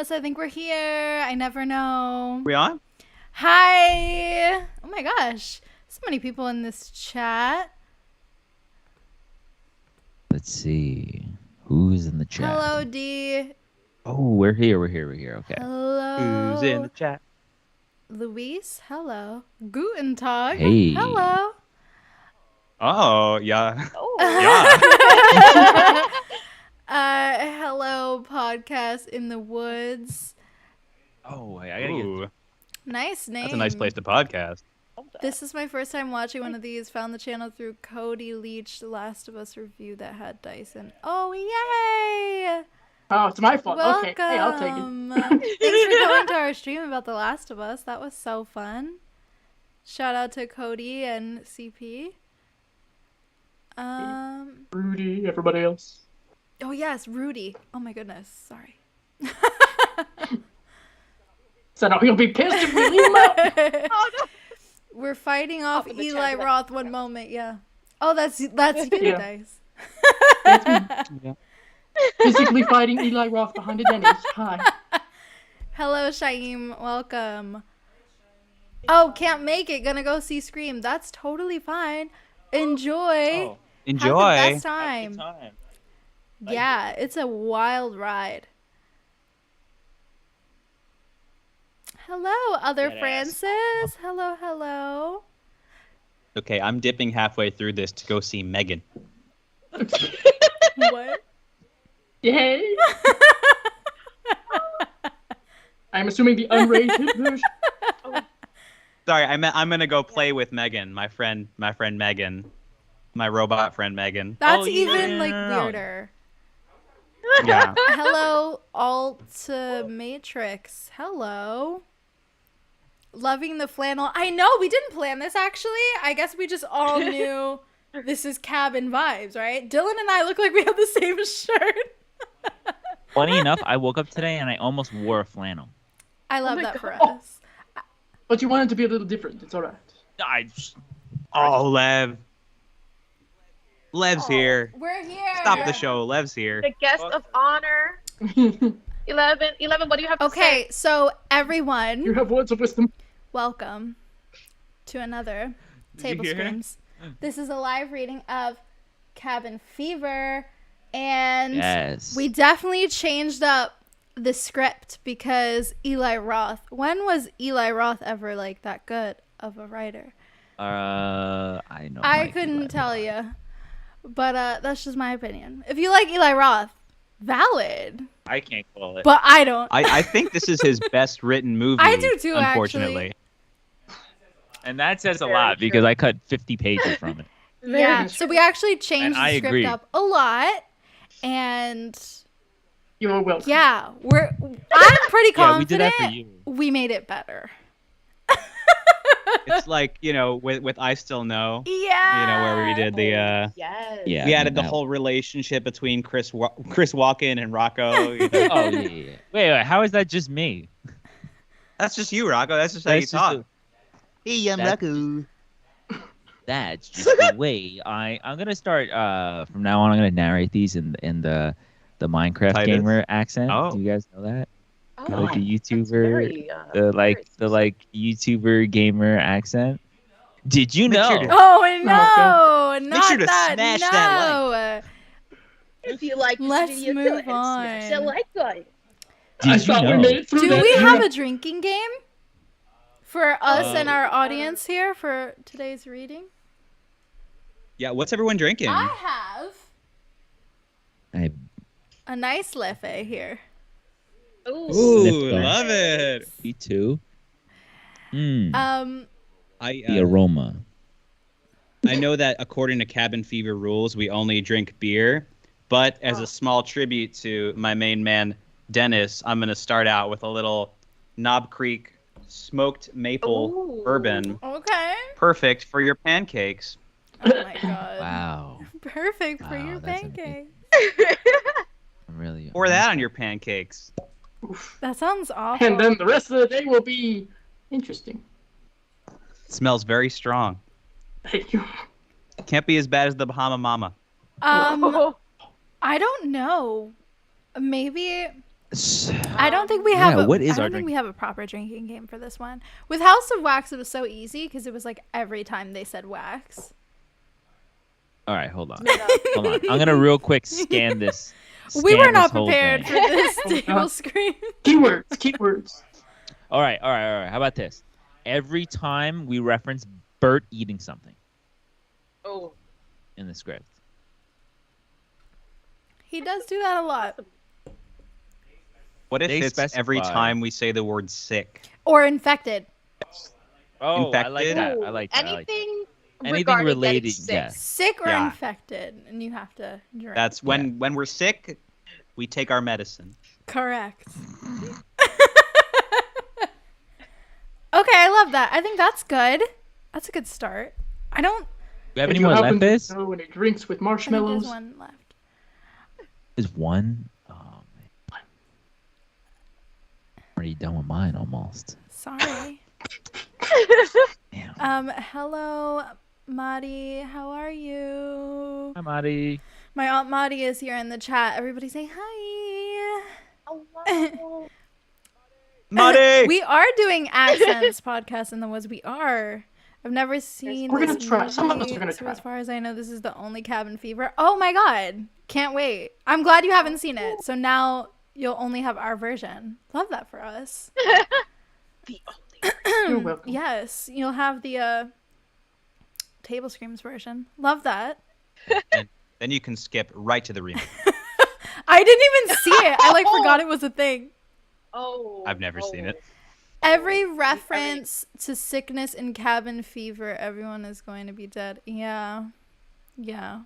us. I think we're here. I never know. We on? Hi. Oh my gosh. So many people in this chat. Let's see. Who's in the chat? Hello, D. Oh, we're here. Okay. Hello. Who's in the chat? Luis. Hello. Guten Tag. Hey. Hello. Oh, yeah. Oh. Yeah. Hello, podcast in the woods. Oh, I gotta Ooh, Nice name. that's a nice place to podcast. This is my first time watching one of these. Found the channel through Cody Leach, The Last of Us review that had Dyson. Oh, yay! Oh, it's my fault. Welcome. Okay, hey, I'll take it. Thanks for coming to our stream about The Last of Us. That was so fun. Shout out to Cody and CP. Rudy, everybody else. Oh yes, Rudy. Oh my goodness. Sorry. So now he'll be pissed if we leave him out. Oh, no. We're fighting off in the Eli chat. Roth one moment. Yeah. Oh, that's you, Yeah. Dice. That's me. Yeah. Physically fighting Eli Roth behind the Denny's. Hi. Hello, Shaim. Welcome. Oh, can't make it. Gonna go see Scream. That's totally fine. Enjoy. Enjoy. Have the best time. Yeah, it's a wild ride. Hello, other Deadass. Francis. Hello. Okay, I'm dipping halfway through this to go see Megan. What? Yay! I'm assuming the unrated version. Sorry, I'm gonna go play with Megan, my friend Megan, my robot friend Megan. That's yeah. even like weirder. Yeah. Hello, Ultimatrix. Hello. Loving the flannel. I know, we didn't plan this actually. I guess we just all knew this is cabin vibes, right? Dylan and I look like we have the same shirt. Funny enough, I woke up today and I almost wore a flannel. I love my that for God. us. But you want it to be a little different. It's alright. Oh, Lev's here. We're here. Stop the show. Lev's here. The guest of honor. 11, what do you have to say? Okay, so You everyone, have words of wisdom. welcome to another Did you hear? Tablescreams. This is a live reading of Cabin Fever, and Yes. we definitely changed up the script because Eli Roth. When was Eli Roth ever like that good of a writer? I know. I couldn't tell you, but that's just my opinion. If you like Eli Roth, valid, I can't call it. but I don't. I think this is his best written movie. I do too, unfortunately. And that says a Very lot true. because I cut 50 pages from it. Yeah, Very so we actually changed And I the script agree. up a lot, and You're welcome. yeah, I'm pretty Yeah, we did that confident for you. we made it better. It's like, with I Still Know, Yeah, where we did the Yes. Yeah. we added the that- whole relationship between Chris Walken and Rocco. Oh, yeah. Wait, how is that just me? That's just you, Rocco. That's just how That's you just talk. Hey, I'm that- Rocco. That's just the way I'm gonna start. From now on, I'm gonna narrate these in the Minecraft Titus. gamer accent. Oh. Do you guys know that? Oh, Like the that's YouTuber, very, the YouTuber gamer accent. Did you Make know? sure to- Oh no, not sure to that. smash no. that If you like this Let's video, move go ahead and smash that on. like button. I Did you thought we know? made it through Do that. we have a drinking game for us and Uh, our audience here for today's reading? Yeah, what's everyone drinking? I have I a nice leffe here. Ooh. Ooh, Sniff that. love it. me too. Mm, I the aroma. I know that according to Cabin Fever rules, we only drink beer. But as a small tribute to my main man, Dennis, I'm going to start out with a little Knob Creek smoked maple Ooh. bourbon. Okay. Perfect for your pancakes. Oh my god. Wow. Perfect for Wow, your that's amazing. pancake. I'm really. Pour that on your pancakes. Oof. That sounds awful. And then the rest of the day will be interesting. It smells very strong. Thank you. Can't be as bad as the Bahama Mama. I don't know. Maybe I don't think we have. what is I our don't think drink? we have a proper drinking game for this one. With House of Wax, it was so easy because it was like every time they said wax. All right, hold on. Hold on. I'm gonna real quick scan this. We were scan not this whole prepared thing. for this table screen. Keywords. All right. How about this? Every time we reference Bert eating something Oh. in the script. He does do that a lot. What if They it's every specify. time we say the word sick? Or infected. Oh, I like Infected? that. I like that. I like that. Anything Anything regarding related, getting sick. yes. Sick or Yeah. infected, and you have to drink. That's when we're sick, we take our medicine. Correct. Okay, I love that. I think that's good. That's a good start. I don't Do we have If any you more happen to Lefes? know any drinks with I think marshmallows? there's one left. Is one? Oh man. Already done with mine almost. Sorry. Damn. Hello, Madi. How are you? Hi, Madi. My Aunt Madi is here in the chat. Everybody say hi. Hello. Muddy! We are doing accents podcast in the woods. We are. I've never seen. We're gonna this try. Some of us movie, are gonna so try. as far as I know, this is the only Cabin Fever. Oh my god! Can't wait. I'm glad you haven't seen it. So now you'll only have our version. Love that for us. The only. You're welcome. Yes, you'll have the Tablescreams version. Love that. And then you can skip right to the remake. I didn't even see it. I forgot it was a thing. Oh. I've never seen it. Every reference to sickness and cabin fever, everyone is going to be dead. Yeah. Yeah.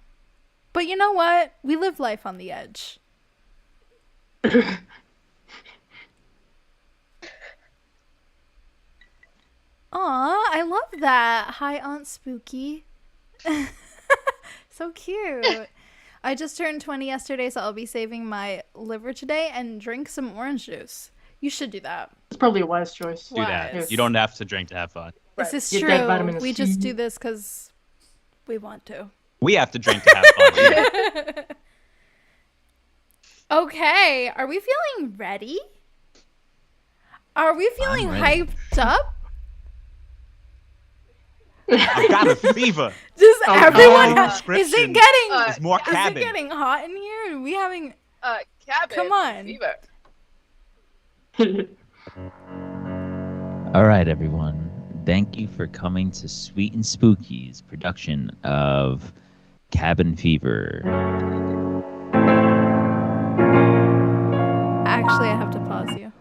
But you know what? We live life on the edge. Aw, I love that. Hi, Aunt Spooky. So cute. I just turned 20 yesterday, so I'll be saving my liver today and drink some orange juice. You should do that. It's probably a wise choice. Do that. Wise. You don't have to drink to have fun. This is Get that true. vitamin We C. just do this because we want to. We have to drink to have fun. Okay, are we feeling ready? Are we feeling ready. hyped up? I've got a fever. Does Oh, everyone God. is it Prescription getting is more is it cabin. getting hot in here? Are we having Cabin. Come on. Fever. All right, everyone. Thank you for coming to Sweet and Spooky's production of Cabin Fever. Actually, I have to pause you.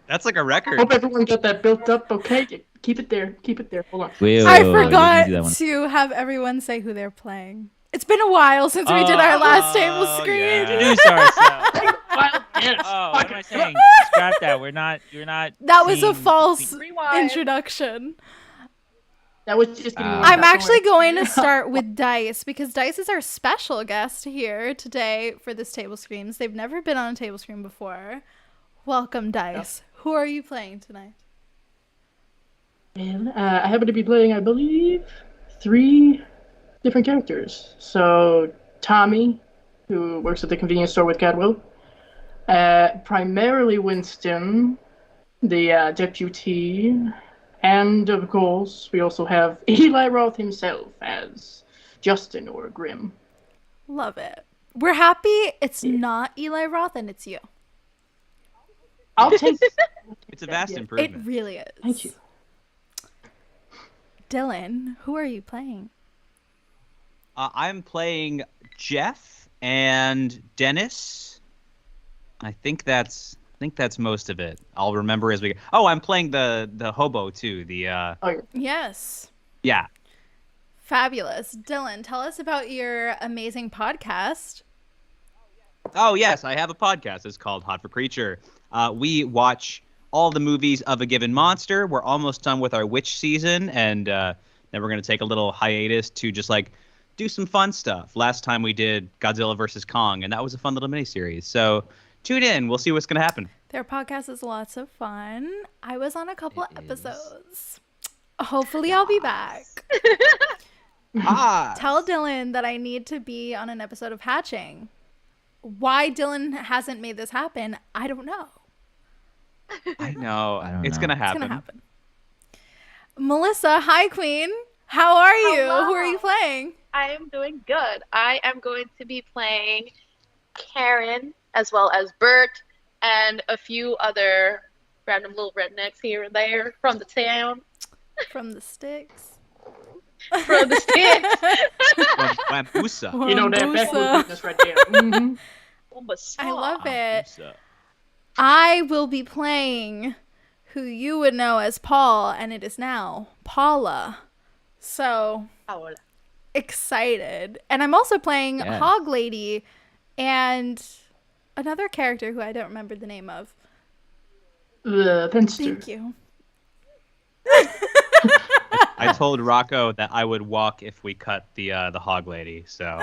That's like a record. Hope everyone got that built up. Okay, keep it there. Keep it there. Hold on. Wait, I wait, wait, forgot we need to do that one. to have everyone say who they're playing. It's been a while since we did our last table screen. yeah. Introduce ourselves. Well, yes. Oh, what am I saying? Scrap that. You're not. That was a seeing- false Rewind. introduction. That was just gonna be I'm don't actually worry. going to start with Dice because Dice is our special guest here today for this Table Screams. They've never been on a Table Scream before. Welcome, Dice. Who are you playing tonight? And, I happen to be playing, I believe, 3 different characters. So Tommy, who works at the convenience store with Cadwell. Primarily Winston, the deputy. And, of course, we also have Eli Roth himself as Justin or Grim. Love it. We're happy it's not Eli Roth and it's you. I'll take It's a vast Yeah. It improvement. really is. Thank you. Dylan, who are you playing? I'm playing Jeff and Dennis. I think that's most of it. I'll remember as we go. Oh, I'm playing the hobo too. Yes. Yeah. Fabulous. Dylan, tell us about your amazing podcast. Oh yes, I have a podcast. It's called Hot for Creature. We watch all the movies of a given monster. We're almost done with our witch season, and then we're gonna take a little hiatus to just like do some fun stuff. Last time we did Godzilla vs. Kong, and that was a fun little miniseries. So tune in. We'll see what's gonna happen. Their podcast is lots of fun. I was on a couple It is. episodes. Hopefully I'll be back. Ah. Tell Dylan that I need to be on an episode of Hatching. why Dylan hasn't made this happen, I don't know. I know. I don't It's know. gonna It's happen. gonna happen. Melissa, hi Queen. How are you? Hello. Who are you playing? I am doing good. I am going to be playing Karen as well as Bert and a few other random little rednecks here and there from the town. From the sticks. From the sticks. From Wampusa. You know that Wambusa. backward business right there. Mm-hmm. I love it. Who's up? I will be playing who you would know as Paul, and it is now Paula. So excited. And I'm also playing Yes. Hog Lady and another character who I don't remember the name of. The Pinster. Thank you. I told Rocco that I would walk if we cut the Hog Lady. So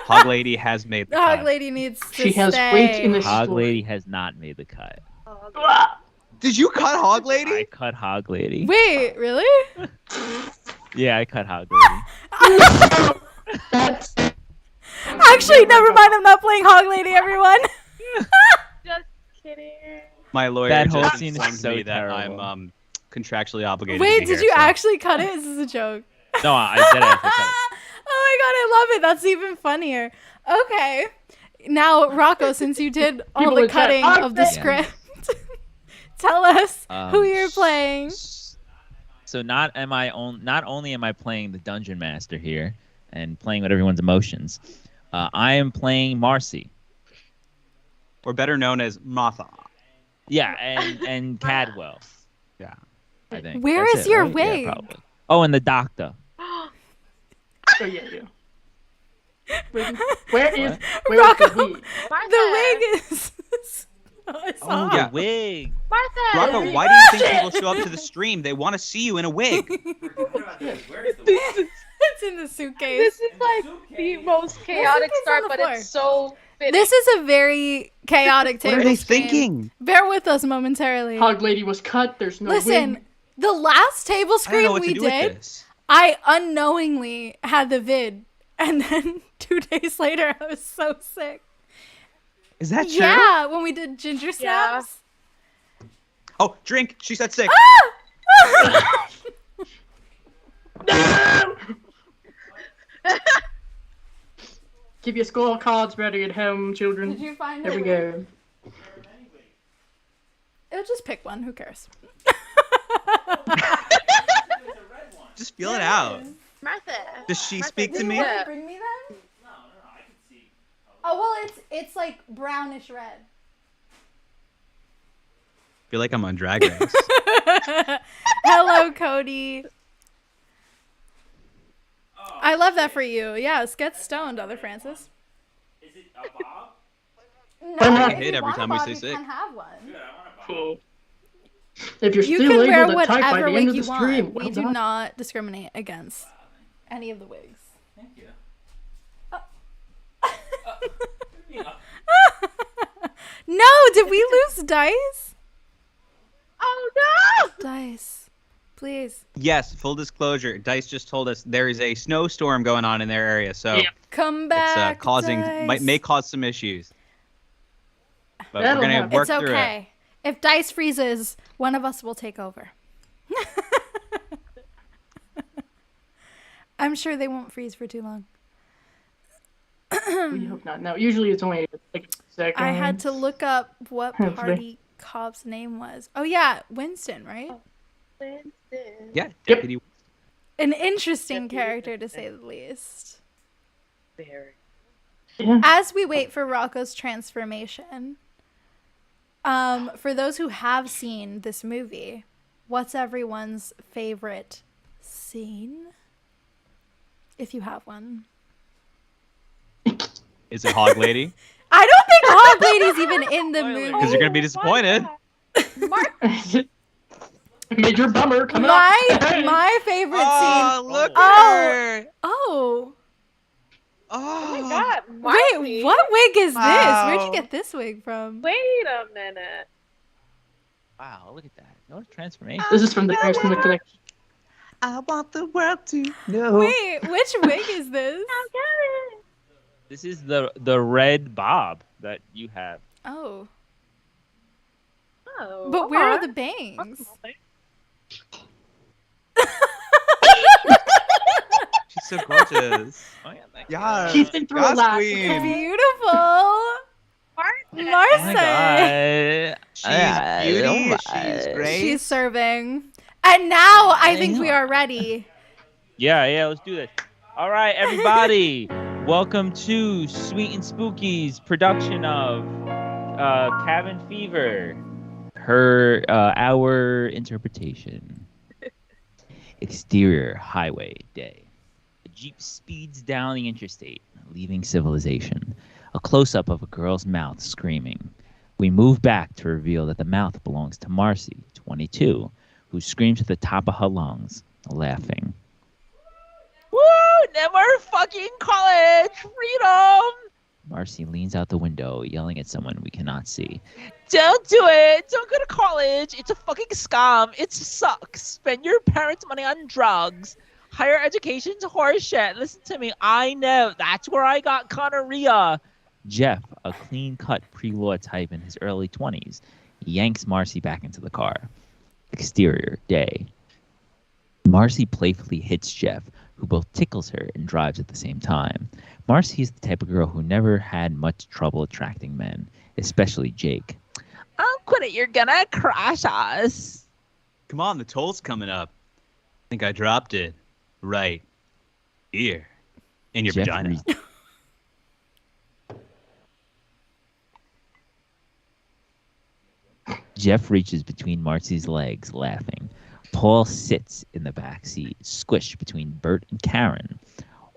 Hog Lady has made the The Hog cut. Lady needs to She has stay. weight in this Hog story. Lady has not made the cut. Did you cut Hog I Lady? cut Hog Lady. Wait, really? Yeah, I cut Hog Lady. Actually, never mind. I'm not playing Hog Lady, everyone. Just kidding. My lawyer That whole just scene is informed so me that terrible. I'm contractually obligated. Wait, to be did here, you so- actually cut it? This is a joke. No, I did actually cut it. Oh my god, I love it. That's even funnier. Okay. Now, Rocco, since you did all People the in chat, cutting "I'm of the dead." script, tell us who you're playing. So not only am I playing the Dungeon Master here and playing with everyone's emotions, I am playing Marcy. Or better known as Martha. Yeah, and Cadwell. Yeah. I think. Where That's is it, your right? wig? Yeah, probably. Oh, and the Doctor. Oh, yeah. Where is Rocco. the wig? Martha. The wig is. I saw Oh, it. the Yeah. wig. Martha. Rocco, why do you think people show up to the stream? They want to see you in a wig. It's in the suitcase. This is like the most chaotic suitcase start, on the but floor. it's so fitting. This is a very chaotic What table are they stream. thinking? Bear with us momentarily. Hog Lady was cut. There's no Listen, wig. the last table I don't know screen what we to do with did, this. I unknowingly had the vid, and then 2 days later, I was so sick. Is that true? Yeah, when we did ginger Yeah. snaps. Oh, drink. She said sick. Ah! Keep your scorecards ready at home, children. Did you find There it? we go. It'll just pick one. Who cares? Just feel it out. Martha. Does she Martha, speak to Did me? you want Yeah. to bring me then? Oh well, it's like brownish red. Feel like I'm on Drag Race. Hello, Cody. I love that for you. Yes, get stoned, Other Francis. Is it a bob? No, Why not? if Hit you every want a time we bob, say you sick. can have one. Good, I want a bob. Cool. If you're You still can wear able to type by whatever the end wig of you the stream, want. well We do done. not discriminate against any of the wigs. Thank you. No, did we lose dice? Oh no! Dice, please Yes, full disclosure. Dice just told us there is a snowstorm going on in their area, so Yeah. come it's back. causing Dice. may cause some issues. But That'll we're gonna happen. work It's through it. okay. If dice freezes, one of us will take over. I'm sure they won't freeze for too long. We hope not. No, usually it's only like a second. I had to look up what Hopefully. party cop's name was. Oh yeah, Winston, right? Winston. Yeah, Deputy. An interesting Deputy character to Winston. say the least. Very. Yeah. As we wait for Rocco's transformation, for those who have seen this movie, what's everyone's favorite scene? If you have one. Is it Hog Lady? I don't think Hog Lady's even in the movie. Because you're gonna be disappointed. Major bummer coming My favorite Oh, scene. look Oh. at her! Oh, Oh my Oh, god. wait, Marcy. what wig is this? Where'd you Wow. get this wig from? Wait a minute. Wow, look at that. What a transformation. This is from the Nurse from the Collection. I want the world to know. Wait, which wig is this? This is the red bob that you have. Oh. Oh, But where are okay. the bangs? She's so gorgeous. Oh yeah, thank Yeah. She's been through a lot. Queen. Beautiful. Marcy. Oh my god. She's beauty. She's great. She's serving. And now I think we are ready. Yeah, let's do this. All right, everybody. Welcome to Sweet and Spooky's production of Cabin Fever. Our interpretation. Exterior highway day. A Jeep speeds down the interstate, leaving civilization. A close-up of a girl's mouth screaming. We move back to reveal that the mouth belongs to Marcy, 22, who screams at the top of her lungs, laughing. Woo! Never fucking college! Freedom! Marcy leans out the window, yelling at someone we cannot see. Don't do it! Don't go to college! It's a fucking scam! It sucks! Spend your parents' money on drugs! Higher education's horseshit! Listen to me, I know! That's where I got gonorrhea! Jeff, a clean-cut pre-law type in his early 20s, yanks Marcy back into the car. Exterior, day. Marcy playfully hits Jeff, who both tickles her and drives at the same time. Marcy is the type of girl who never had much trouble attracting men, especially Jake. I'll quit it, you're gonna crush us. Come on, the toll's coming up. I think I dropped it. Right here. In your vagina. Jeff reaches between Marcy's legs, laughing. Paul sits in the back seat, squished between Bert and Karen,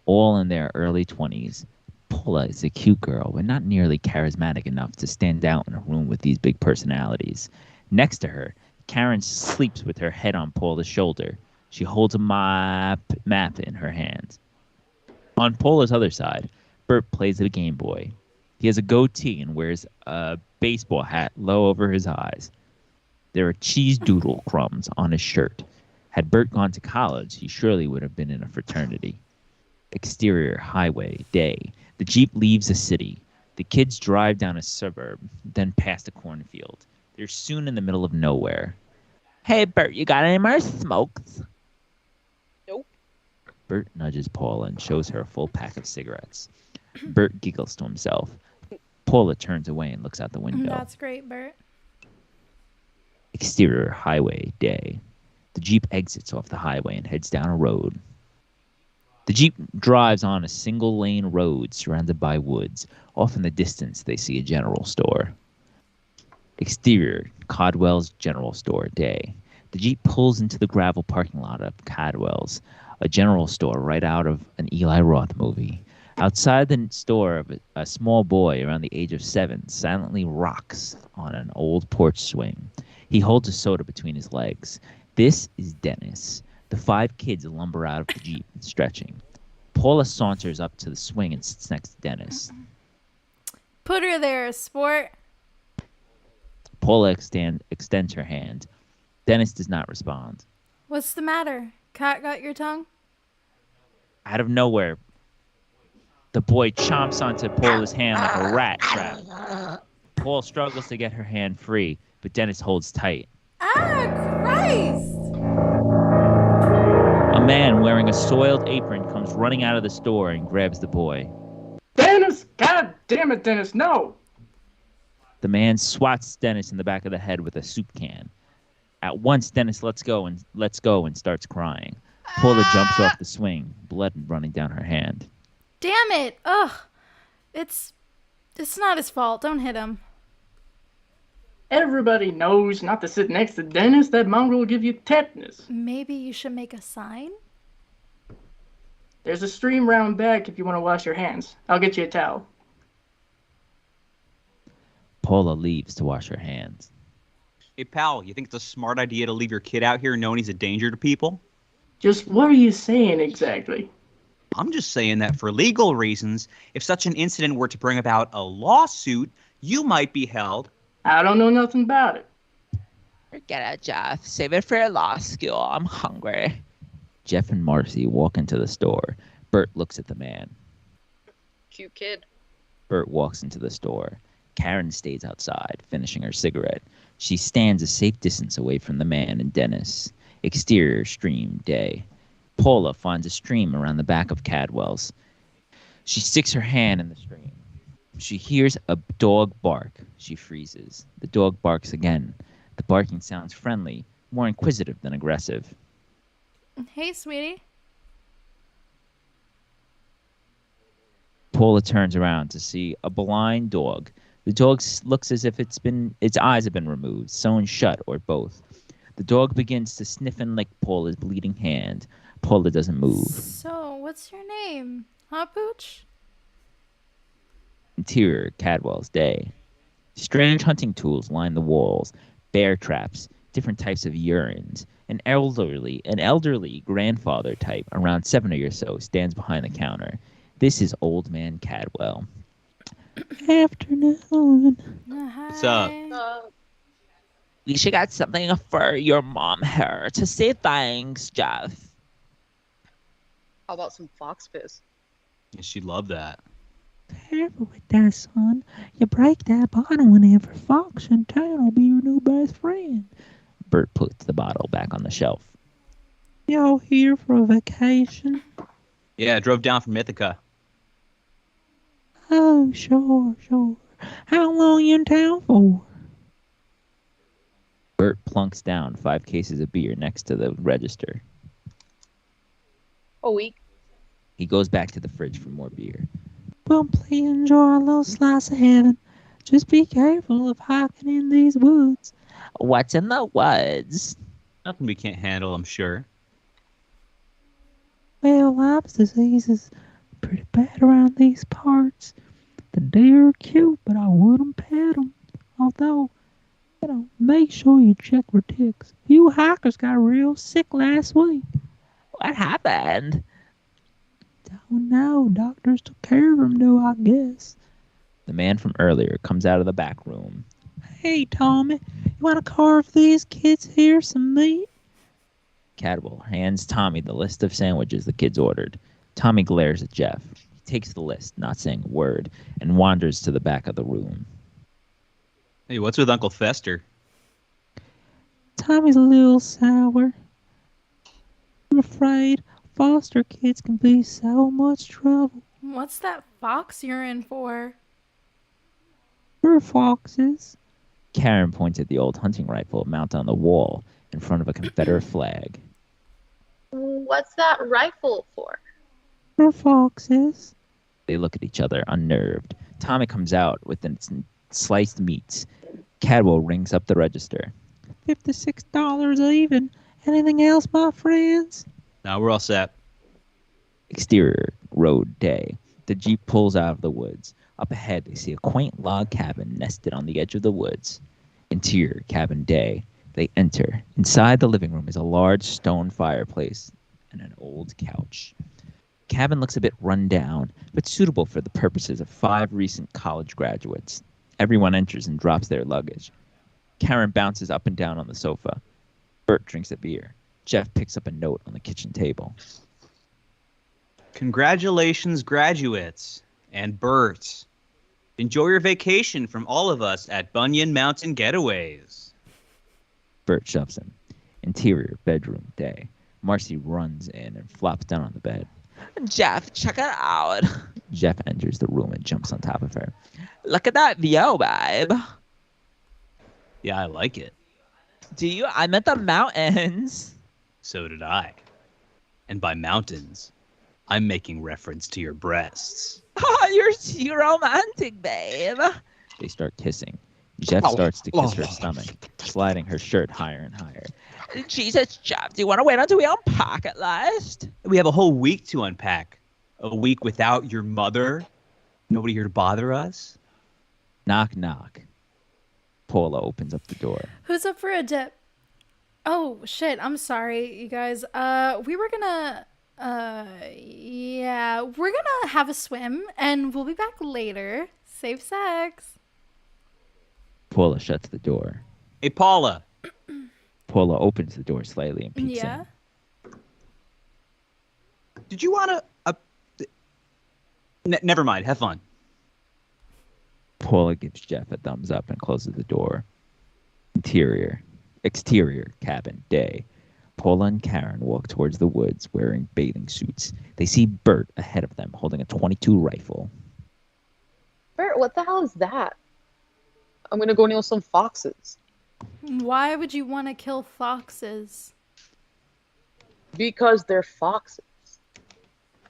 all in their early 20s. Paula is a cute girl, but not nearly charismatic enough to stand out in a room with these big personalities. Next to her, Karen sleeps with her head on Paula's shoulder. She holds a map in her hand. On Paula's other side, Bert plays the Game Boy. He has a goatee and wears a baseball hat low over his eyes. There are cheese doodle crumbs on his shirt. Had Bert gone to college, he surely would have been in a fraternity. Exterior, highway, day. The Jeep leaves a city. The kids drive down a suburb, then past a cornfield. They're soon in the middle of nowhere. Hey, Bert, you got any more smokes? Nope. Bert nudges Paula and shows her a full pack of cigarettes. Bert giggles to himself. Paula turns away and looks out the window. That's great, Bert. Exterior, highway, day. The Jeep exits off the highway and heads down a road. The Jeep drives on a single-lane road surrounded by woods. Off in the distance, they see a general store. Exterior, Codwell's General Store, day. The Jeep pulls into the gravel parking lot of Codwell's, a general store right out of an Eli Roth movie. Outside the store, a small boy around the age of 7 silently rocks on an old porch swing. He holds a soda between his legs. This is Dennis. The 5 kids lumber out of the Jeep, stretching. Paula saunters up to the swing and sits next to Dennis. Put her there, sport. Paula extends her hand. Dennis does not respond. What's the matter? Cat got your tongue? Out of nowhere, the boy chomps onto Paula's hand like a rat trap. Paul struggles to get her hand free, but Dennis holds tight. Ah, Christ! A man wearing a soiled apron comes running out of the store and grabs the boy. Dennis! God damn it, Dennis, no! The man swats Dennis in the back of the head with a soup can. At once, Dennis lets go and starts crying. Paula jumps off the swing, blood running down her hand. Damn it! Ugh. It's not his fault. Don't hit him. Everybody knows not to sit next to Dennis. That mongrel will give you tetanus. Maybe you should make a sign? There's a stream round back if you want to wash your hands. I'll get you a towel. Paula leaves to wash her hands. Hey, pal, you think it's a smart idea to leave your kid out here knowing he's a danger to people? Just what are you saying exactly? I'm just saying that for legal reasons, if such an incident were to bring about a lawsuit, you might be held. I don't know nothing about it. Forget it, Jeff. Save it for your law school. I'm hungry. Jeff and Marcy walk into the store. Bert looks at the man. Cute kid. Bert walks into the store. Karen stays outside, finishing her cigarette. She stands a safe distance away from the man and Dennis. Exterior stream day. Paula finds a stream around the back of Cadwell's. She sticks her hand in the stream. She hears a dog bark. She freezes. The dog barks again. The barking sounds friendly, more inquisitive than aggressive. Hey, sweetie. Paula turns around to see a blind dog. The dog looks as if its eyes have been removed, sewn shut, or both. The dog begins to sniff and lick Paula's bleeding hand. Paula doesn't move. So, what's your name? Huh, Pooch? Interior, Cadwell's day. Strange hunting tools line the walls, bear traps, different types of urines. An elderly grandfather type, around 70 or so, stands behind the counter. This is Old Man Cadwell. Afternoon. What's up? We should got something for your mom here to say thanks, Jeff. How about some fox piss? She'd love that. Careful with that, son. You break that bottle whenever Fox in town will be your new best friend. Bert puts the bottle back on the shelf. Y'all here for a vacation? Yeah, I drove down from Ithaca. Oh, sure. How long you in town for? Bert plunks down 5 cases of beer next to the register. A week. He goes back to the fridge for more beer. Well, please enjoy a little slice of heaven. Just be careful of hiking in these woods. What's in the woods? Nothing we can't handle, I'm sure. Well, Lyme's disease is pretty bad around these parts. The deer are cute, but I wouldn't pet them. Although, make sure you check for ticks. A few hikers got real sick last week. What happened? Don't know. Doctors took care of them, though, I guess. The man from earlier comes out of the back room. Hey, Tommy, you want to carve these kids here some meat? Cadwell hands Tommy the list of sandwiches the kids ordered. Tommy glares at Jeff. He takes the list, not saying a word, and wanders to the back of the room. Hey, what's with Uncle Fester? Tommy's a little sour. I'm afraid foster kids can be so much trouble. What's that fox you're in for? We're foxes. Karen points at the old hunting rifle mounted on the wall in front of a Confederate flag. What's that rifle for? We're foxes. They look at each other, unnerved. Tommy comes out with its sliced meats. Cadwell rings up the register. $56 even. Anything else, my friends? Now we're all set. Exterior, road, day. The Jeep pulls out of the woods. Up ahead, they see a quaint log cabin nested on the edge of the woods. Interior, cabin, day. They enter. Inside the living room is a large stone fireplace and an old couch. Cabin looks a bit run down, but suitable for the purposes of 5 recent college graduates. Everyone enters and drops their luggage. Karen bounces up and down on the sofa. Bert drinks a beer. Jeff picks up a note on the kitchen table. Congratulations, graduates. And Bert. Enjoy your vacation from all of us at Bunyan Mountain Getaways. Bert shoves him. Interior, bedroom, day. Marcy runs in and flops down on the bed. Jeff, check it out. Jeff enters the room and jumps on top of her. Look at that view, babe. Yeah, I like it. Do you? I'm at the mountains. So did I. And by mountains, I'm making reference to your breasts. Oh, you're romantic, babe. They start kissing. Jeff starts to kiss her stomach, sliding her shirt higher and higher. Jesus, Jeff, do you want to wait until we unpack at last? We have a whole week to unpack. A week without your mother? Nobody here to bother us? Knock, knock. Paula opens up the door. Who's up for a dip? Oh, shit. I'm sorry, you guys. We were gonna, yeah, we're gonna have a swim and we'll be back later. Safe sex. Paula shuts the door. Hey, Paula. Paula opens the door slightly and peeks Yeah. in. Did you want to... never mind. Have fun. Paula gives Jeff a thumbs up and closes the door. Exterior cabin, day. Paula and Karen walk towards the woods wearing bathing suits. They see Bert ahead of them holding a .22 rifle. Bert, what the hell is that? I'm gonna go nail some foxes. Why would you want to kill foxes? Because they're foxes.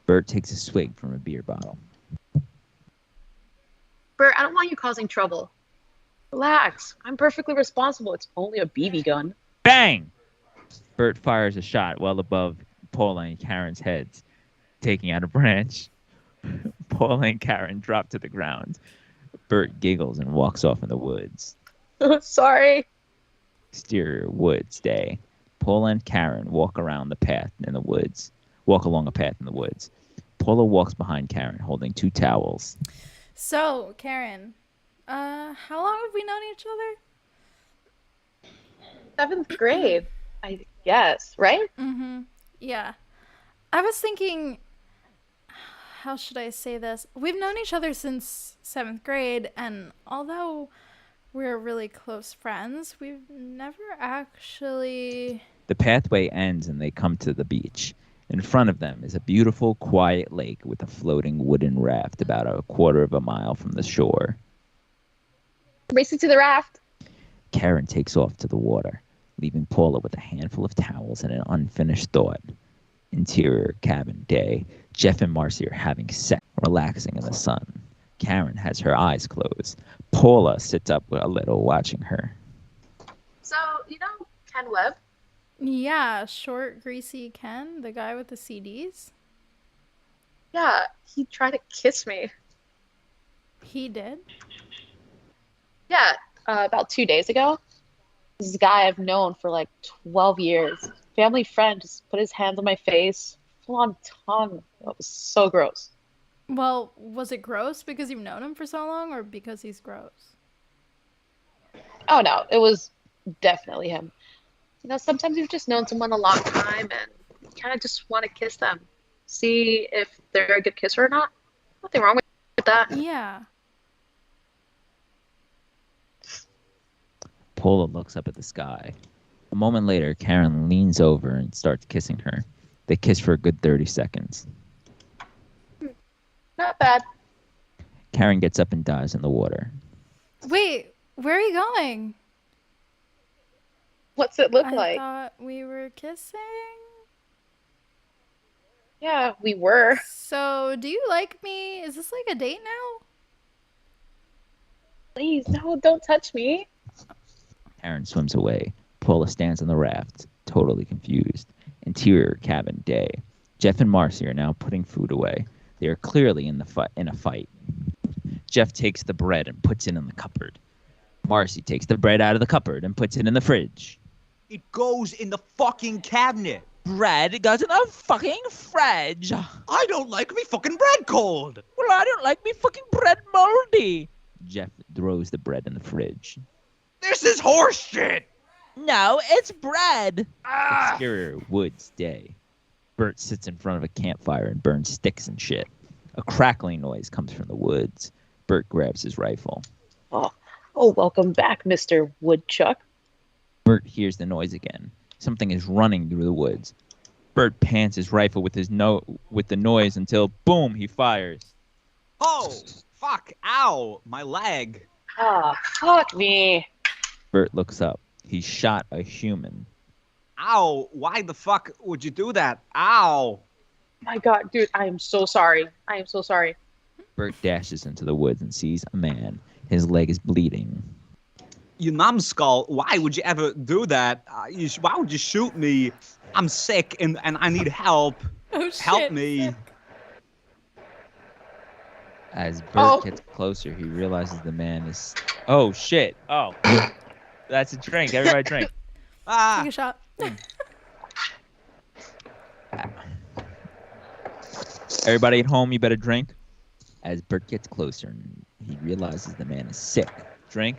Bert takes a swig from a beer bottle. Bert, I don't want you causing trouble. Relax. I'm perfectly responsible. It's only a BB gun. Bang! Bert fires a shot well above Paula and Karen's heads, taking out a branch. Paula and Karen drop to the ground. Bert giggles and walks off in the woods. Sorry. Exterior woods, day. Paula and Karen walk along a path in the woods. Paula walks behind Karen, holding 2 towels. So, Karen, how long have we known each other? 7th grade, I guess, right? Mm-hmm. Yeah. I was thinking, how should I say this? We've known each other since 7th grade, and although we're really close friends, we've never actually... The pathway ends and they come to the beach. In front of them is a beautiful, quiet lake with a floating wooden raft about a quarter of a mile from the shore. Racing to the raft. Karen takes off to the water, leaving Paula with a handful of towels and an unfinished thought. Interior cabin, day. Jeff and Marcy are having sex, relaxing in the sun. Karen has her eyes closed. Paula sits up a little, watching her. So, you know Ken Webb? Yeah, short, greasy Ken, the guy with the CDs. Yeah, he tried to kiss me. He did? Yeah, about 2 days ago. This is a guy I've known for like 12 years. Family friend just put his hands on my face. Full on tongue. It was so gross. Well, was it gross because you've known him for so long, or because he's gross? Oh no, it was definitely him. You know, sometimes you've just known someone a long time and you kind of just want to kiss them. See if they're a good kisser or not. Nothing wrong with that. Yeah. Paula looks up at the sky. A moment later, Karen leans over and starts kissing her. They kiss for a good 30 seconds. Not bad. Karen gets up and dives in the water. Wait, where are you going? What's it look I like? thought we were kissing. Yeah, we were. So, do you like me? Is this like a date now? Please, no, don't touch me. Karen swims away. Paula stands on the raft, totally confused. Interior cabin, day. Jeff and Marcy are now putting food away. They are clearly in a fight. Jeff takes the bread and puts it in the cupboard. Marcy takes the bread out of the cupboard and puts it in the fridge. It goes in the fucking cabinet. Bread goes in the fucking fridge. I don't like me fucking bread cold. Well, I don't like me fucking bread moldy. Jeff throws the bread in the fridge. This is horse shit. No, it's bread. Ah. Exterior woods, day. Bert sits in front of a campfire and burns sticks and shit. A crackling noise comes from the woods. Bert grabs his rifle. Oh, welcome back, Mr. Woodchuck. Bert hears the noise again. Something is running through the woods. Bert pans his rifle with the noise until, boom, he fires. Oh, fuck. Ow. My leg. Ah, fuck me. Bert looks up. He shot a human. Ow. Why the fuck would you do that? Ow. My God, dude, I am so sorry. I am so sorry. Bert dashes into the woods and sees a man. His leg is bleeding. You numbskull, why would you ever do that? Why would you shoot me? I'm sick and I need help. Oh, shit. Help me. As Bert gets closer, he realizes the man is... Oh, shit. Oh. That's a drink. Everybody drink. Take a shot. Everybody at home, you better drink. As Bert gets closer, he realizes the man is sick. Drink.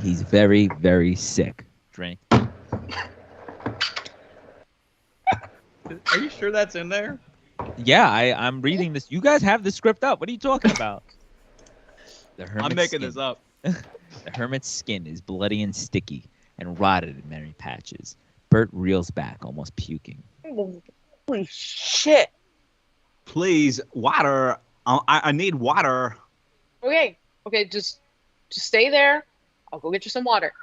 He's very, very sick. Drink. Are you sure that's in there? Yeah, I'm reading this. You guys have the script up. What are you talking about? The hermit's I'm making skin. this up. The hermit's skin is bloody and sticky and rotted in many patches. Bert reels back, almost puking. Holy shit. Please, water. I need water. Okay, just stay there. I'll go get you some water.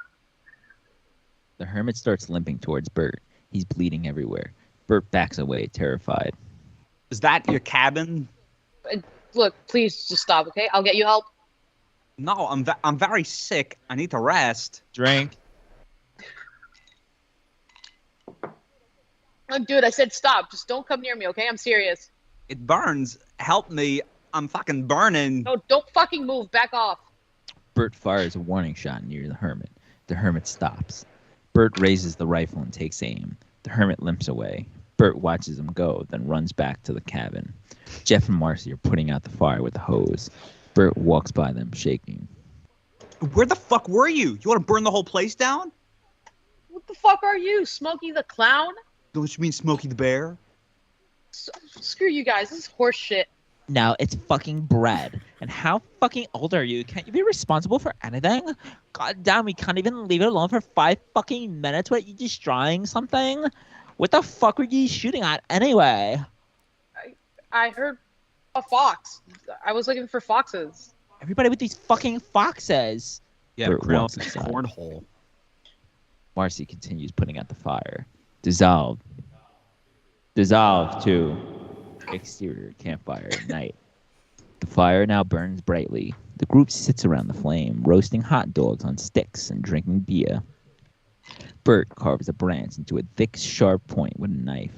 The hermit starts limping towards Bert. He's bleeding everywhere. Bert backs away, terrified. Is that your cabin? Look, please just stop, okay? I'll get you help. No, I'm very sick. I need to rest. Drink. Look, dude, I said stop. Just don't come near me, okay? I'm serious. It burns. Help me. I'm fucking burning. No, don't fucking move. Back off. Bert fires a warning shot near the hermit. The hermit stops. Bert raises the rifle and takes aim. The hermit limps away. Bert watches him go, then runs back to the cabin. Jeff and Marcy are putting out the fire with a hose. Bert walks by them, shaking. Where the fuck were you? You want to burn the whole place down? What the fuck are you, Smokey the Clown? Don't you mean Smokey the Bear? Screw you guys. This is horse shit. Now it's fucking bread. And how fucking old are you? Can't you be responsible for anything? God damn, we can't even leave it alone for 5 fucking minutes without you destroying something? What the fuck were you shooting at anyway? I heard a fox. I was looking for foxes. Everybody with these fucking foxes. Yeah, Bert walks inside. cornhole. Marcy continues putting out the fire. Dissolve. Dissolve to exterior campfire at night. The fire now burns brightly. The group sits around the flame, roasting hot dogs on sticks and drinking beer. Bert carves a branch into a thick, sharp point with a knife.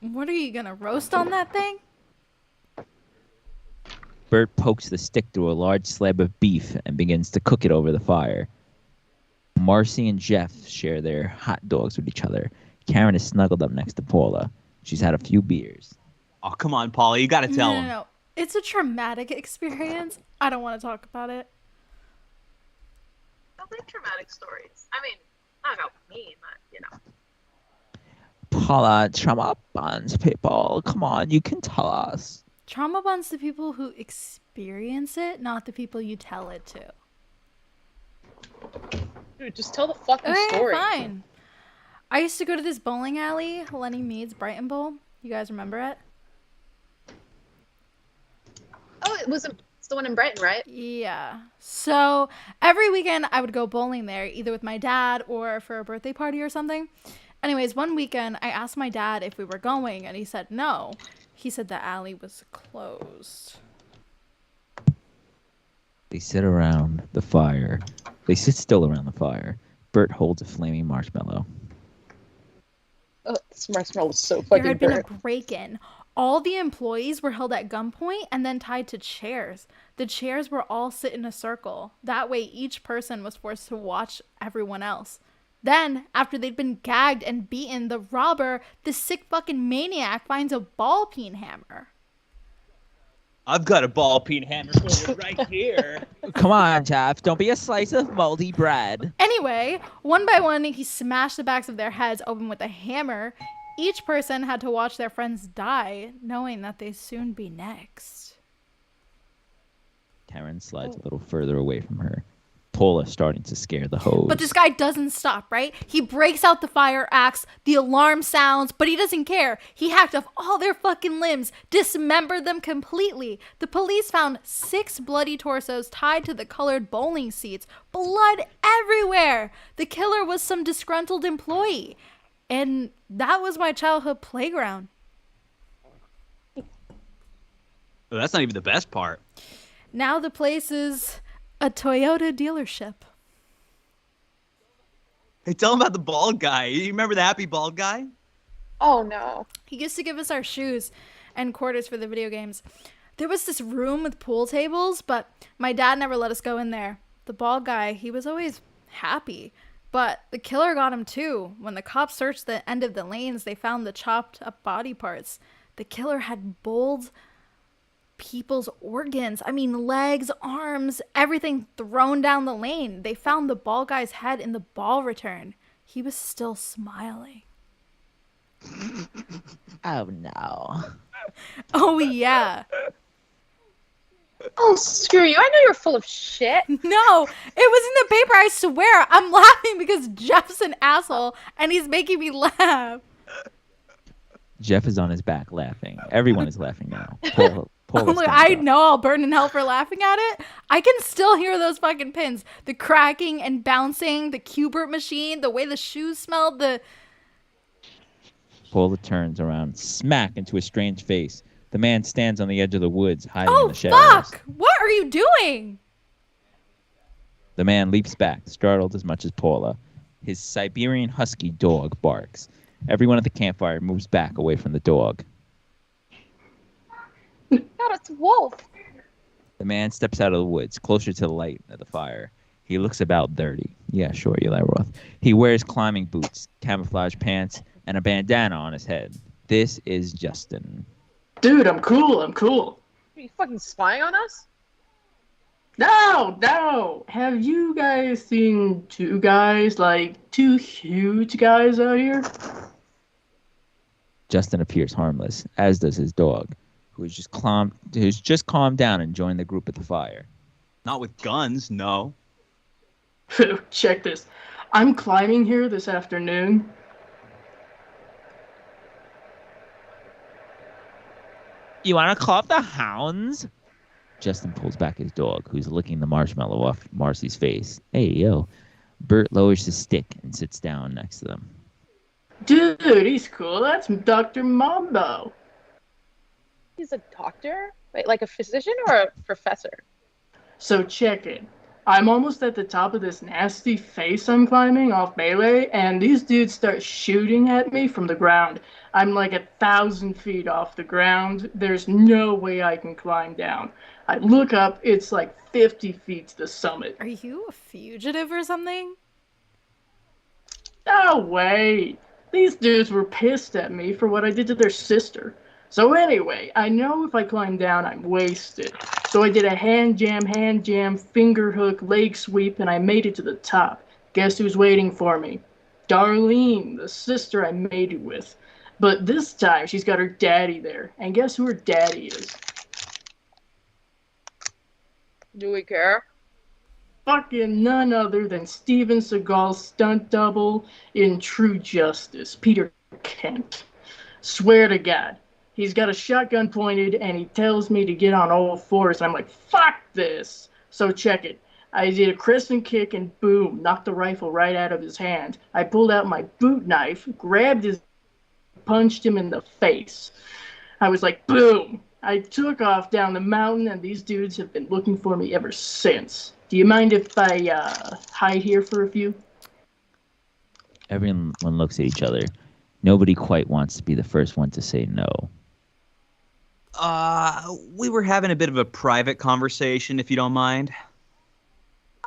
What are you gonna roast on that thing? Bert pokes the stick through a large slab of beef and begins to cook it over the fire. Marcy and Jeff share their hot dogs with each other. Karen is snuggled up next to Paula. She's had a few beers. Oh, come on, Paula. You got to tell him. No. It's a traumatic experience. I don't want to talk about it. I like traumatic stories. I mean, not about me, but, you know. Paula, trauma bonds people. Come on, you can tell us. Trauma bonds the people who experience it, not the people you tell it to. Dude, just tell the fucking story. Fine. I used to go to this bowling alley, Lenny Mead's Brighton Bowl. You guys remember it? Oh, it's the one in Brighton, right? Yeah. So every weekend I would go bowling there, either with my dad or for a birthday party or something. Anyways, one weekend I asked my dad if we were going, and he said no. He said the alley was closed. They sit around the fire. They sit still around the fire. Bert holds a flaming marshmallow. Oh, this marshmallow was so There fucking had been burnt. a break-in. All the employees were held at gunpoint and then tied to chairs. The chairs were all sit in a circle. That way each person was forced to watch everyone else. Then, after they'd been gagged and beaten, the robber, this sick fucking maniac, finds a ball peen hammer. I've got a ball peen hammer for you right here. Come on, Jeff. Don't be a slice of moldy bread. Anyway, one by one, he smashed the backs of their heads open with a hammer. Each person had to watch their friends die, knowing that they'd soon be next. Karen slides a little further away from her. Paula starting to scare the hose. But this guy doesn't stop, right? He breaks out the fire axe, the alarm sounds, but he doesn't care. He hacked off all their fucking limbs, dismembered them completely. The police found 6 bloody torsos tied to the colored bowling seats. Blood everywhere. The killer was some disgruntled employee. And that was my childhood playground. Well, that's not even the best part. Now the place is a Toyota dealership. Hey, tell him about the bald guy. You remember the happy bald guy? Oh, no. He used to give us our shoes and quarters for the video games. There was this room with pool tables, but my dad never let us go in there. The bald guy, he was always happy. But the killer got him too. When the cops searched the end of the lanes, they found the chopped up body parts. The killer had bowled people's organs. I mean, legs, arms, everything thrown down the lane. They found the bald guy's head in the ball return. He was still smiling. Oh no. Oh, yeah. Oh, screw you. I know you're full of shit. No, it was in the paper, I swear. I'm laughing because Jeff's an asshole and he's making me laugh. Jeff is on his back laughing. Everyone is laughing now. Paula Look, stands I up. know I'll burn in hell for laughing at it. I can still hear those fucking pins. The cracking and bouncing, the Cubert machine, the way the shoes smelled, the... Paula turns around, smack into a strange face. The man stands on the edge of the woods, hiding in Oh, the shadows. fuck! What are you doing? The man leaps back, startled as much as Paula. His Siberian husky dog barks. Everyone at the campfire moves back away from the dog. God, it's Wolf. The man steps out of the woods, closer to the light of the fire. He looks about 30. Yeah, sure, Eli Roth. He wears climbing boots, camouflage pants, and a bandana on his head. This is Justin. Dude, I'm cool. Are you fucking spying on us? No! Have you guys seen two guys, like two huge guys out here? Justin appears harmless, as does his dog, who's just calmed down and joined the group at the fire. Not with guns, no. Check this. I'm climbing here this afternoon. You want to call up the hounds? Justin pulls back his dog, who's licking the marshmallow off Marcy's face. Hey, yo. Bert lowers his stick and sits down next to them. Dude, he's cool. That's Dr. Mambo. He's a doctor? Wait, like a physician or a professor? So check it. I'm almost at the top of this nasty face I'm climbing off melee, and these dudes start shooting at me from the ground. I'm like 1,000 feet off the ground. There's no way I can climb down. I look up, it's like 50 feet to the summit. Are you a fugitive or something? No way! These dudes were pissed at me for what I did to their sister. So anyway, I know if I climb down, I'm wasted. So I did a hand jam, finger hook, leg sweep, and I made it to the top. Guess who's waiting for me? Darlene, the sister I mated with. But this time, she's got her daddy there. And guess who her daddy is? Do we care? Fucking none other than Steven Seagal's stunt double in True Justice, Peter Kent. Swear to God. He's got a shotgun pointed, and he tells me to get on all fours, and I'm like, fuck this! So check it. I did a crescent kick, and boom, knocked the rifle right out of his hand. I pulled out my boot knife, grabbed his, punched him in the face. I was like, boom! I took off down the mountain, and these dudes have been looking for me ever since. Do you mind if I hide here for a few? Everyone looks at each other. Nobody quite wants to be the first one to say no. We were having a bit of a private conversation, if you don't mind.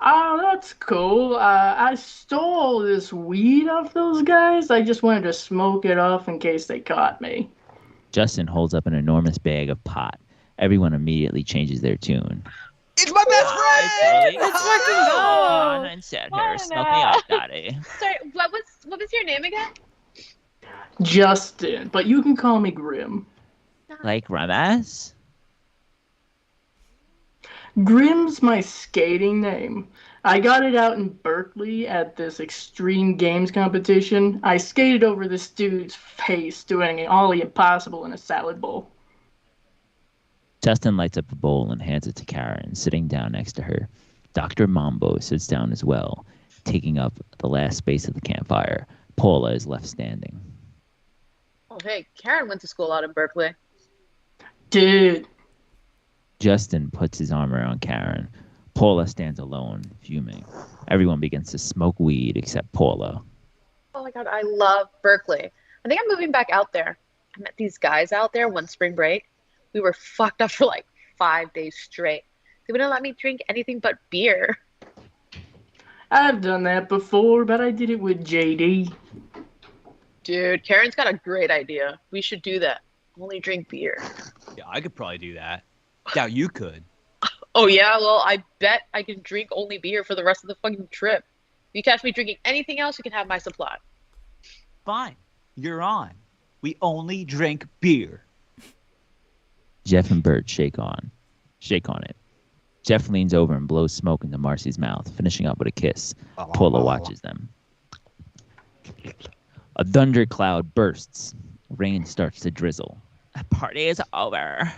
Oh, that's cool. I stole this weed off those guys. I just wanted to smoke it off in case they caught me. Justin holds up an enormous bag of pot. Everyone immediately changes their tune. It's my best friend! Let's fucking go! On and set her, smoke me up, daddy. Sorry, what was your name again? Justin, but you can call me Grim. Like Ramas? Grim's my skating name. I got it out in Berkeley at this extreme games competition. I skated over this dude's face doing all the impossible in a salad bowl. Justin lights up a bowl and hands it to Karen, sitting down next to her. Dr. Mambo sits down as well, taking up the last space of the campfire. Paula is left standing. Oh, hey, Karen went to school out in Berkeley. Dude, Justin puts his arm around Karen. Paula stands alone, fuming. Everyone begins to smoke weed except Paula. Oh my God, I love Berkeley. I think I'm moving back out there. I met these guys out there one spring break. We were fucked up for like 5 days straight. They wouldn't let me drink anything but beer. I've done that before, but I did it with JD. Dude, Karen's got a great idea. We should do that. Only drink beer. Yeah, I could probably do that. Doubt you could. Oh yeah, well, I bet I can drink only beer for the rest of the fucking trip. If you catch me drinking anything else, you can have my supply. Fine. You're on. We only drink beer. Jeff and Bert shake on it. Jeff leans over and blows smoke into Marcy's mouth, finishing up with a kiss. Paula watches them. A thundercloud bursts. Rain starts to drizzle. The party is over.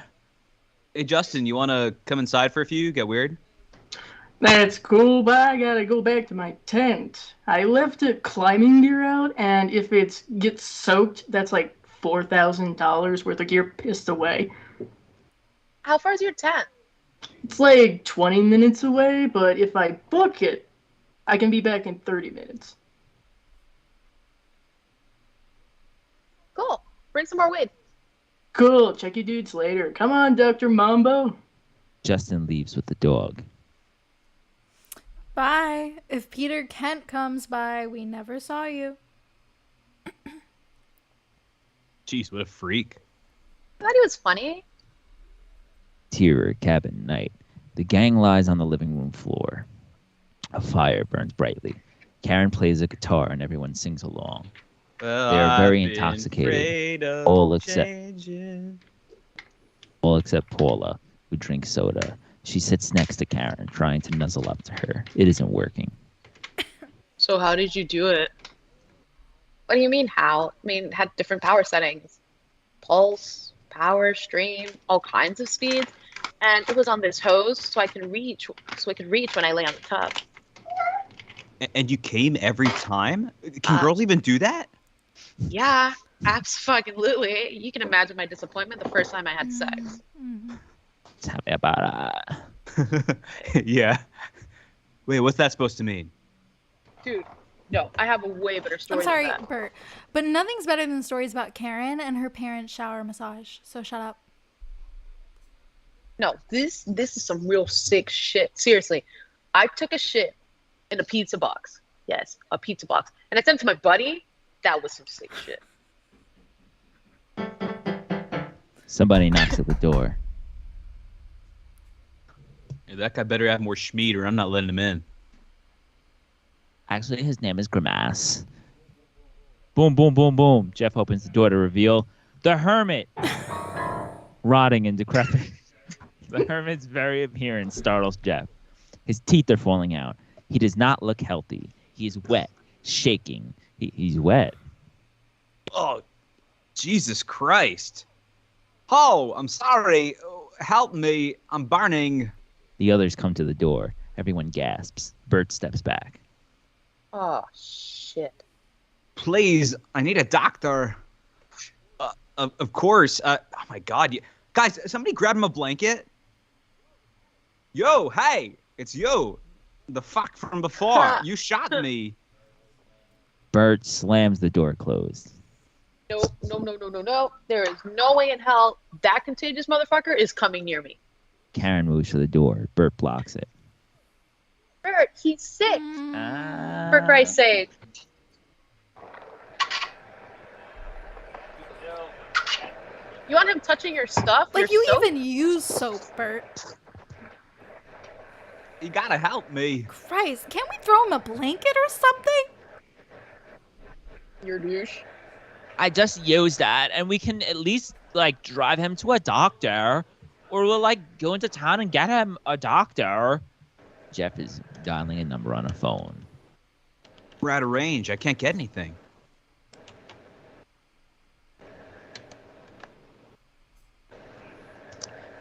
Hey, Justin, you want to come inside for a few? Get weird? That's cool, but I gotta go back to my tent. I left a climbing gear out, and if it gets soaked, that's like $4,000 worth of gear pissed away. How far is your tent? It's like 20 minutes away, but if I book it, I can be back in 30 minutes. Cool. Bring some more weed. Cool, check you dudes later. Come on, Dr. Mambo. Justin leaves with the dog. Bye. If Peter Kent comes by, we never saw you. Jeez, what a freak. I thought he was funny. Interior cabin night. The gang lies on the living room floor. A fire burns brightly. Karen plays a guitar and everyone sings along. Well, They are very I've been intoxicated. afraid of All except changing. Paula, who drinks soda. She sits next to Karen, trying to nuzzle up to her. It isn't working. So how did you do it? What do you mean how? I mean, it had different power settings. Pulse, power, stream, all kinds of speeds. And it was on this hose so I could reach when I lay on the tub. And you came every time? Can girls even do that? Yeah, absolutely. You can imagine my disappointment the first time I had sex. Tell me about it. Yeah. Wait, what's that supposed to mean? Dude, no, I have a way better story I'm sorry, than that. Bert, but nothing's better than stories about Karen and her parents' shower massage. So shut up. No, this is some real sick shit. Seriously, I took a shit in a pizza box. Yes, a pizza box. And I sent it to my buddy. That was some sick shit. Somebody knocks at the door. Yeah, that guy better have more schmeat or I'm not letting him in. Actually, his name is Grimace. Boom, boom, boom, boom. Jeff opens the door to reveal the hermit. Rotting and decrepit. The hermit's very appearance startles Jeff. His teeth are falling out. He does not look healthy. He is wet, shaking. He's wet. Oh, Jesus Christ. Oh, I'm sorry. Help me. I'm burning. The others come to the door. Everyone gasps. Bert steps back. Oh, shit. Please, I need a doctor. Of course. Oh, my God. Guys, somebody grab him a blanket. Yo, hey, it's you. The fuck from before. You shot me. Bert slams the door closed. No. There is no way in hell that contagious motherfucker is coming near me. Karen moves to the door. Bert blocks it. Bert, he's sick. For Christ's sake. You want him touching your stuff? Like, your you soap? even use soap, Bert. You gotta help me. Christ, can't we throw him a blanket or something? Your douche. I just used that, and we can at least, like, drive him to a doctor. Or we'll, like, go into town and get him a doctor. Jeff is dialing a number on a phone. We're out of range. I can't get anything.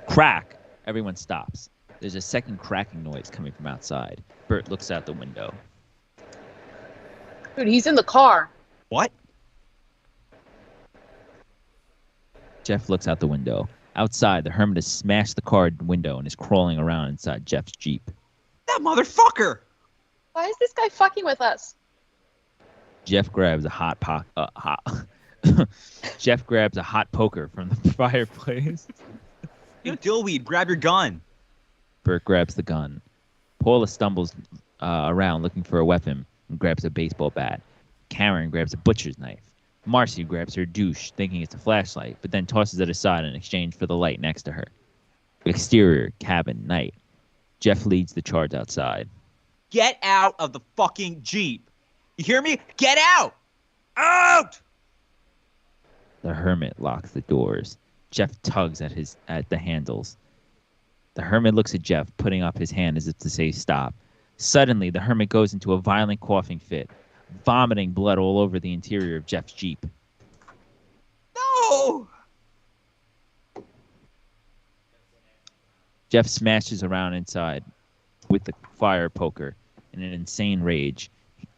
Crack! Everyone stops. There's a second cracking noise coming from outside. Bert looks out the window. Dude, he's in the car. What? Jeff looks out the window. Outside, the hermit has smashed the car window and is crawling around inside Jeff's Jeep. That motherfucker! Why is this guy fucking with us? Jeff grabs a hot Jeff grabs a hot poker from the fireplace. Hey, Dillweed, grab your gun. Bert grabs the gun. Paula stumbles around looking for a weapon and grabs a baseball bat. Karen grabs a butcher's knife. Marcy grabs her douche, thinking it's a flashlight, but then tosses it aside in exchange for the light next to her. Exterior, cabin, night. Jeff leads the charge outside. Get out of the fucking Jeep. You hear me? Get out! Out! The hermit locks the doors. Jeff tugs at the handles. The hermit looks at Jeff, putting up his hand as if to say stop. Suddenly, the hermit goes into a violent coughing fit, vomiting blood all over the interior of Jeff's Jeep. No! Jeff smashes around inside with the fire poker in an insane rage.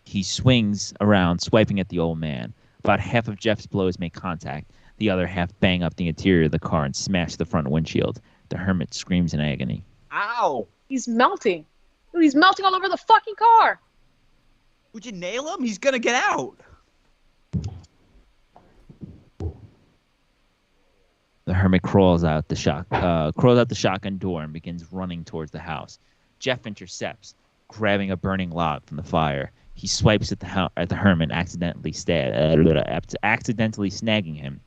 He swings around, swiping at the old man. About half of Jeff's blows make contact. The other half bang up the interior of the car and smash the front windshield. The hermit screams in agony. Ow! He's melting. Dude, he's melting all over the fucking car. Would you nail him? He's gonna get out. The hermit crawls out the shotgun door and begins running towards the house. Jeff intercepts, grabbing a burning log from the fire. He swipes at the hermit, accidentally snagging him,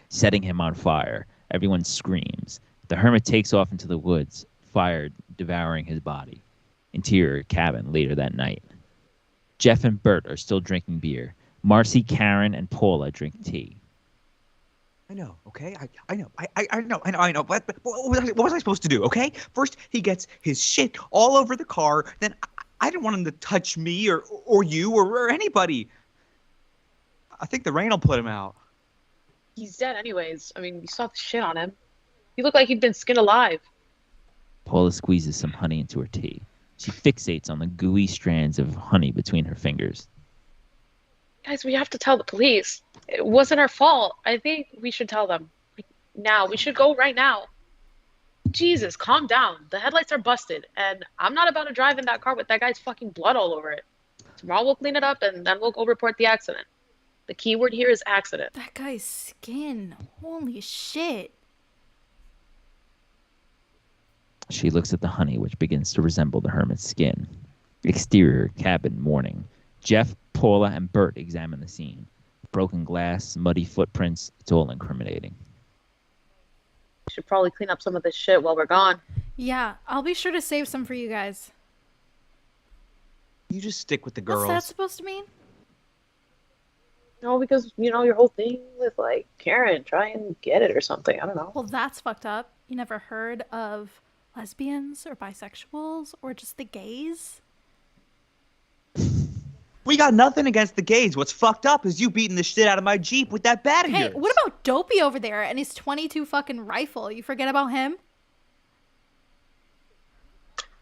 setting him on fire. Everyone screams. The hermit takes off into the woods, fire devouring his body. Interior cabin later that night. Jeff and Bert are still drinking beer. Marcy, Karen, and Paula drink tea. I know, okay? I know. I know. But what was I supposed to do, okay? First, he gets his shit all over the car. Then I didn't want him to touch me or you or anybody. I think the rain will put him out. He's dead anyways. I mean, you saw the shit on him. He looked like he'd been skinned alive. Paula squeezes some honey into her tea. She fixates on the gooey strands of honey between her fingers. Guys, we have to tell the police. It wasn't our fault. I think we should tell them. Now. We should go right now. Jesus, calm down. The headlights are busted, and I'm not about to drive in that car with that guy's fucking blood all over it. Tomorrow we'll clean it up, and then we'll go report the accident. The key word here is accident. That guy's skin. Holy shit. She looks at the honey, which begins to resemble the hermit's skin. Exterior, cabin, morning. Jeff, Paula, and Bert examine the scene. Broken glass, muddy footprints, it's all incriminating. We should probably clean up some of this shit while we're gone. Yeah, I'll be sure to save some for you guys. You just stick with the girls. What's that supposed to mean? No, because, your whole thing with, Karen, try and get it or something. I don't know. Well, that's fucked up. You never heard of lesbians or bisexuals or just the gays? We got nothing against the gays. What's fucked up is you beating the shit out of my Jeep with that bat of Hey, yours. what about Dopey over there and his 22 fucking rifle? You forget about him?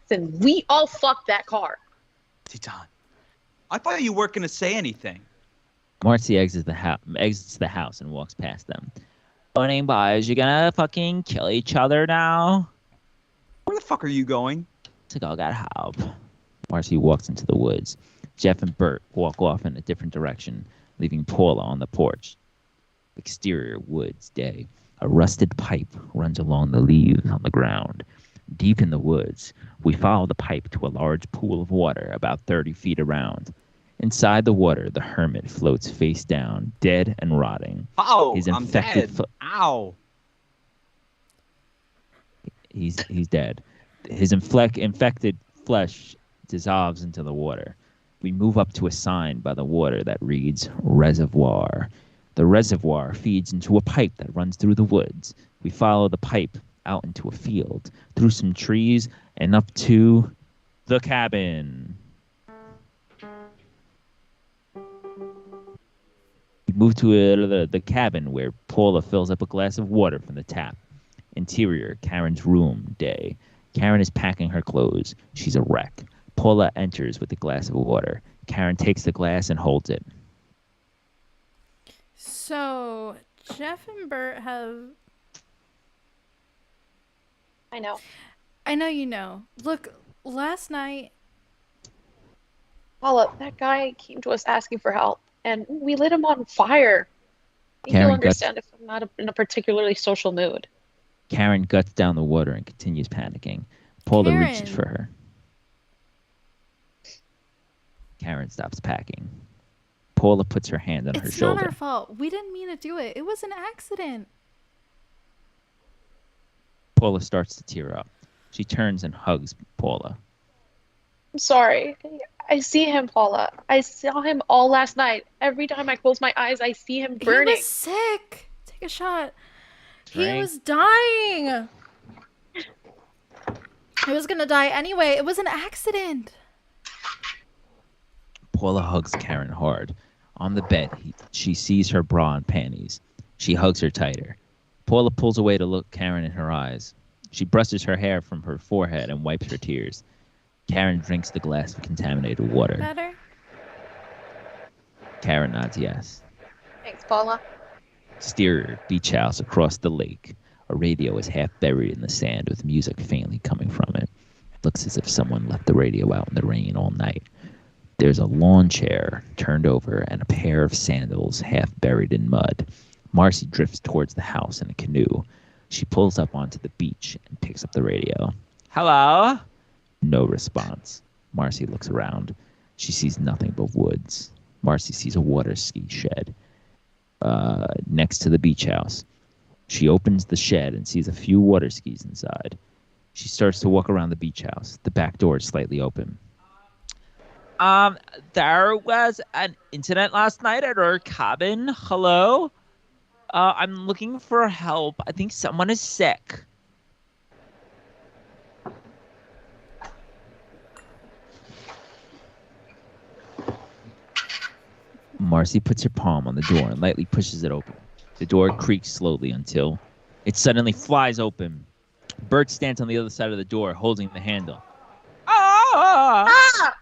Then we all fucked that car. Titan, I thought you weren't going to say anything. Marcy exits the house and walks past them. Morning, boys. You gonna fucking kill each other now? Where the fuck are you going? To go get help. Marcy walks into the woods. Jeff and Bert walk off in a different direction, leaving Paula on the porch. Exterior woods day. A rusted pipe runs along the leaves on the ground. Deep in the woods, we follow the pipe to a large pool of water about 30 feet around. Inside the water, the hermit floats face down, dead and rotting. Oh, His I'm infected dead. Ow. He's dead. His infected flesh dissolves into the water. We move up to a sign by the water that reads reservoir. The reservoir feeds into a pipe that runs through the woods. We follow the pipe out into a field, through some trees, and up to the cabin. We move to the cabin where Paula fills up a glass of water from the tap. Interior, Karen's room, day. Karen is packing her clothes. She's a wreck. Paula enters with a glass of water. Karen takes the glass and holds it. So, Jeff and Bert have... I know. I know you know. Look, last night... Paula, that guy came to us asking for help, and we lit him on fire. I think Karen you'll understand if I'm not in a particularly social mood. Karen guts down the water and continues panicking. Paula Karen. reaches for her. Karen stops packing. Paula puts her hand on her It's shoulder. not our fault. We didn't mean to do it. It was an accident. Paula starts to tear up. She turns and hugs Paula. I'm sorry. I see him, Paula. I saw him all last night. Every time I close my eyes, I see him He burning. was sick. Take a shot. He Drink. was dying. He was gonna die anyway. It was an accident. Paula hugs Karen hard. On the bed, she sees her bra and panties. She hugs her tighter. Paula pulls away to look Karen in her eyes. She brushes her hair from her forehead and wipes her tears. Karen drinks the glass of contaminated water. Better? Karen nods yes. Thanks, Paula. Exterior beach house across the lake. A radio is half buried in the sand with music faintly coming from it. Looks as if someone left the radio out in the rain all night. There's a lawn chair turned over and a pair of sandals half buried in mud. Marcy drifts towards the house in a canoe. She pulls up onto the beach and picks up the radio. Hello? No response. Marcy looks around. She sees nothing but woods. Marcy sees a water ski shed next to the beach house. She opens the shed and sees a few water skis inside. She starts to walk around the beach house. The back door is slightly open. There was an incident last night at our cabin. Hello? I'm looking for help. I think someone is sick. Marcy puts her palm on the door and lightly pushes it open. The door creaks slowly until it suddenly flies open. Bert stands on the other side of the door, holding the handle. Ah!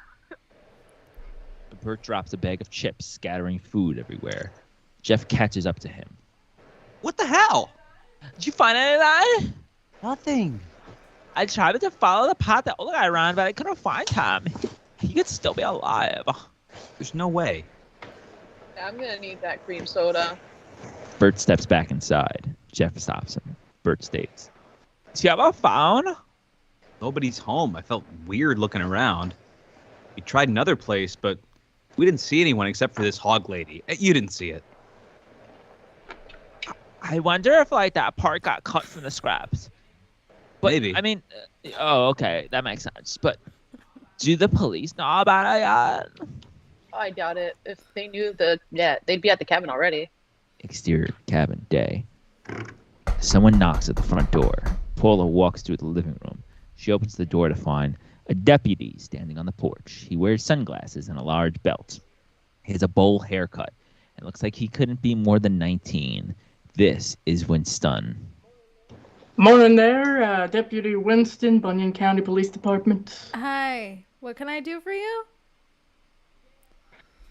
Bert drops a bag of chips, scattering food everywhere. Jeff catches up to him. What the hell? Did you find any of that? Nothing. I tried to follow the path that old guy ran, but I couldn't find him. He could still be alive. There's no way. I'm gonna need that cream soda. Bert steps back inside. Jeff stops him. Bert states, "Do you have a phone?" Nobody's home. I felt weird looking around. We tried another place, but we didn't see anyone except for this hog lady. You didn't see it. I wonder if that part got cut from the scraps. But, Maybe. I mean, okay, that makes sense. But do the police know about it yet? I doubt it. If they knew they'd be at the cabin already. Exterior cabin, day. Someone knocks at the front door. Paula walks through the living room. She opens the door to find a deputy standing on the porch. He wears sunglasses and a large belt. He has a bowl haircut. It looks like he couldn't be more than 19. This is Winston. Morning there, Deputy Winston, Bunyan County Police Department. Hi. What can I do for you?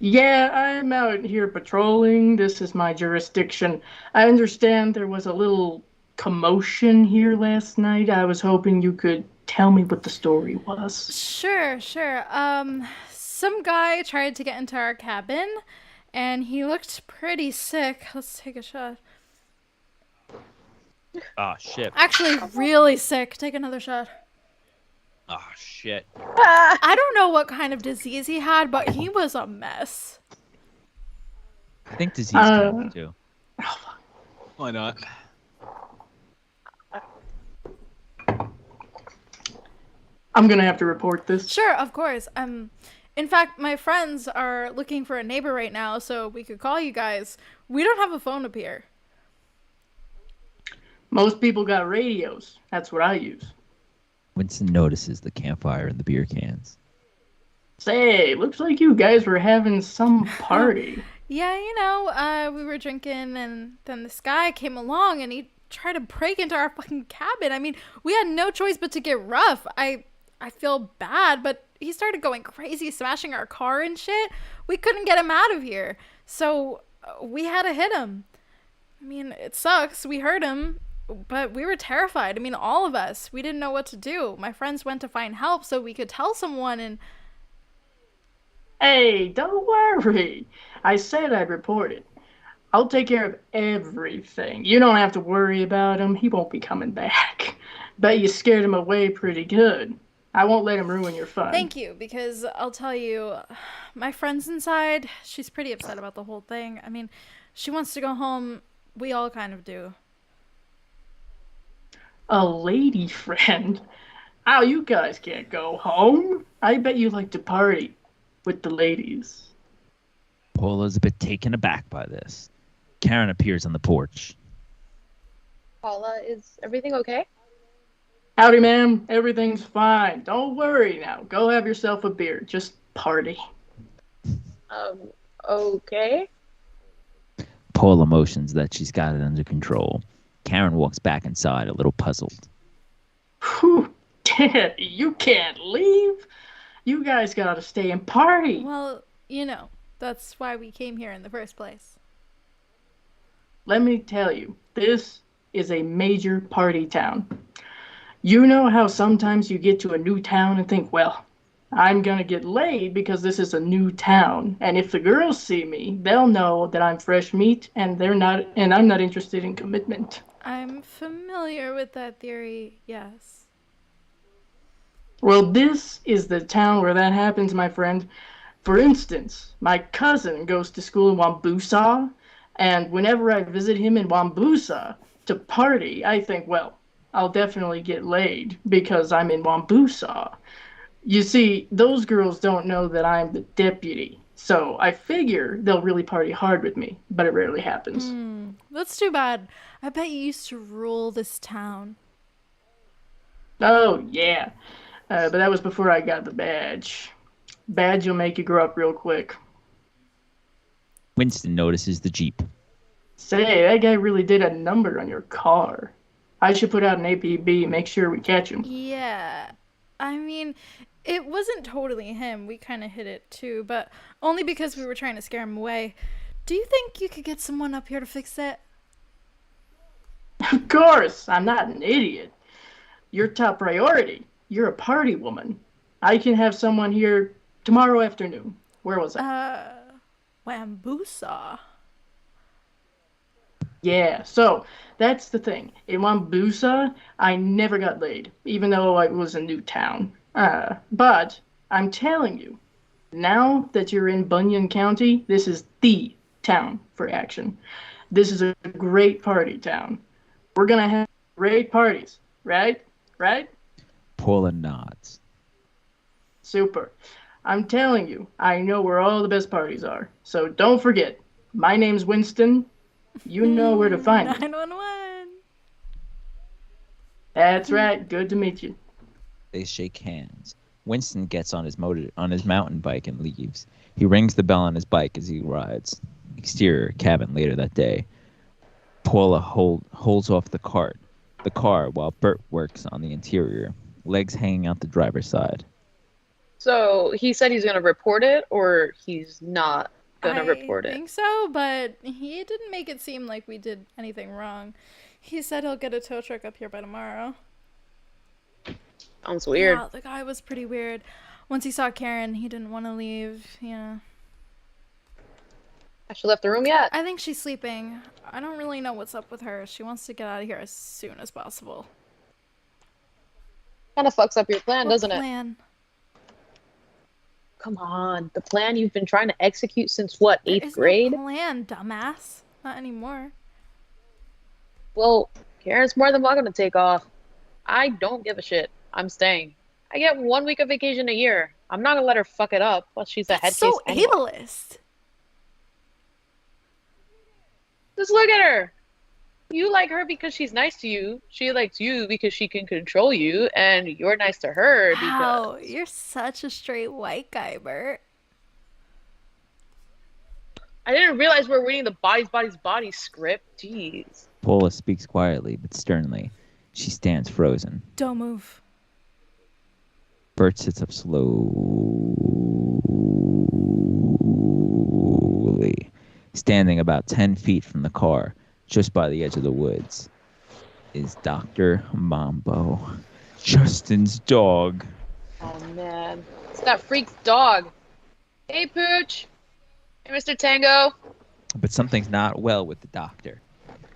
Yeah, I'm out here patrolling. This is my jurisdiction. I understand there was a little commotion here last night. I was hoping you could tell me what the story was. Sure. Some guy tried to get into our cabin, and he looked pretty sick. Let's take a shot. Oh, shit. Actually, really sick. Take another shot. Oh, shit. I don't know what kind of disease he had, but he was a mess. I think disease can too. Why not? I'm gonna have to report this. Sure, of course. In fact, my friends are looking for a neighbor right now, so we could call you guys. We don't have a phone up here. Most people got radios. That's what I use. Winston notices the campfire and the beer cans. Say, looks like you guys were having some party. Yeah, we were drinking, and then this guy came along, and he tried to break into our fucking cabin. I mean, we had no choice but to get rough. I feel bad, but he started going crazy, smashing our car and shit. We couldn't get him out of here, so we had to hit him. I mean, it sucks. We hurt him, but we were terrified. I mean, all of us. We didn't know what to do. My friends went to find help so we could tell someone, and... Hey, don't worry. I said I'd report it. I'll take care of everything. You don't have to worry about him. He won't be coming back. Bet you scared him away pretty good. I won't let him ruin your fun. Thank you, because I'll tell you, my friend's inside. She's pretty upset about the whole thing. I mean, she wants to go home. We all kind of do. A lady friend? Oh, you guys can't go home. I bet you like to party. with the ladies. Paula's a bit taken aback by this. Karen appears on the porch. Paula, is everything okay? Howdy, ma'am. Everything's fine. Don't worry now. Go have yourself a beer. Just party. Okay. Paula motions that she's got it under control. Karen walks back inside, a little puzzled. Whew, Daddy, you can't leave. You guys gotta stay and party. Well, that's why we came here in the first place. Let me tell you, this is a major party town. You know how sometimes you get to a new town and think, well, I'm gonna get laid because this is a new town, and if the girls see me, they'll know that I'm fresh meat and I'm not interested in commitment. I'm familiar with that theory, yes. Well, this is the town where that happens, my friend. For instance, my cousin goes to school in Wambusa, and whenever I visit him in Wambusa to party, I think, well, I'll definitely get laid because I'm in Wambusa. You see, those girls don't know that I'm the deputy, so I figure they'll really party hard with me, but it rarely happens. That's too bad. I bet you used to rule this town. Oh, yeah, but that was before I got the badge. Badge will make you grow up real quick. Winston notices the Jeep. Say, that guy really did a number on your car. I should put out an APB, make sure we catch him. Yeah. I mean, it wasn't totally him. We kind of hit it too, but only because we were trying to scare him away. Do you think you could get someone up here to fix it? Of course, I'm not an idiot. Your top priority. You're a party woman. I can have someone here tomorrow afternoon. Where was I? Wambusa. Yeah, so that's the thing. In Wambusa, I never got laid, even though it was a new town. But I'm telling you, now that you're in Bunyan County, this is the town for action. This is a great party town. We're gonna have great parties, right? Right? Paula nods. Super. I'm telling you, I know where all the best parties are. So don't forget, my name's Winston. You know where to find me. 911. That's right. Good to meet you. They shake hands. Winston gets on his mountain bike and leaves. He rings the bell on his bike as he rides. Exterior cabin later that day. Paula holds off the car while Bert works on the interior, legs hanging out the driver's side. So he said he's gonna report it, or he's not gonna report I it? think so, but he didn't make it seem like we did anything wrong. He said he'll get a tow truck up here by tomorrow. Sounds weird. Yeah, the guy was pretty weird. Once he saw Karen, he didn't want to leave. Yeah. Has she left the room yet? I think she's sleeping. I don't really know what's up with her. She wants to get out of here as soon as possible. Kind of fucks up your plan, What doesn't it? plan? Come on, the plan you've been trying to execute since what, There 8th is grade? no plan, dumbass. Not anymore. Well, Karen's more than welcome to take off. I don't give a shit. I'm staying. I get 1 week of vacation a year. I'm not gonna let her fuck it up. Plus, she's a head That's so case anyway. ableist. Just look at her. You like her because she's nice to you. She likes you because she can control you, and you're nice to her Wow, because you're such a straight white guy, Bert. I didn't realize we were reading the bodies script. Jeez. Paula speaks quietly but sternly. She stands frozen. Don't move. Bert sits up slowly, standing about 10 feet from the car, just by the edge of the woods, is Dr. Mambo, Justin's dog. Oh man, it's that freak's dog. Hey Pooch. Hey Mr. Tango. But something's not well with the doctor.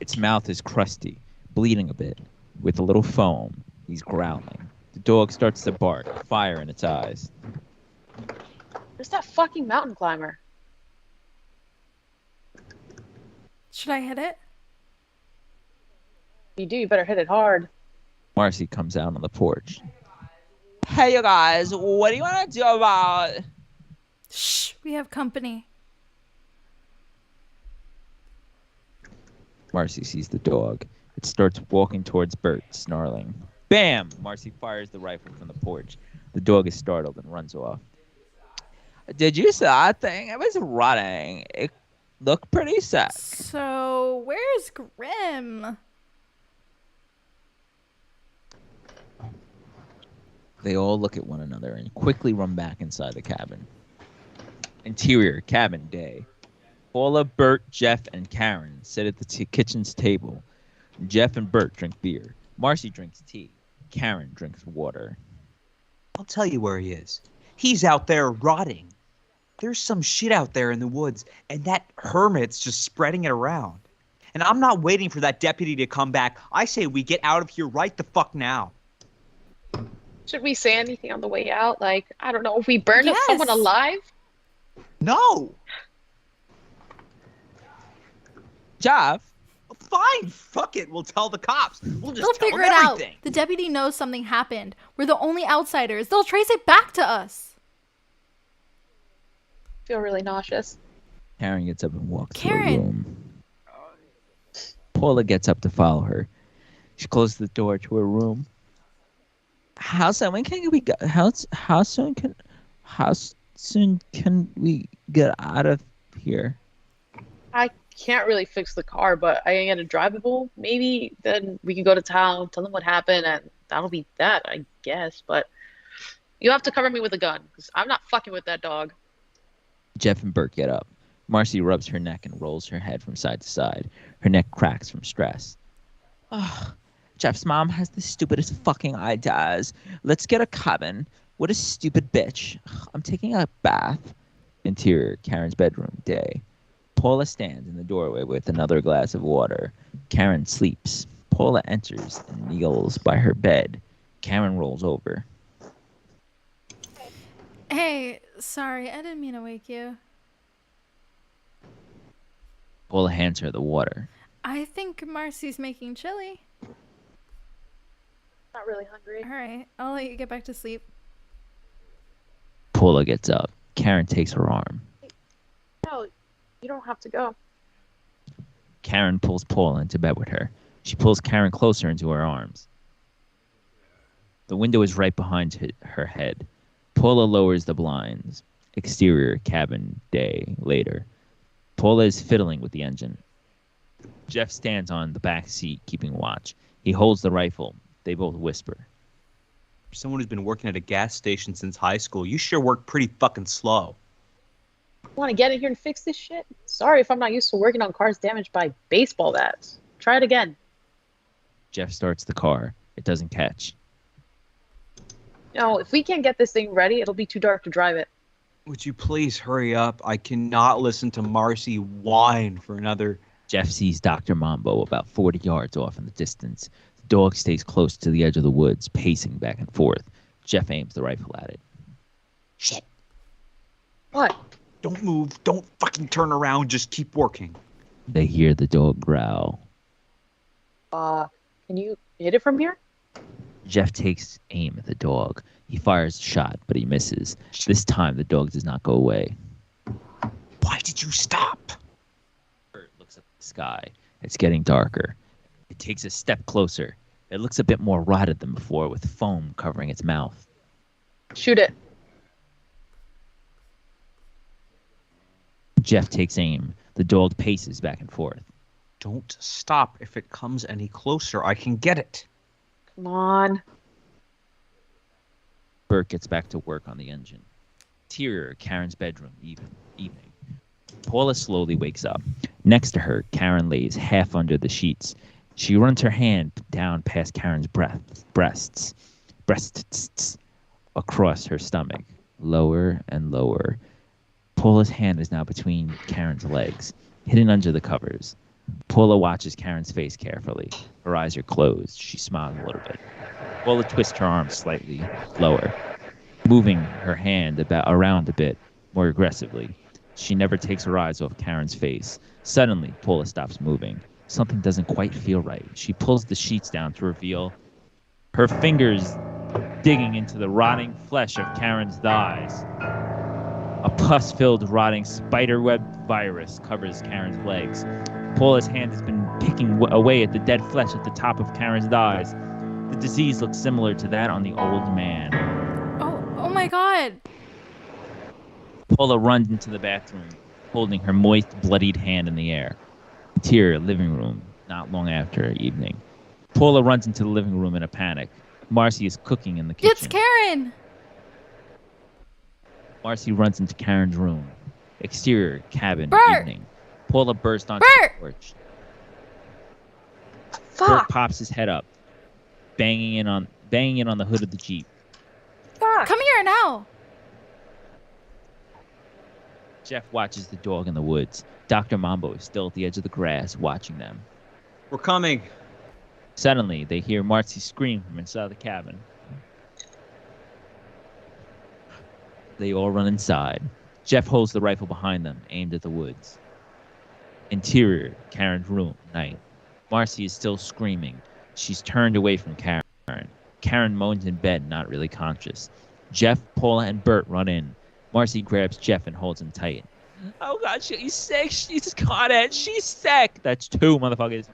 Its mouth is crusty, bleeding a bit, with a little foam. He's growling. The dog starts to bark, fire in its eyes. There's that fucking mountain climber. Should I hit it? If you do, you better hit it hard. Marcy comes out on the porch. Hey, you guys, what do you want to do about... Shh, we have company. Marcy sees the dog. It starts walking towards Bert, snarling. Bam! Marcy fires the rifle from the porch. The dog is startled and runs off. Did you see that thing? It was running. It looked pretty sick. So, where's Grim? They all look at one another and quickly run back inside the cabin. Interior, cabin, day. Paula, Bert, Jeff, and Karen sit at the kitchen's table. Jeff and Bert drink beer. Marcy drinks tea. Karen drinks water. I'll tell you where he is. He's out there rotting. There's some shit out there in the woods, and that hermit's just spreading it around. And I'm not waiting for that deputy to come back. I say we get out of here right the fuck now. Should we say anything on the way out? Like, I don't know, if we burn Yes. someone alive? No! Jeff? Fine, fuck it. We'll tell the cops. We'll just They'll tell figure them it out. everything. The deputy knows something happened. We're the only outsiders. They'll trace it back to us. I feel really nauseous. Karen gets up and walks to her Karen. room. Paula gets up to follow her. She closes the door to her room. How soon can we get? How soon can we get out of here? I can't really fix the car, but I can get it drivable. Maybe then we can go to town, tell them what happened, and that'll be that, I guess. But you have to cover me with a gun, because I'm not fucking with that dog. Jeff and Bert get up. Marcy rubs her neck and rolls her head from side to side. Her neck cracks from stress. Ugh. Jeff's mom has the stupidest fucking ideas. Let's get a cabin. What a stupid bitch. Ugh, I'm taking a bath. Interior, Karen's bedroom, day. Paula stands in the doorway with another glass of water. Karen sleeps. Paula enters and kneels by her bed. Karen rolls over. Hey, sorry, I didn't mean to wake you. Paula hands her the water. I think Marcy's making chili. Not really hungry. All right, I'll let you get back to sleep. Paula gets up. Karen takes her arm. No, you don't have to go. Karen pulls Paula into bed with her. She pulls Karen closer into her arms. The window is right behind her head. Paula lowers the blinds. Exterior, cabin, day, later. Paula is fiddling with the engine. Jeff stands on the back seat, keeping watch. He holds the rifle. They both whisper. For someone who's been working at a gas station since high school, you sure work pretty fucking slow. Want to get in here and fix this shit? Sorry if I'm not used to working on cars damaged by baseball bats. Try it again. Jeff starts the car. It doesn't catch. No, if we can't get this thing ready, it'll be too dark to drive it. Would you please hurry up? I cannot listen to Marcy whine for another... Jeff sees Dr. Mambo about 40 yards off in the distance. The dog stays close to the edge of the woods, pacing back and forth. Jeff aims the rifle at it. Shit. What? Don't move. Don't fucking turn around. Just keep working. They hear the dog growl. Can you hit it from here? Jeff takes aim at the dog. He fires a shot, but he misses. This time, the dog does not go away. Why did you stop? Bert looks up at the sky. It's getting darker. It takes a step closer. It looks a bit more rotted than before, with foam covering its mouth. Shoot it. Jeff takes aim. The dog paces back and forth. Don't stop. If it comes any closer, I can get it. Come on. Bert gets back to work on the engine. Interior, Karen's bedroom, evening. Paula slowly wakes up. Next to her, Karen lays half under the sheets. She runs her hand down past Karen's breasts, across her stomach, lower and lower. Paula's hand is now between Karen's legs, hidden under the covers. Paula watches Karen's face carefully. Her eyes are closed. She smiles a little bit. Paula twists her arm slightly lower, moving her hand around a bit more aggressively. She never takes her eyes off Karen's face. Suddenly, Paula stops moving. Something doesn't quite feel right. She pulls the sheets down to reveal her fingers digging into the rotting flesh of Karen's thighs. A pus-filled, rotting spiderweb virus covers Karen's legs. Paula's hand has been picking away at the dead flesh at the top of Karen's thighs. The disease looks similar to that on the old man. Oh my God. Paula runs into the bathroom, holding her moist, bloodied hand in the air. Interior living room, not long after evening. Paula runs into the living room in a panic. Marcy is cooking in the kitchen. It's Karen. Marcy runs into Karen's room. Exterior, cabin, Bert! evening. Paula bursts onto Bert! the porch. Bert Fuck. pops his head up, banging in on the hood of the Jeep. Fuck. Come here now. Jeff watches the dog in the woods. Dr. Mambo is still at the edge of the grass, watching them. We're coming. Suddenly, they hear Marcy scream from inside the cabin. They all run inside. Jeff holds the rifle behind them, aimed at the woods. Interior, Karen's room, night. Marcy is still screaming. She's turned away from Karen. Karen moans in bed, not really conscious. Jeff, Paula, and Bert run in. Marcy grabs Jeff and holds him tight. Oh God, she's sick. She's caught it. She's sick. That's two motherfuckers.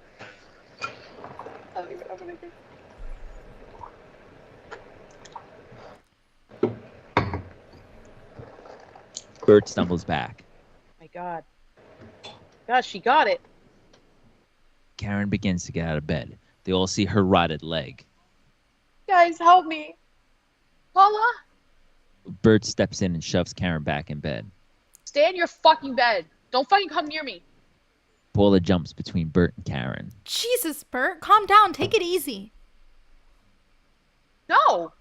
Bert stumbles back. My God. God, she got it. Karen begins to get out of bed. They all see her rotted leg. Guys, help me. Paula, Bert steps in and shoves Karen back in bed. stay in your fucking bed. Don't fucking come near me. Paula jumps between Bert and Karen. Jesus, Bert, calm down. Take it easy. No.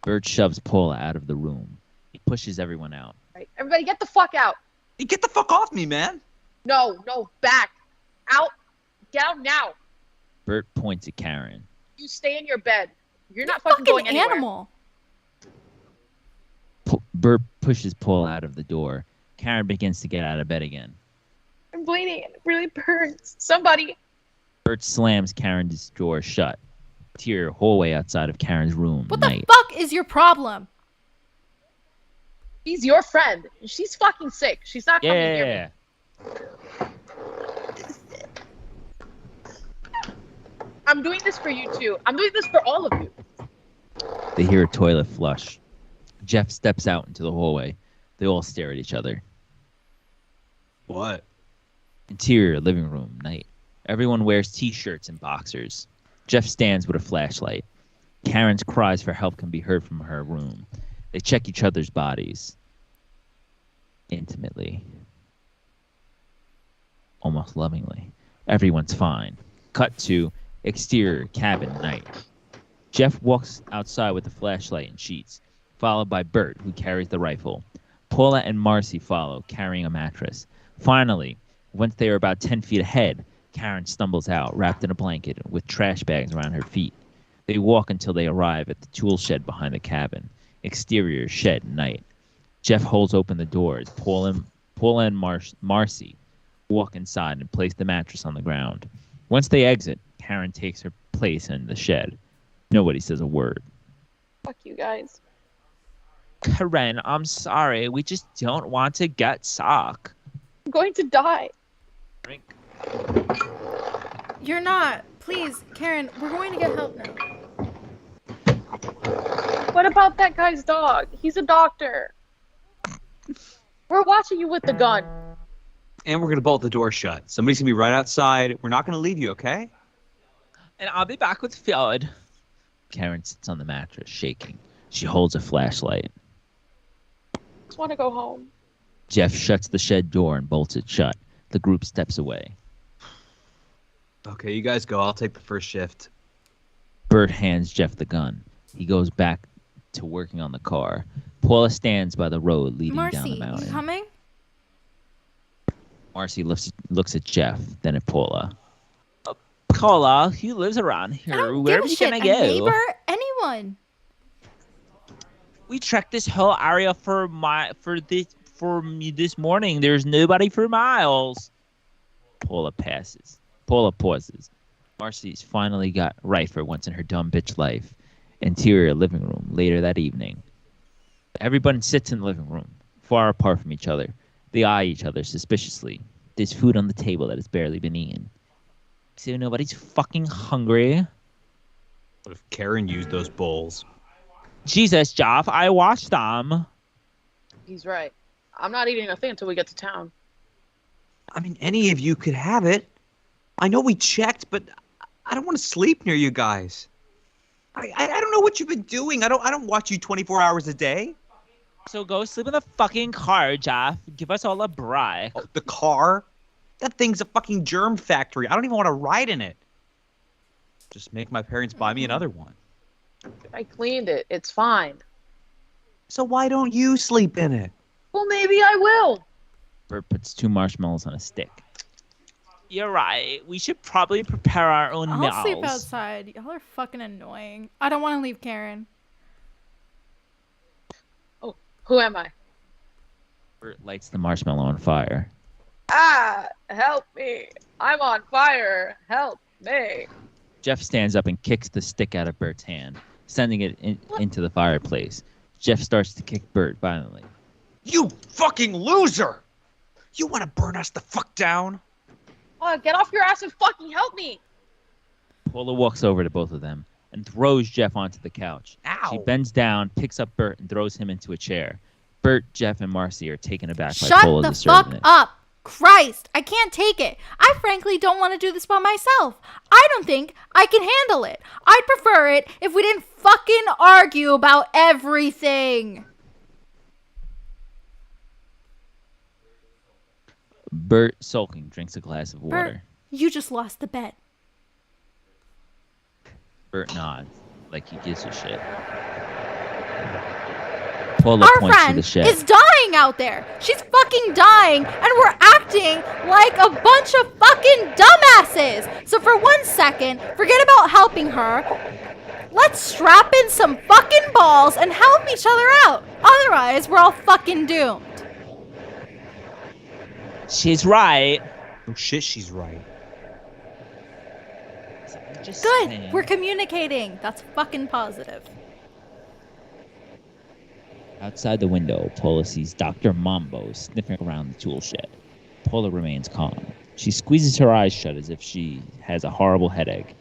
Bert shoves Paula out of the room. He pushes everyone out. Right. Everybody get the fuck out. Hey, get the fuck off me, man. No, back. Out. Down now. Bert points at Karen. You stay in your bed. You're not Fucking fucking going anywhere. animal. Bert pushes Paula out of the door. Karen begins to get out of bed again. I'm bleeding and it really burns. Somebody. Bert slams Karen's door shut. Interior hallway outside of Karen's room. What night. the fuck is your problem? She's your friend. She's fucking sick. She's not coming near me. Yeah. I'm doing this for you too. I'm doing this for all of you. They hear a toilet flush. Jeff steps out into the hallway. They all stare at each other. What? Interior living room, night. Everyone wears t-shirts and boxers. Jeff stands with a flashlight. Karen's cries for help can be heard from her room. They check each other's bodies. Intimately. Almost lovingly. Everyone's fine. Cut to exterior cabin, night. Jeff walks outside with a flashlight and sheets, followed by Bert, who carries the rifle. Paula and Marcy follow, carrying a mattress. Finally, once they are about 10 feet ahead, Karen stumbles out, wrapped in a blanket, with trash bags around her feet. They walk until they arrive at the tool shed behind the cabin. Exterior shed, night. Jeff holds open the doors. Paula and Marcy walk inside and place the mattress on the ground. Once they exit, Karen takes her place in the shed. Nobody says a word. Fuck you guys. Karen, I'm sorry. We just don't want to get sock. I'm going to die. Drink. You're not. Please, Karen, we're going to get help now. What about that guy's dog? He's a doctor. We're watching you with the gun. And we're going to bolt the door shut. Somebody's going to be right outside. We're not going to leave you, okay? And I'll be back with Fjord. Karen sits on the mattress, shaking. She holds a flashlight. Just want to go home. Jeff shuts the shed door and bolts it shut. The group steps away. Okay, you guys go. I'll take the first shift. Bert hands Jeff the gun. He goes back to working on the car. Paula stands by the road leading down Marcy, the you mountain. coming? Marcy looks at Jeff, then at Paula. Paula, he lives around I here. don't Where give are a we shit. gonna A go? neighbor? Anyone? We trekked this whole area for me this morning. There's nobody for miles. Paula pauses. Marcy's finally got right for once in her dumb bitch life. Interior living room later that evening. Everyone sits in the living room. far apart from each other. They eye each other suspiciously. There's food on the table that has barely been eaten. So nobody's fucking hungry. What if Karen used those bowls? Jesus, Jeff, I washed them. He's right. I'm not eating a thing until we get to town. I mean, any of you could have it. I know we checked, but I don't want to sleep near you guys. I don't know what you've been doing. I don't watch you 24 hours a day. So go sleep in the fucking car, Jeff. Give us all a break. Oh, the car? That thing's a fucking germ factory. I don't even want to ride in it. Just make my parents buy me another one. I cleaned it. It's fine. So why don't you sleep in it? Well, maybe I will. Bert puts 2 marshmallows on a stick. You're right. We should probably prepare our own meals. I'll sleep outside. Y'all are fucking annoying. I don't want to leave Karen. Oh, who am I? Bert lights the marshmallow on fire. Ah, help me. I'm on fire. Help me. Jeff stands up and kicks the stick out of Bert's hand, sending it into the fireplace. Jeff starts to kick Bert violently. You fucking loser! You want to burn us the fuck down? Get off your ass and fucking help me. Paula walks over to both of them and throws Jeff onto the couch. Ow. She bends down, picks up Bert, and throws him into a chair. Bert, Jeff, and Marcy are taken aback by Shut Paula's the assertiveness. fuck up! Christ, I can't take it. I frankly don't want to do this by myself. I don't think I can handle it. I'd prefer it if we didn't fucking argue about everything. Bert, sulking, drinks a glass of Bert, water. you just lost the bet. Bert nods, like he gives a shit. Paula Our points to friend the shed. is dying out there. She's fucking dying, and we're acting like a bunch of fucking dumbasses. So for 1 second, forget about helping her. Let's strap in some fucking balls and help each other out. Otherwise, we're all fucking doomed. She's right. Oh shit, she's right. Just Good. saying. We're communicating. That's fucking positive. Outside the window, Paula sees Dr. Mambo sniffing around the tool shed. Paula remains calm. She squeezes her eyes shut as if she has a horrible headache.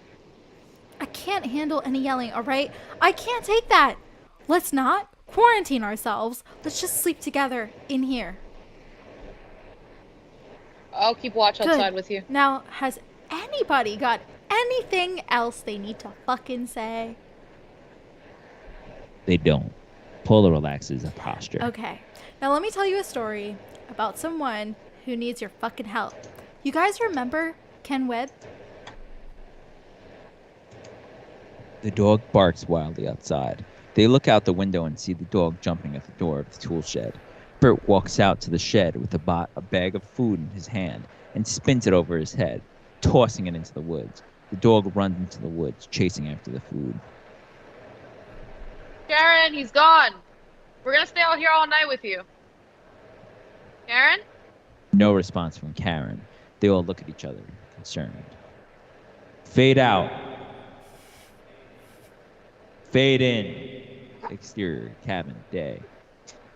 I can't handle any yelling, all right? I can't take that. Let's not quarantine ourselves. Let's just sleep together in here. I'll keep watch Good. outside with you. Now, has anybody got anything else they need to fucking say? They don't. Paula relaxes her posture. Okay. Now let me tell you a story about someone who needs your fucking help. You guys remember Ken Webb? The dog barks wildly outside. They look out the window and see the dog jumping at the door of the tool shed. Bert walks out to the shed with a bag of food in his hand and spins it over his head, tossing it into the woods. The dog runs into the woods, chasing after the food. Karen, he's gone. We're gonna stay out here all night with you. Karen? No response from Karen. They all look at each other, concerned. Fade out. Fade in. Exterior, cabin, day.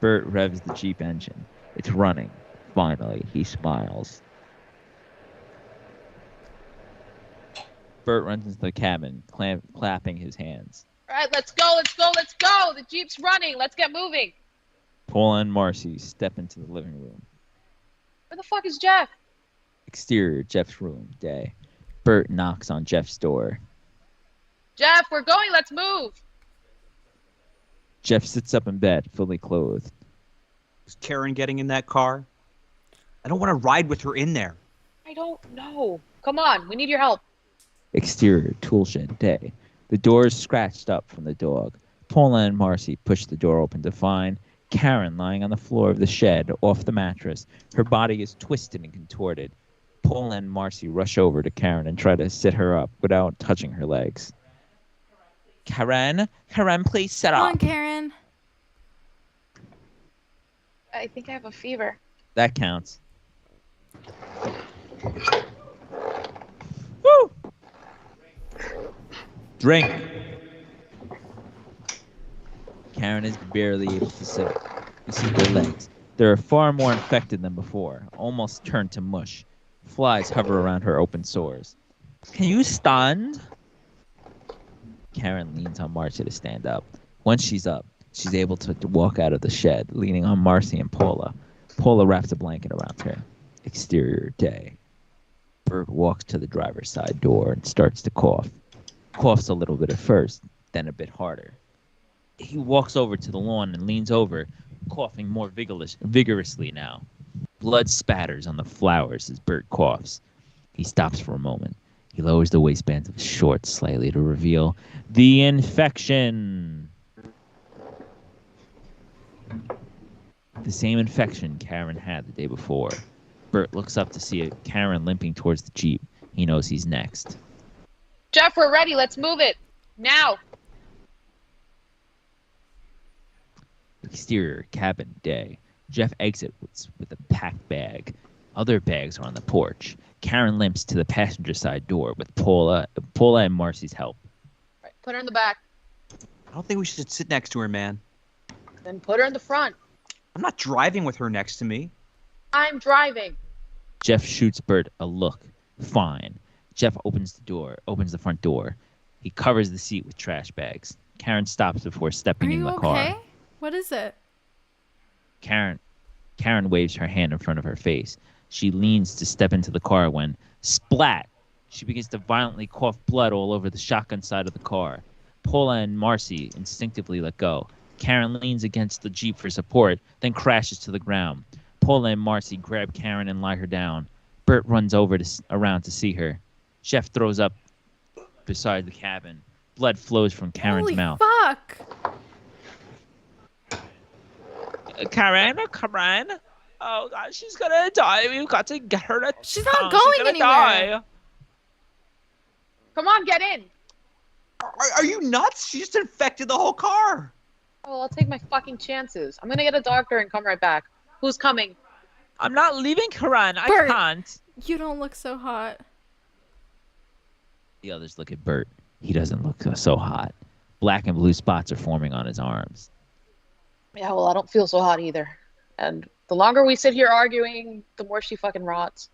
Bert revs the Jeep engine. It's running. Finally, he smiles. Bert runs into the cabin, clapping his hands. All right, let's go, let's go, let's go. The Jeep's running. Let's get moving. Paula and Marcy step into the living room. Where the fuck is Jeff? Exterior, Jeff's room, day. Bert knocks on Jeff's door. Jeff, we're going. Let's move. Jeff sits up in bed, fully clothed. Is Karen getting in that car? I don't want to ride with her in there. I don't know. Come on, we need your help. Exterior, toolshed, day. The door is scratched up from the dog. Paula and Marcy push the door open to find Karen lying on the floor of the shed, off the mattress. Her body is twisted and contorted. Paula and Marcy rush over to Karen and try to sit her up without touching her legs. Karen, please sit Come up. on, Karen. I think I have a fever. That counts. Woo! Drink. Karen is barely able to sit up. You see her legs, They're far more infected than before, almost turned to mush. Flies hover around her open sores. Can you stand? Karen leans on Marcy to stand up. Once she's up, she's able to walk out of the shed, leaning on Marcy and Paula. Paula wraps a blanket around her. Exterior day. Bert walks to the driver's side door and starts to cough. Coughs a little bit at first, then a bit harder. He walks over to the lawn and leans over, coughing more vigorously now. Blood spatters on the flowers as Bert coughs. He stops for a moment. He lowers the waistbands of his shorts slightly to reveal the infection. The same infection Karen had the day before. Bert looks up to see Karen limping towards the Jeep. He knows he's next. Jeff, we're ready. Let's move it. Now. Exterior cabin day. Jeff exits with a packed bag. Other bags are on the porch. Karen limps to the passenger side door with Paula and Marcy's help. All right, put her in the back. I don't think we should sit next to her, man. Then put her in the front. I'm not driving with her next to me. I'm driving. Jeff shoots Bert a look. Fine. Jeff opens the front door. He covers the seat with trash bags. Karen stops before stepping in the car. Okay? What is it? Karen waves her hand in front of her face. She leans to step into the car when, splat, she begins to violently cough blood all over the shotgun side of the car. Paula and Marcy instinctively let go. Karen leans against the Jeep for support, then crashes to the ground. Paula and Marcy grab Karen and lie her down. Bert runs around to see her. Jeff throws up beside the cabin. Blood flows from Karen's Holy mouth. Fuck! Karen. Oh God, she's gonna die. We've got to get her to She's not town. going She's gonna anywhere. die. Come on, get in. Are you nuts? She just infected the whole car. Oh, I'll take my fucking chances. I'm gonna get a doctor and come right back. Who's coming? I'm not leaving Karen. I Bert. can't. You don't look so hot. The others look at Bert. He doesn't look so hot. Black and blue spots are forming on his arms. Yeah, well, I don't feel so hot either. And the longer we sit here arguing, the more she fucking rots.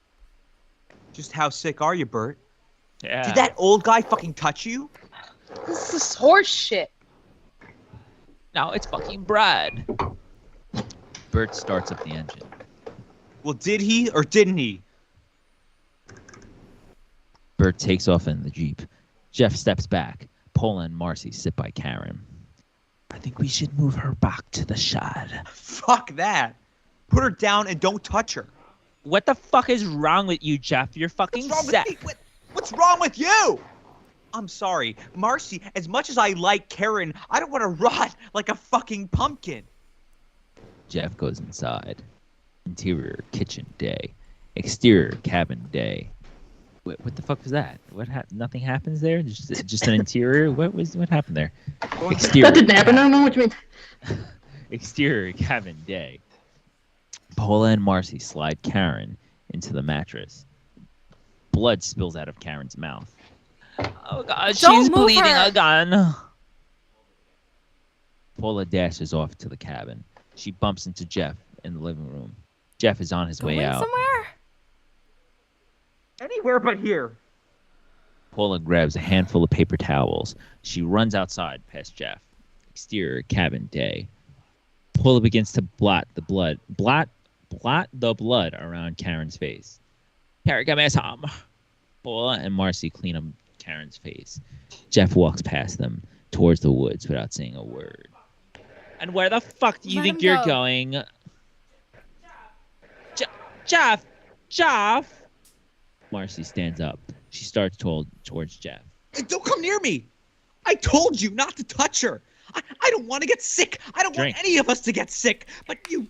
Just how sick are you, Bert? Yeah. Did that old guy fucking touch you? This is horse shit. No, it's fucking Brad. Bert starts up the engine. Well, did he or didn't he? Bert takes off in the Jeep. Jeff steps back. Paula and Marcy sit by Karen. I think we should move her back to the shed. Fuck that. Put her down and don't touch her. What the fuck is wrong with you, Jeff? You're fucking What's wrong sick. with me? What's wrong with you? I'm sorry, Marcy, as much as I like Karen, I don't want to rot like a fucking pumpkin. Jeff goes inside. Interior kitchen day. Exterior cabin day. What the fuck was that? Nothing happens there? Just an interior? What happened there? Exterior. That didn't happen. I don't know what you mean. Exterior cabin day. Paula and Marcy slide Karen into the mattress. Blood spills out of Karen's mouth. Oh God, Don't she's move bleeding her. again. Paula dashes off to the cabin. She bumps into Jeff in the living room. Jeff is on his way Going out. somewhere? Anywhere but here. Paula grabs a handful of paper towels. She runs outside past Jeff. Exterior cabin day. Paula begins to blot the blood around Karen's face. Karen, come here, Tom. Paula and Marcy clean up Karen's face. Jeff walks past them towards the woods without saying a word. And where the fuck do you Let think him you're go. going? Jeff! Marcy stands up. She starts towards Jeff. Hey, don't come near me. I told you not to touch her. I don't want to get sick. I don't Drink. want any of us to get sick. But you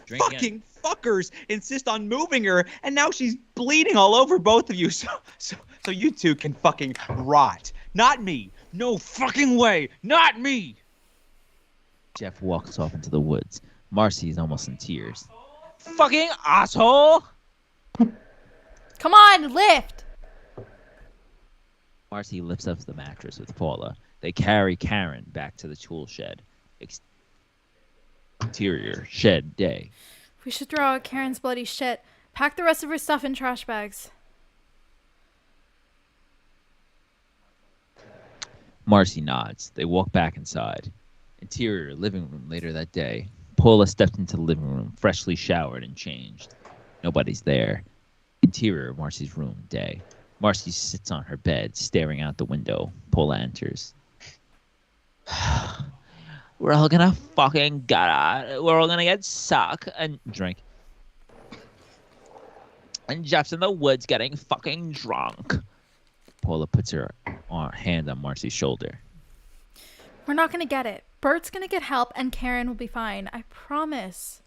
Drink fucking fuckers insist on moving her, and now she's bleeding all over both of you. So you two can fucking rot. Not me. No fucking way. Not me. Jeff walks off into the woods. Marcy is almost in tears. Fucking asshole! Come on, lift! Marcy lifts up the mattress with Paula. They carry Karen back to the tool shed. Interior shed day. We should throw out Karen's bloody shit. Pack the rest of her stuff in trash bags. Marcy nods. They walk back inside. Interior living room later that day. Paula stepped into the living room, freshly showered and changed. Nobody's there. Interior Marcy's room, day. Marcy sits on her bed, staring out the window. Paula enters. We're all gonna fucking we're all gonna get suck and drink. And Jeff's in the woods getting fucking drunk. Paula puts her hand on Marcy's shoulder. We're not gonna get it. Bert's gonna get help and Karen will be fine. I promise.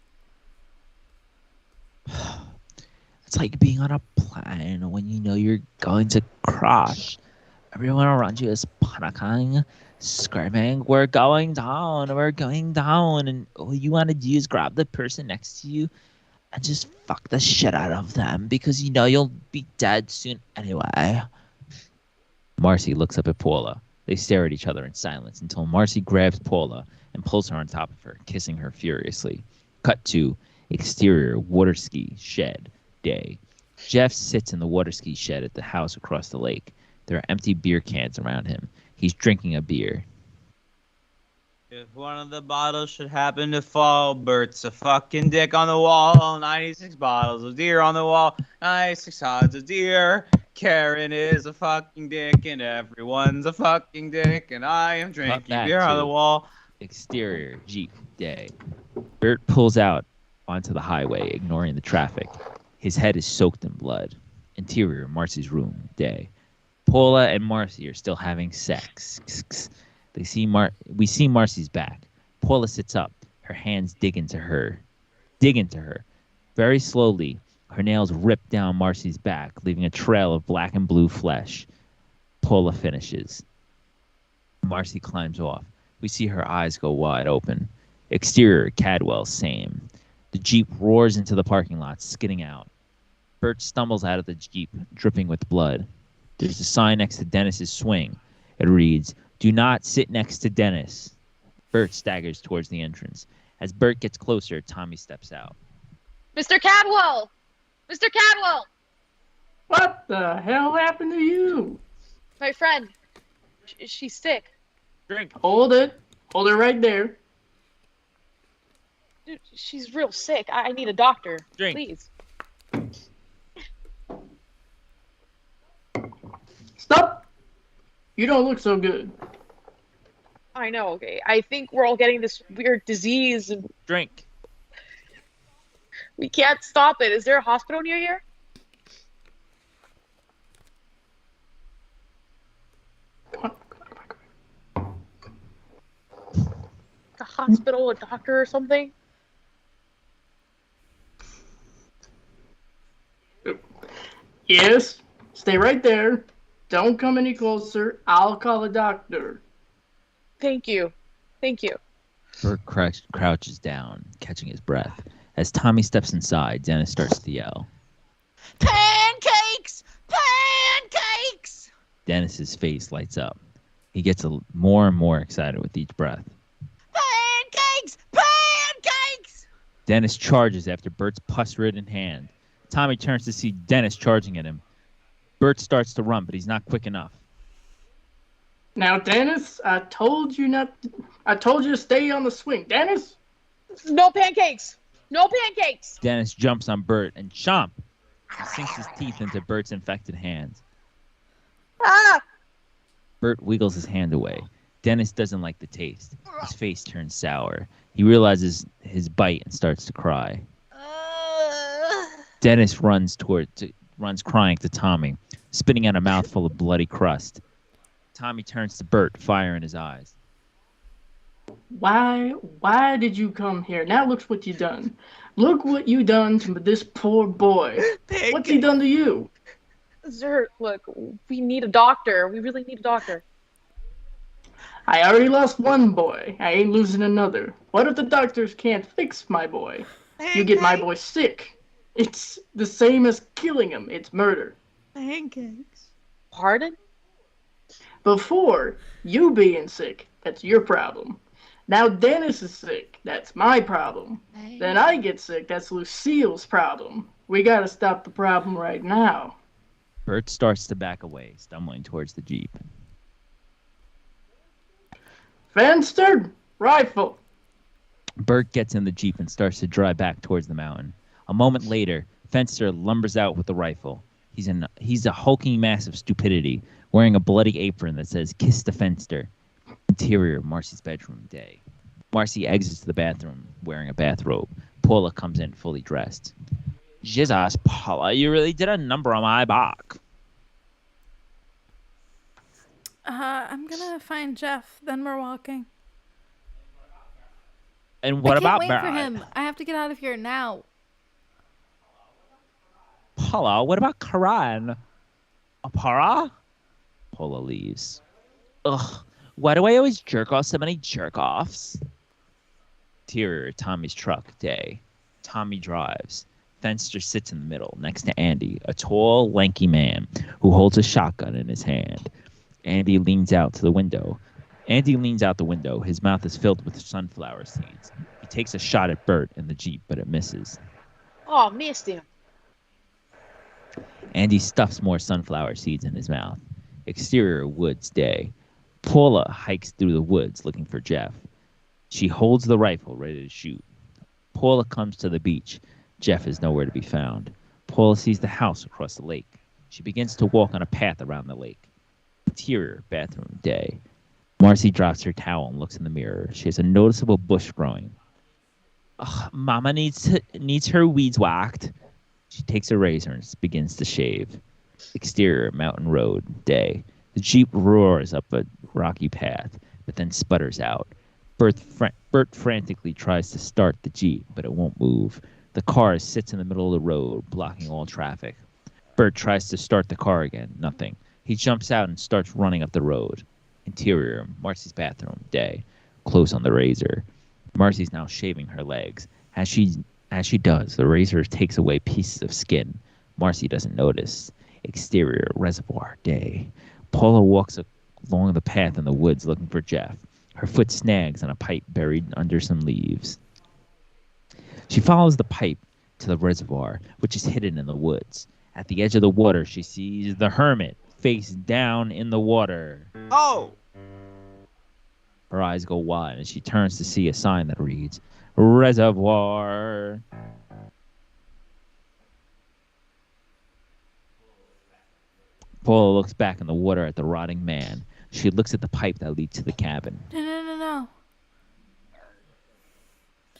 It's like being on a plane when you know you're going to crash. Everyone around you is panicking, screaming, we're going down, and all you want to do is grab the person next to you and just fuck the shit out of them because you know you'll be dead soon anyway. Marcy looks up at Paula. They stare at each other in silence until Marcy grabs Paula and pulls her on top of her, kissing her furiously. Cut to exterior water ski shed day. Jeff sits in the water ski shed at the house across the lake. There are empty beer cans around him. He's drinking a beer. If one of the bottles should happen to fall, Bert's a fucking dick on the wall. 96 bottles of deer on the wall. 96 odds of deer. Karen is a fucking dick, and everyone's a fucking dick, and I am drinking beer on the wall. Exterior Jeep day. Bert pulls out onto the highway, ignoring the traffic. His head is soaked in blood. Interior Marcy's room day. Paula and Marcy are still having sex. We see Marcy's back. Paula sits up. Her hands dig into her. Very slowly, her nails rip down Marcy's back, leaving a trail of black and blue flesh. Paula finishes. Marcy climbs off. We see her eyes go wide open. Exterior Cadwell, same. The Jeep roars into the parking lot, skidding out. Bert stumbles out of the Jeep, dripping with blood. There's a sign next to Dennis's swing. It reads, "Do not sit next to Dennis." Bert staggers towards the entrance. As Bert gets closer, Tommy steps out. Mr. Cadwell! Mr. Cadwell! What the hell happened to you? My friend. She's sick. Drink. Hold it. Hold it right there. Dude, she's real sick. I need a doctor. Drink. Please. Stop! You don't look so good. I know, okay. I think we're all getting this weird disease and Drink. we can't stop it. Is there a hospital near here? A hospital, a doctor or something? Yes? Stay right there. Don't come any closer. I'll call a doctor. Thank you. Thank you. Bert crouches down, catching his breath. As Tommy steps inside, Dennis starts to yell. Pancakes! Pancakes! Dennis's face lights up. He gets more and more excited with each breath. Pancakes! Pancakes! Dennis charges after Bert's pus-ridden hand. Tommy turns to see Dennis charging at him. Bert starts to run, but he's not quick enough. Now, Dennis, I told you to stay on the swing. Dennis? No pancakes! No pancakes! Dennis jumps on Bert and chomp! He sinks his teeth into Bert's infected hands. Ah! Bert wiggles his hand away. Dennis doesn't like the taste. His face turns sour. He realizes his bite and starts to cry. Dennis runs crying to Tommy, spitting out a mouthful of bloody crust. Tommy turns to Bert, fire in his eyes. Why did you come here? Now look what you done. Look what you done to this poor boy. What's he done to you? Sir, look, we need a doctor. We really need a doctor. I already lost one boy. I ain't losing another. What if the doctors can't fix my boy? You get my boy sick. It's the same as killing him. It's murder. Pancakes. Pardon? Before, you being sick, that's your problem. Now Dennis is sick. That's my problem. Then I get sick. That's Lucille's problem. We gotta stop the problem right now. Bert starts to back away, stumbling towards the Jeep. Fenster, rifle. Bert gets in the Jeep and starts to drive back towards the mountain. A moment later, Fenster lumbers out with the rifle. He's a hulking mass of stupidity, wearing a bloody apron that says "Kiss the Fenster." Interior, Marcy's bedroom, day. Marcy exits the bathroom wearing a bathrobe. Paula comes in fully dressed. Jesus, Paula, you really did a number on my back. I'm gonna find Jeff. Then we're walking. And what I about can't wait for Bert? him. I have to get out of here now. Paula, what about Karan? Para? Paula leaves. Ugh, why do I always jerk off so many jerk-offs? Interior, Tommy's truck, day. Tommy drives. Fenster sits in the middle, next to Andy, a tall, lanky man who holds a shotgun in his hand. Andy leans out the window. His mouth is filled with sunflower seeds. He takes a shot at Bert in the Jeep, but it misses. Oh, missed him. Andy stuffs more sunflower seeds in his mouth. Exterior, woods, day. Paula hikes through the woods looking for Jeff. She holds the rifle ready to shoot. Paula comes to the beach. Jeff is nowhere to be found. Paula sees the house across the lake. She begins to walk on a path around the lake. Interior, bathroom, day. Marcy drops her towel and looks in the mirror. She has a noticeable bush growing. Ugh, Mama needs her weeds whacked. She takes a razor and begins to shave. Exterior, mountain road, day. The Jeep roars up a rocky path, but then sputters out. Bert frantically tries to start the Jeep, but it won't move. The car sits in the middle of the road, blocking all traffic. Bert tries to start the car again. Nothing. He jumps out and starts running up the road. Interior, Marcy's bathroom, day. Close on the razor. Marcy's now shaving her legs. As she does, the razor takes away pieces of skin. Marcy doesn't notice. Exterior, reservoir, day. Paula walks along the path in the woods looking for Jeff. Her foot snags on a pipe buried under some leaves. She follows the pipe to the reservoir, which is hidden in the woods. At the edge of the water, she sees the hermit face down in the water. Oh! Her eyes go wide as she turns to see a sign that reads, Reservoir. Paula looks back in the water at the rotting man. She looks at the pipe that leads to the cabin. No.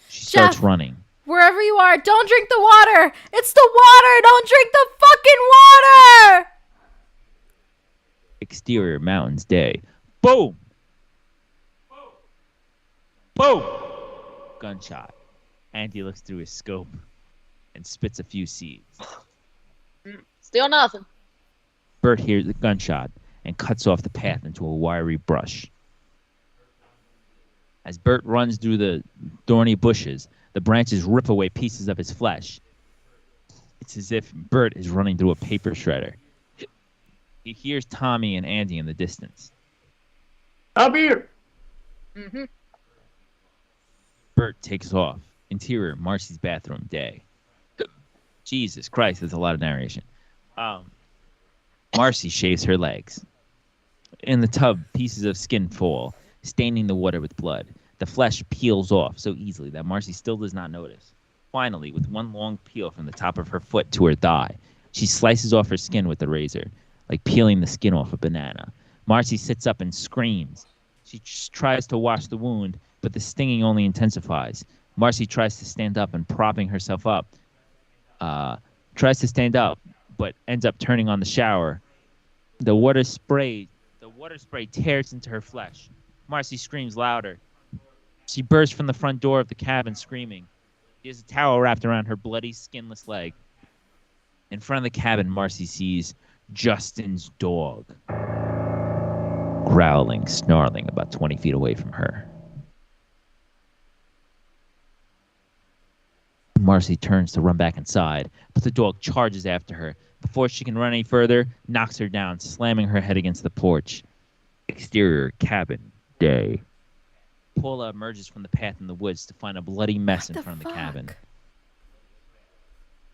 She starts Jeff! running. Wherever you are, don't drink the water. It's the water. Don't drink the fucking water. Exterior, mountains, day. Boom! Boom! Gunshot. Andy looks through his scope and spits a few seeds. Still nothing. Bert hears the gunshot and cuts off the path into a wiry brush. As Bert runs through the thorny bushes, the branches rip away pieces of his flesh. It's as if Bert is running through a paper shredder. He hears Tommy and Andy in the distance. Up here. Mm-hmm. Bert takes off. Interior, Marcy's bathroom, day. Jesus Christ, there's a lot of narration. Marcy shaves her legs. In the tub, pieces of skin fall, staining the water with blood. The flesh peels off so easily that Marcy still does not notice. Finally, with one long peel from the top of her foot to her thigh, she slices off her skin with the razor, like peeling the skin off a banana. Marcy sits up and screams. She tries to wash the wound, but the stinging only intensifies. Marcy tries to stand up and propping herself up. But ends up turning on the shower. The water spray tears into her flesh. Marcy screams louder. She bursts from the front door of the cabin screaming. She has a towel wrapped around her bloody, skinless leg. In front of the cabin, Marcy sees Justin's dog, growling, snarling about 20 feet away from her. Marcy turns to run back inside, but the dog charges after her. Before she can run any further, knocks her down, slamming her head against the porch. Exterior, cabin, day. Paula emerges from the path in the woods to find a bloody mess in What the front of the cabin. fuck?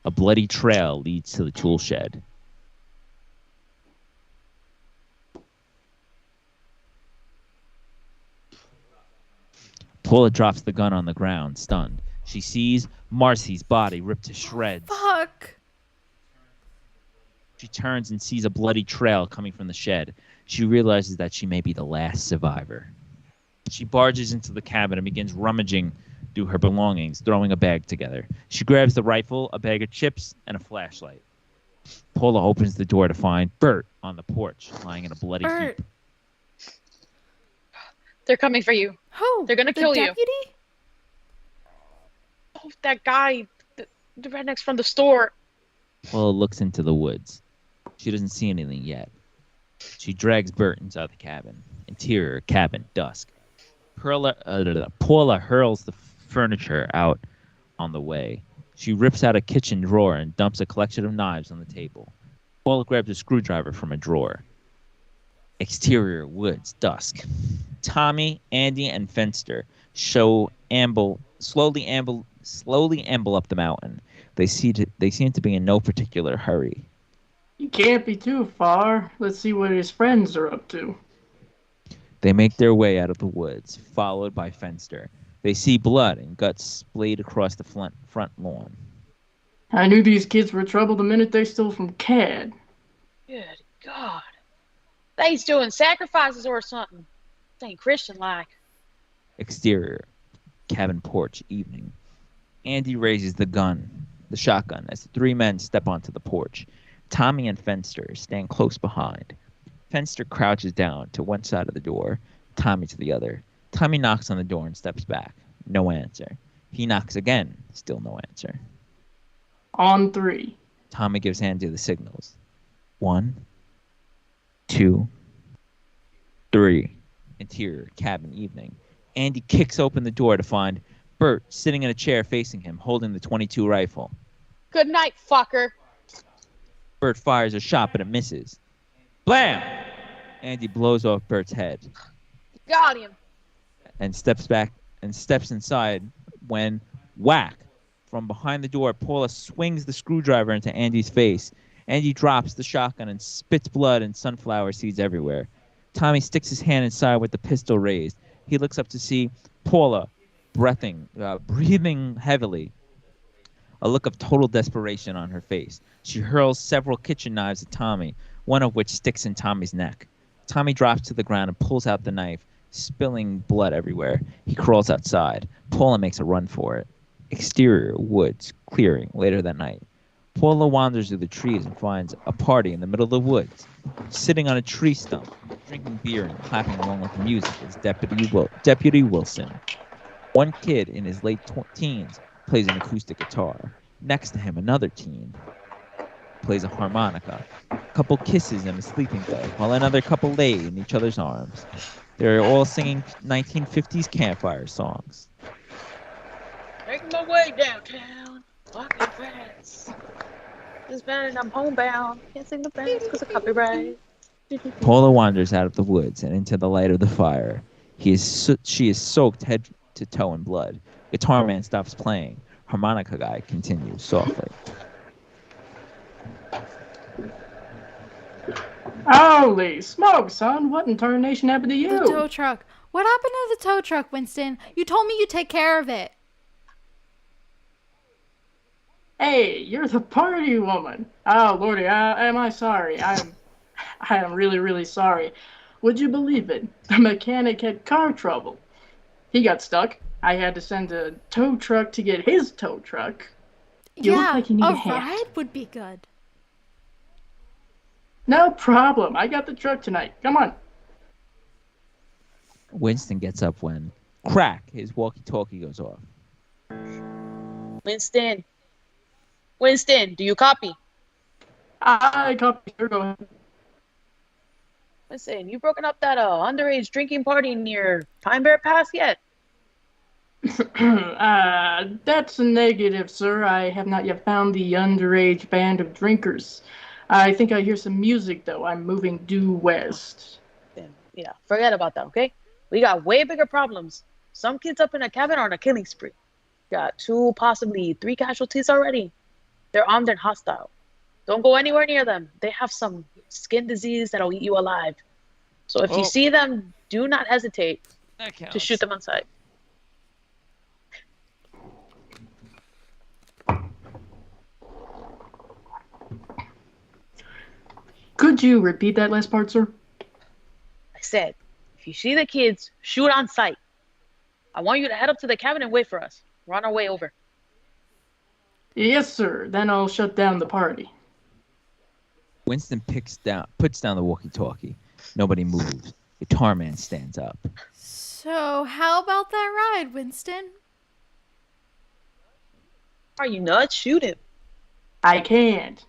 A bloody trail leads to the tool shed. Paula drops the gun on the ground, stunned. She sees Marcy's body ripped to shreds. Fuck. She turns and sees a bloody trail coming from the shed. She realizes that she may be the last survivor. She barges into the cabin and begins rummaging through her belongings, throwing a bag together. She grabs the rifle, a bag of chips, and a flashlight. Paula opens the door to find Bert on the porch, lying in a bloody Bert. heap. They're coming for you. Who? They're gonna The kill you. deputy? Oh, that guy, the rednecks from the store. Paula looks into the woods. She doesn't see anything yet. She drags Bert inside the cabin. Interior cabin, dusk. Paula hurls the furniture out on the way. She rips out a kitchen drawer and dumps a collection of knives on the table. Paula grabs a screwdriver from a drawer. Exterior woods, dusk. Tommy, Andy, and Fenster slowly amble up the mountain. They seem to be in no particular hurry. You can't be too far. Let's see what his friends are up to. They make their way out of the woods, followed by Fenster. They see blood and guts splayed across the front lawn. I knew these kids were trouble the minute they stole from Cad. Good God. They's doing sacrifices or something. This ain't Christian-like. Exterior, cabin porch, evening. Andy raises the shotgun, as the three men step onto the porch. Tommy and Fenster stand close behind. Fenster crouches down to one side of the door, Tommy to the other. Tommy knocks on the door and steps back. No answer. He knocks again. Still no answer. On 3. Tommy gives Andy the signals. 1, 2, 3. Interior, cabin, evening. Andy kicks open the door to find Bert sitting in a chair facing him, holding the .22 rifle. Good night, fucker. Bert fires a shot, but it misses. Blam! Andy blows off Bert's head Got him. and steps inside when, whack! From behind the door, Paula swings the screwdriver into Andy's face. Andy drops the shotgun and spits blood and sunflower seeds everywhere. Tommy sticks his hand inside with the pistol raised. He looks up to see Paula breathing heavily, a look of total desperation on her face. She hurls several kitchen knives at Tommy, one of which sticks in Tommy's neck. Tommy drops to the ground and pulls out the knife, spilling blood everywhere. He crawls outside. Paula makes a run for it. Exterior, woods, clearing, later that night. Paula wanders through the trees and finds a party in the middle of the woods. Sitting on a tree stump, drinking beer and clapping along with the music is Deputy Wilson. One kid in his late teens plays an acoustic guitar. Next to him, another teen plays a harmonica. A couple kisses in a sleeping bag, while another couple lay in each other's arms. They're all singing 1950s campfire songs. Making my way downtown. Walking fast. This band, I'm homebound. Can't sing the bands because of copyright. Paula wanders out of the woods and into the light of the fire. She is soaked head to toe in blood. Guitar man stops playing. Harmonica guy continues softly. Holy smoke, son. What in tarnation happened to The you? tow truck. What happened to the tow truck, Winston? You told me you'd take care of it. Hey, you're the party woman. Oh, Lordy, am I sorry? I am really, really sorry. Would you believe it? The mechanic had car trouble. He got stuck. I had to send a tow truck to get his tow truck. You look like you need a hand. ride would be good. No problem. I got the truck tonight. Come on. Winston gets up when, crack, his walkie-talkie goes off. Winston. Winston, do you copy? I copy. Sir, go ahead. Winston, you broken up that underage drinking party near Pine Bear Pass yet? That's a negative, sir. I have not yet found the underage band of drinkers. I think I hear some music, though. I'm moving due west. Then, forget about that, okay? We got way bigger problems. Some kids up in a cabin are on a killing spree. Got 2, possibly 3 casualties already. They're armed and hostile. Don't go anywhere near them. They have some skin disease that'll eat you alive. So if you see them, do not hesitate to shoot them on sight. Could you repeat that last part, sir? I said, if you see the kids, shoot on sight. I want you to head up to the cabin and wait for us. We're on our way over. Yes, sir. Then I'll shut down the party. Winston puts down the walkie-talkie. Nobody moves. Guitar Man stands up. So, how about that ride, Winston? Are you nuts? Shoot him. I can't.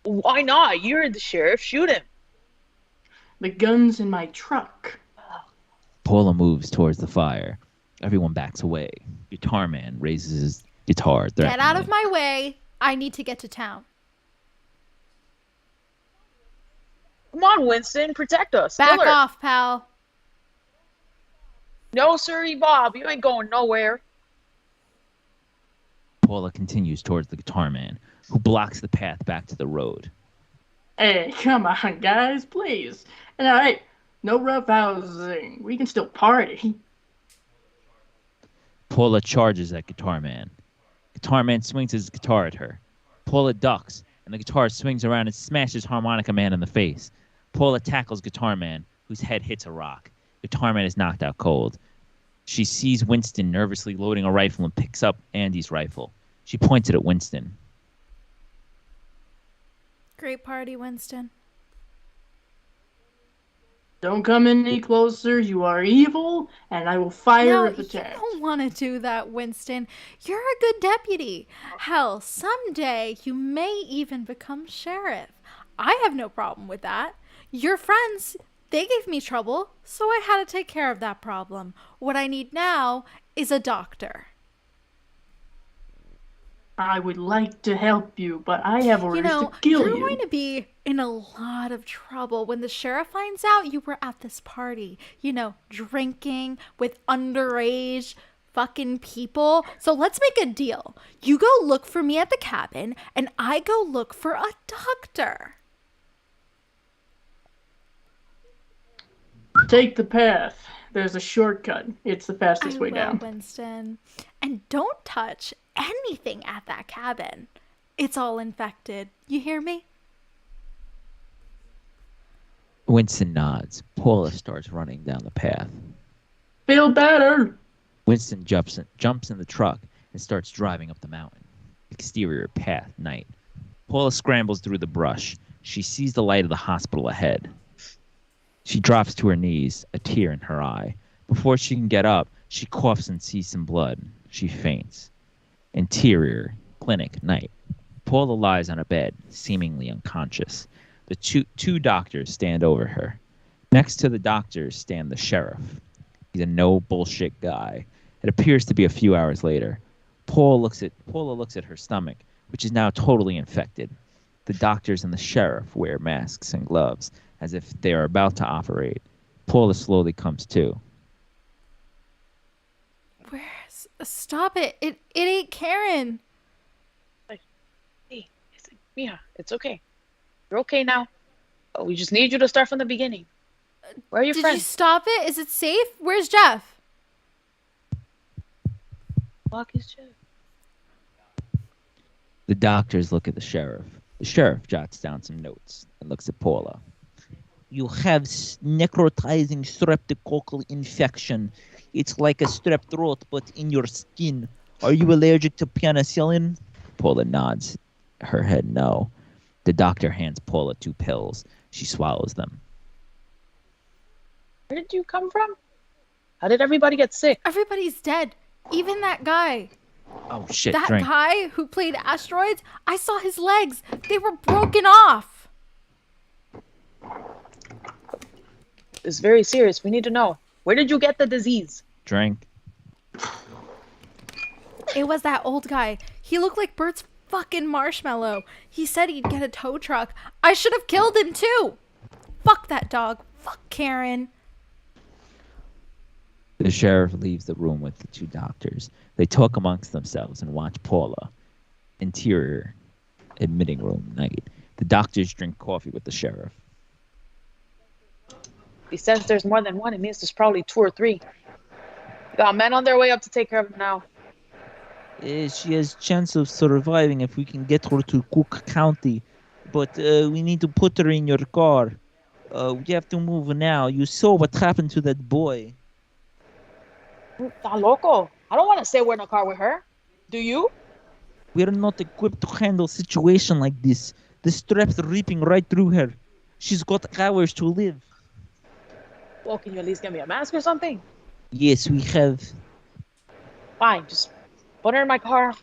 Why not? You're the sheriff. Shoot him. The gun's in my truck. Paula moves towards the fire. Everyone backs away. Guitar Man raises his guitar Get threateningly. out of my way. I need to get to town. Come on, Winston. Protect us. Back Kill her. off, pal. No, sirree, Bob. You ain't going nowhere. Paula continues towards the Guitar Man, who blocks the path back to the road. Hey, come on, guys, please. And alright, no roughhousing. We can still party. Paula charges at Guitar Man. Guitar Man swings his guitar at her. Paula ducks, and the guitar swings around and smashes Harmonica Man in the face. Paula tackles Guitar Man, whose head hits a rock. Guitar Man is knocked out cold. She sees Winston nervously loading a rifle and picks up Andy's rifle. She points it at Winston. Great party, Winston. Don't come any closer. You are evil, and I will fire No, if you attacked. don't want to do that, Winston. You're a good deputy. Hell, someday you may even become sheriff. I have no problem with that. Your friends, they gave me trouble, so I had to take care of that problem. What I need now is a doctor. I would like to help you, but I have orders to kill you're you. going to be in a lot of trouble when the sheriff finds out you were at this party. Drinking with underage fucking people. So let's make a deal. You go look for me at the cabin, and I go look for a doctor. Take the path. There's a shortcut. It's the fastest way down. Winston. And don't touch anything at that cabin. It's all infected. You hear me? Winston nods. Paula starts running down the path. Feel better. Winston jumps in the truck and starts driving up the mountain. Exterior path, night. Paula scrambles through the brush. She sees the light of the hospital ahead. She drops to her knees, a tear in her eye. Before she can get up, she coughs and sees some blood. She faints. Interior, clinic, night. Paula lies on a bed, seemingly unconscious. The two doctors stand over her. Next to the doctors stand the sheriff. He's a no-bullshit guy. It appears to be a few hours later. Paula looks at her stomach, which is now totally infected. The doctors and the sheriff wear masks and gloves, as if they are about to operate. Paula slowly comes to. Stop it. It ain't Karen. Hey, Mia, it's okay. You're okay now. Oh, we just need you to start from the beginning. Where are your Did friends? you stop it? Is it safe? Where's Jeff? Fuck is Jeff? The doctors look at the sheriff. The sheriff jots down some notes and looks at Paula. You have necrotizing streptococcal infection. It's like a strep throat, but in your skin. Are you allergic to penicillin? Paula nods her head no. The doctor hands Paula 2 pills. She swallows them. Where did you come from? How did everybody get sick? Everybody's dead. Even that guy. Oh, shit, That drink. guy who played asteroids, I saw his legs. They were broken off. It's very serious. We need to know. Where did you get the disease? Drink. It was that old guy. He looked like Bert's fucking marshmallow. He said he'd get a tow truck. I should have killed him too. Fuck that dog. Fuck Karen. The sheriff leaves the room with the two doctors. They talk amongst themselves and watch Paula. Interior admitting room night. The doctors drink coffee with the sheriff. He says there's more than one. It means there's probably 2 or 3. We got men on their way up to take care of him now. She has chance of surviving if we can get her to Cook County. But we need to put her in your car. We have to move now. You saw what happened to that boy. Está loco. I don't want to stay in a car with her. Do you? We are not equipped to handle a situation like this. The strap's ripping right through her. She's got hours to live. Well, can you at least get me a mask or something? Yes, we have. Fine, just put her in my car.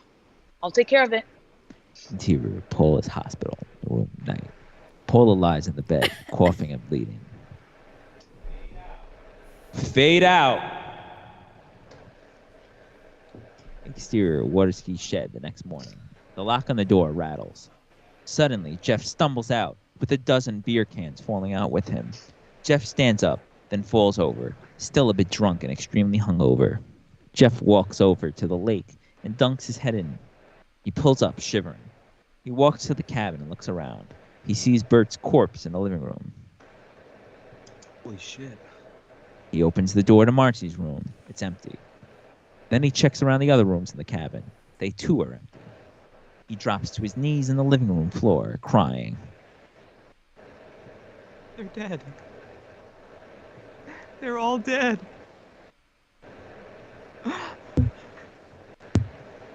I'll take care of it. Interior Paula's hospital. Room night. Paula lies in the bed, coughing and bleeding. Fade out. Exterior water ski shed the next morning. The lock on the door rattles. Suddenly, Jeff stumbles out with a dozen beer cans falling out with him. Jeff stands up, then falls over, still a bit drunk and extremely hungover. Jeff walks over to the lake and dunks his head in. He pulls up, shivering. He walks to the cabin and looks around. He sees Bert's corpse in the living room. Holy shit. He opens the door to Marcy's room. It's empty. Then he checks around the other rooms in the cabin. They too are empty. He drops to his knees in the living room floor, crying. They're dead. They're all dead.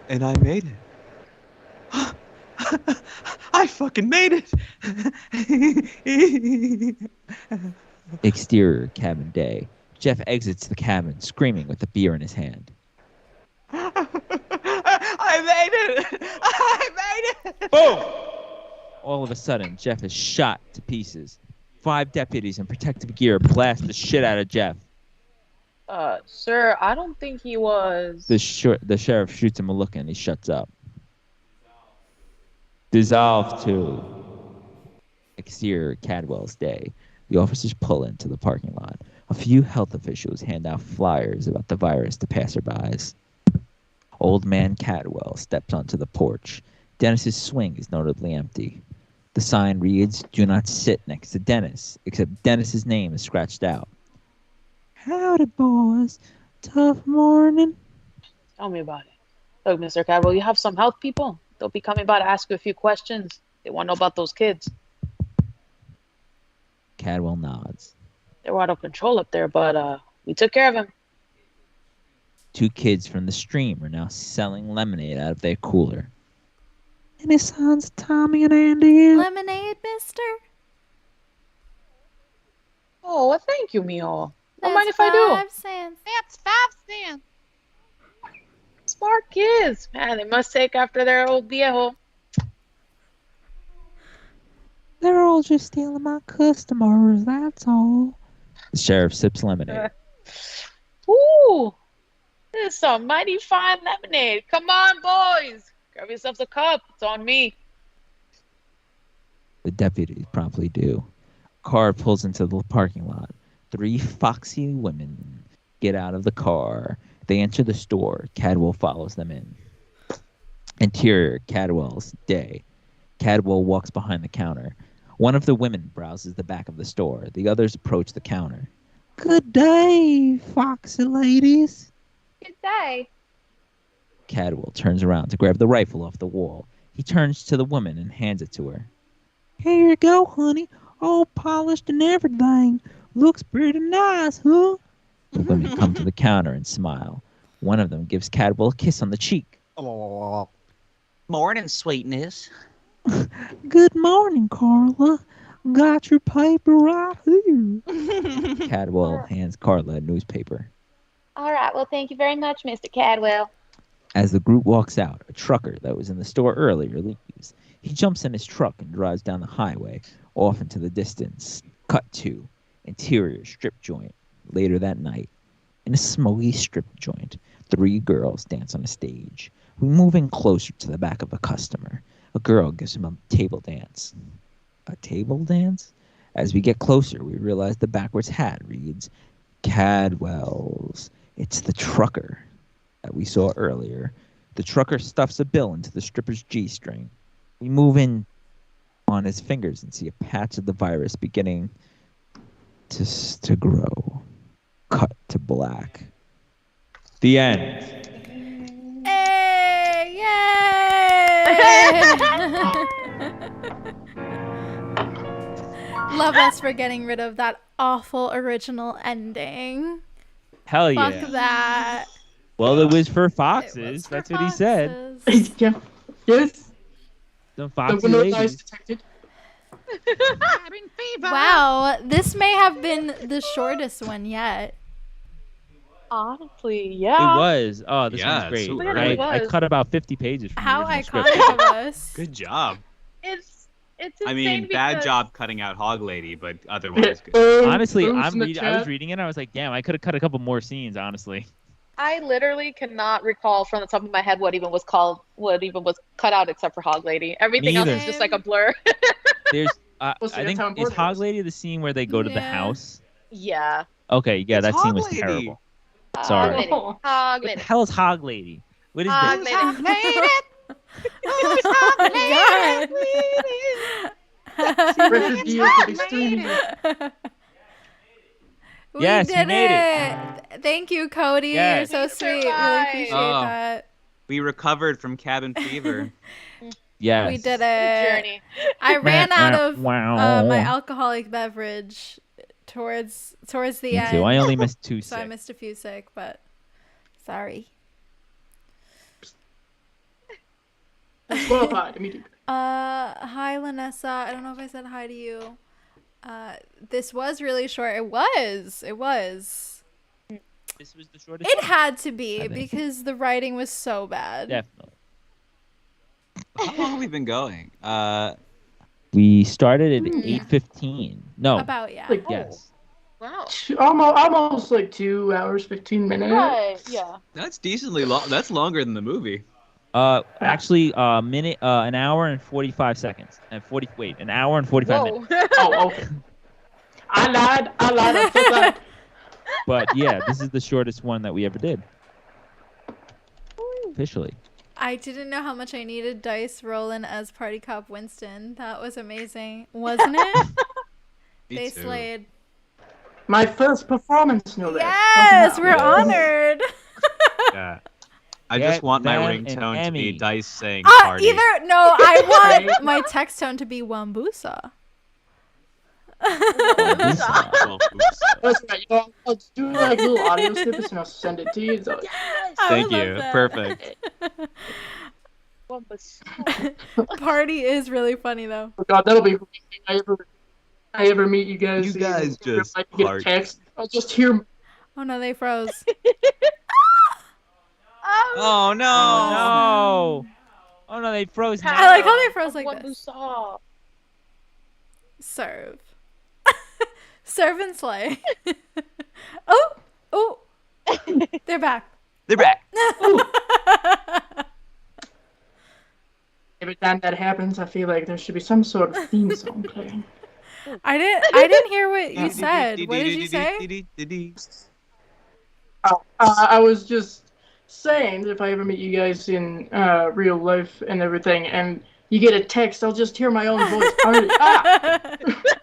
And I made it. I fucking made it. Exterior cabin day. Jeff exits the cabin, screaming with the beer in his hand. I made it. I made it. Boom! All of a sudden, Jeff is shot to pieces. 5 deputies in protective gear blast the shit out of Jeff. Sir, I don't think he was. The sheriff shoots him a look and he shuts up. Dissolve to. Exterior Cadwell's day. The officers pull into the parking lot. A few health officials hand out flyers about the virus to passerbys. Old man Cadwell steps onto the porch. Dennis's swing is notably empty. The sign reads, "Do not sit next to Dennis," except Dennis's name is scratched out. Howdy, boys. Tough morning. Tell me about it. Look, Mr. Cadwell, you have some health people. They'll be coming by to ask you a few questions. They want to know about those kids. Cadwell nods. They were out of control up there, but we took care of them. 2 kids from the stream are now selling lemonade out of their cooler. Any signs of Tommy and Andy yet? Lemonade, mister? Oh, well, thank you, Mio. Don't That's mind if I do. 5 cents. That's 5 cents. Smart kids. Man, they must take after their old viejo. They're all just stealing my customers, that's all. The sheriff sips lemonade. Ooh, this is some mighty fine lemonade. Come on, boys. Grab yourselves a cup. It's on me. The deputies promptly do. A car pulls into the parking lot. 3 foxy women get out of the car. They enter the store. Cadwell follows them in. Interior Cadwell's day. Cadwell walks behind the counter. One of the women browses the back of the store. The others approach the counter. Good day, foxy ladies. Good day. Cadwell turns around to grab the rifle off the wall. He turns to the woman and hands it to her. Here you go, honey. All polished and everything. Looks pretty nice, huh? The women come to the counter and smile. One of them gives Cadwell a kiss on the cheek. Morning, sweetness. Good morning, Carla. Got your paper right here. Cadwell hands Carla a newspaper. All right. Well, thank you very much, Mr. Cadwell. As the group walks out, a trucker that was in the store earlier leaves. He jumps in his truck and drives down the highway, off into the distance. Cut to interior strip joint. Later that night, in a smoky strip joint, 3 girls dance on a stage. We move in closer to the back of a customer. A girl gives him a table dance. A table dance? As we get closer, we realize the backwards hat reads Cadwell's. It's the trucker that we saw earlier. The trucker stuffs a bill into the stripper's G-string. We move in on his fingers and see a patch of the virus beginning to grow. Cut to black. The end. Hey! Yay! Love us for getting rid of that awful original ending. Hell Fuck yeah. that. Well, it was for It foxes. was for That's what he said. foxes. Yeah. Yes. Some The foxy window dice ladies. detected. Wow, this may have been the shortest one yet. Honestly, It yeah. was. Oh, this Yeah, one's great. so early. I It was. cut about 50 pages from How the original iconic script. of us. Good job. It's I insane mean, bad because job cutting out Hog Lady, but otherwise good. Honestly, Booms in the I was chat. reading it. I was like, damn, I could have cut a couple more scenes. Honestly, I literally cannot recall from the top of my head what even was cut out except for Hog Lady. Everything else either. is just like a blur. there's. Well, see, I that's think how is important it Hog was. Lady the scene where they go to the Yeah. house? Yeah. Okay, yeah, It's that scene Hog was Lady. terrible. Hog Sorry. Lady. Oh. Hog What Lady. the hell is Hog Lady? What is Hog this? Lady. God. Record deals of extremity. We Yes, we did made it. Thank you, Cody. Yes. You're so We sweet. Really survived. appreciate Oh. that. We recovered from cabin fever. Yes. We did What a it. journey. I ran out of Wow. my alcoholic beverage towards the Me end. too. I only missed 2 So I sick. missed a few sick, but sorry. Disqualified immediately. Hi, Lanessa. I don't know if I said hi to you. This was really short. It was. This was the shortest. It had to be I think. because the writing was so bad. Definitely. How long have we been going? We started at Yeah. 8:15. No. About, yeah. Like, Yes. Wow. almost like 2 hours, 15 minutes. Right. Yeah. That's decently long. That's longer than the movie. Actually, an hour and 45 seconds. An hour and 45 minutes. Whoa. Oh, okay. I lied. I'm so sorry. But yeah, this is the shortest one that we ever did. Officially. I didn't know how much I needed Dice Rollen as Party Cop Winston. That was amazing. Wasn't it? Me They too. slayed. My first performance, no less. Yes, Something we're else. honored. Yeah. I Get just want my them an ringtone to be Emmy. Dice saying party. I want my text tone to be Wambusa. Well, oops. That's right. You know, I'll do like little audio snippets and I'll send it to you. So, I Thank would you. love that. Perfect. Party is really funny though. oh God, that'll be I ever meet you guys. You guys just I get a part. text. I'll just hear. Oh no, they froze. Oh no. No. Oh no, they froze. I like how they froze like What this. you saw. Serve. Serve and slay. Oh. They're back. They're back. Every time that happens, I feel like there should be some sort of theme song playing. I didn't hear what you said. What did you say? I was just saying that if I ever meet you guys in real life and everything, and you get a text, I'll just hear my own voice.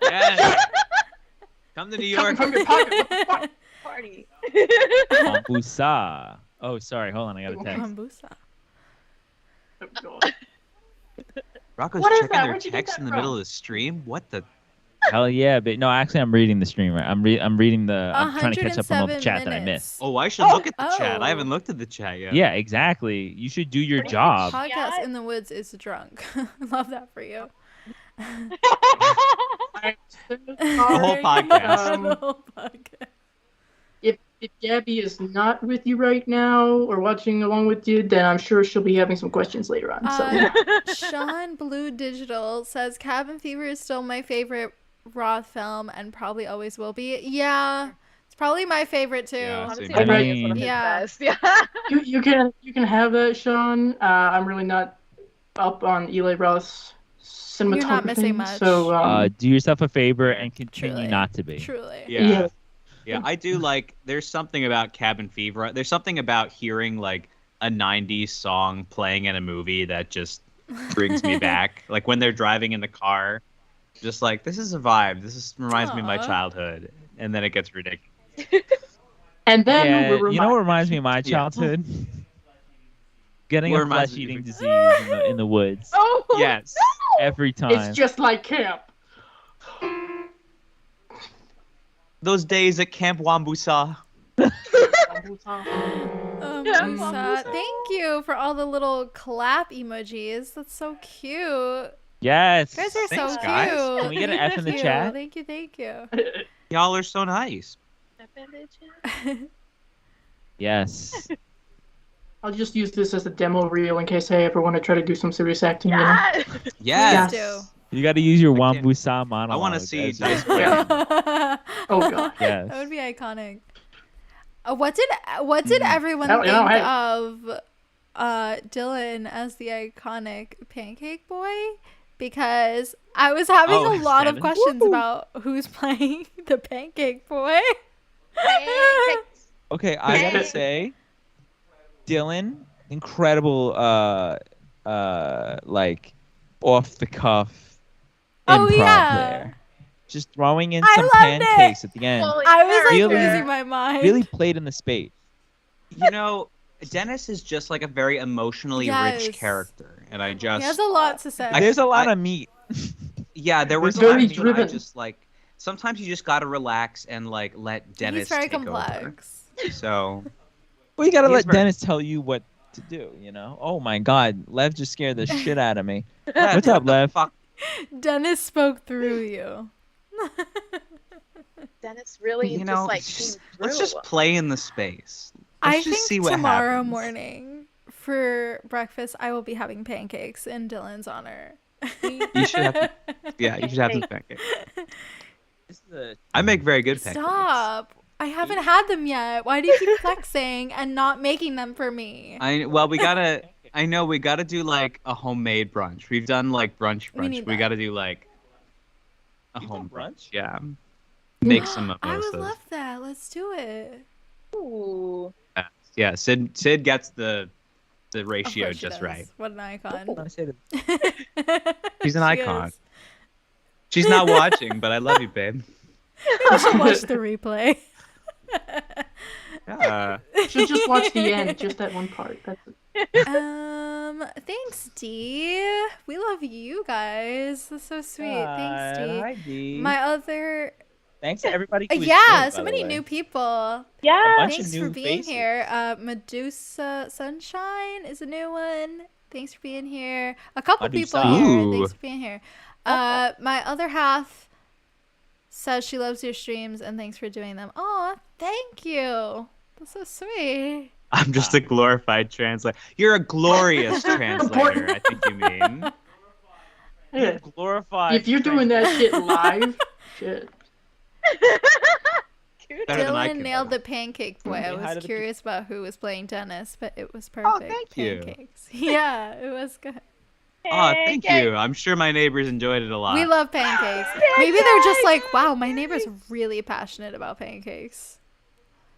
Yes. Come to New Coming York. from your pocket. What the fuck? Party. Busa. Oh, sorry. Hold on. I got a text. Wambusa. Oh, God. Rocco's What is checking that? their Where'd you get text that in the from? middle of the stream. What the? Hell yeah, but no, actually, I'm reading the stream. Right? I'm reading the. I'm trying to catch up on all the 107 chat that I minutes. missed. Oh, I should look at the chat. Oh. I haven't looked at the chat yet. Yeah, exactly. You should do your job. Podcast Yeah. in the woods is drunk. Love that for you. The whole podcast. The whole podcast. If Gabby is not with you right now or watching along with you, then I'm sure she'll be having some questions later on. So Sean Blue Digital says Cabin Fever is still my favorite Roth film and probably always will be. Yeah, it's probably my favorite too. Yeah. Honestly, I Party is one of his Yeah. best. Yeah. you can have that, Sean. I'm really not up on Eli Roth's cinematography. You're not missing much. So Do yourself a favor and continue Truly. not to be. Truly. Yeah. Yeah, I do like. There's something about Cabin Fever. There's something about hearing like a '90s song playing in a movie that just brings me back. Like when they're driving in the car, just like this is a vibe. Reminds me of my Aw. childhood, and then it gets ridiculous. And then Yeah, we're you know what reminded. reminds me of my Yeah. childhood? Getting What a reminds me flesh-eating of- disease in the woods Oh Yes. every time. It's just like camp. Those days at Camp Wambusa. Lisa, thank you for all the little clap emojis. That's so cute. Yes. You guys are Thanks, so guys. cute. Can we get an F in the Thank you. chat? Thank you. Y'all are so nice. Yes. I'll just use this as a demo reel in case I ever want to try to do some serious acting. Yeah. Yes. Please You got to use your I can't- Wambusa monologue. I want to see as- Dice do. Breaking. Oh god. Yes. That would be iconic. What did everyone Oh, think you know, hey. of Dylan as the iconic pancake boy? Because I was having Oh, a lot of Devin. questions about who's playing the pancake boy. Okay, I gotta say, Dylan, incredible, like, off the cuff Oh, improv yeah. there. Just throwing in I some loved it. pancakes at the end. I was like Really- losing my mind. Really played in the space. You know, Dennis is just like a very emotionally Yes. rich character, and I He just has a lot to say. There's a lot of meat. yeah, there was Very times when I driven. just like sometimes you just gotta relax and like let Dennis He's very take over. complex. So Well, you gotta He's let very- Dennis tell you what to do, you know? Oh my god, Lev just scared the shit out of me. Lev, What's up, what the Lev? fuck? Dennis spoke through you. Dennis really You just know, like it's came just- through. let's just play in the space. Let's I just think see what tomorrow happens. morning for breakfast I will be having pancakes in Dylan's honor. You should have to, yeah, you should have some pancakes. This is a- I make very good pancakes. Stop. I haven't had them yet. Why do you keep flexing and not making them for me? We gotta do like a homemade brunch. We've done like brunch. We need We that. gotta do like a You've home done brunch. Yeah. Make some I mimosas. would love that. Let's do it. Ooh. Yeah, Sid gets the Of ratio course she just does. right. What an icon. I said it. She's an She icon. is. She's not watching, but I love you, babe. We should watch the replay. Yeah. Should just watch the end, just that one part. That's it. Thanks, Dee. We love you guys. That's so sweet. Thanks, Dee. Hi, Dee. My other Thanks to everybody who was yeah, here, so by the many way. new people. Yeah. bunch of Thanks new for being faces. here. Medusa Sunshine is a new one. Thanks for being here. A couple people Medusa. here. Ooh. Thanks for being here. My other half says she loves your streams and thanks for doing them. Oh, thank you. That's so sweet. I'm just a glorified translator. You're a glorious translator, I think you mean. Yeah. Glorified. If you're doing that shit live, shit. Better than I Dylan can nailed do. the pancake boy. I Say hi to was the curious about who was playing Dennis, but it was perfect. thank you. Pancakes. Yeah, it was good. Oh, thank you. I'm sure my neighbors enjoyed it a lot. We love pancakes. Maybe they're just like, wow, my neighbor's really passionate about pancakes.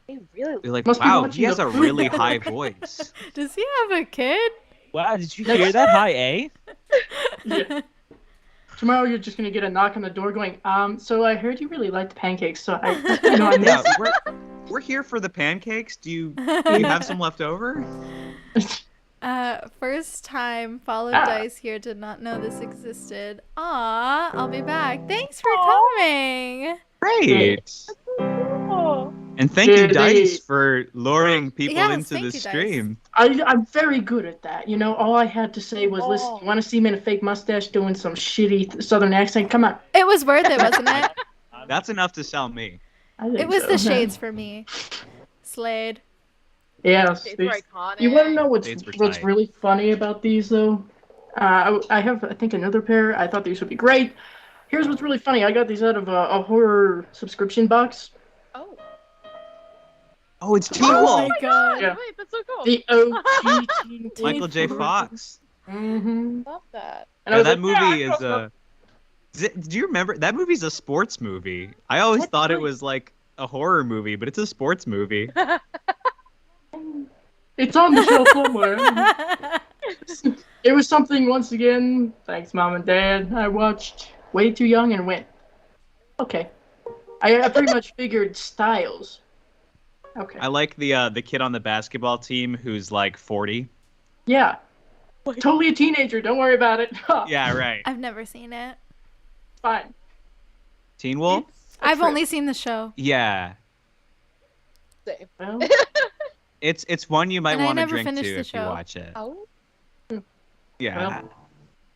They really. They're like, Must be wow, watching he has the a Food really Network." high voice. Does he have a kid? Wow, did you hear that? High A? Yeah. Tomorrow you're just gonna get a knock on the door going, so I heard you really liked pancakes, so I I Yeah, missed. we're here for the pancakes. Do you have some left over? First time followed Ah. dice here, did not know this existed. Aw, I'll be back. Thanks for coming. Great. Oh. And thank you, Dude, Dice, they- for luring people Yes, into thank the you, Dice. stream. I'm very good at that. You know, all I had to say was, listen, you want to see me in a fake mustache doing some shitty southern accent? Come on. It was worth it, wasn't it? That's enough to sell me. I think It was so. the shades for me. Slade. Yeah. Shades were iconic. You want to know what's Shades were what's tight. really funny about these though? I have I think another pair. I thought these would be great. Here's what's really funny. I got these out of a horror subscription box. Oh. Oh, it's Teen Oh Wolf. my god. Yeah. Wait, that's so cool. The OG Teen Michael J. Fox. Mm-hmm. Love that. And I Yeah, was that like, yeah, movie I is know a. Do you remember that movie's a sports movie? I always What? thought it was like a horror movie, but it's a sports movie. It's on the shelf somewhere. It was something, once again, thanks Mom and Dad, I watched way too young and went, okay. I pretty much figured styles. Okay. I like the kid on the basketball team who's like 40. Yeah. Totally a teenager, don't worry about it. Yeah, right. I've never seen it. Fine. Teen Wolf? It's a I've trip. only seen the show. Yeah. Same. Well, It's one you might And I want to never drink finished to the if you show. watch it. Oh. Yeah. well,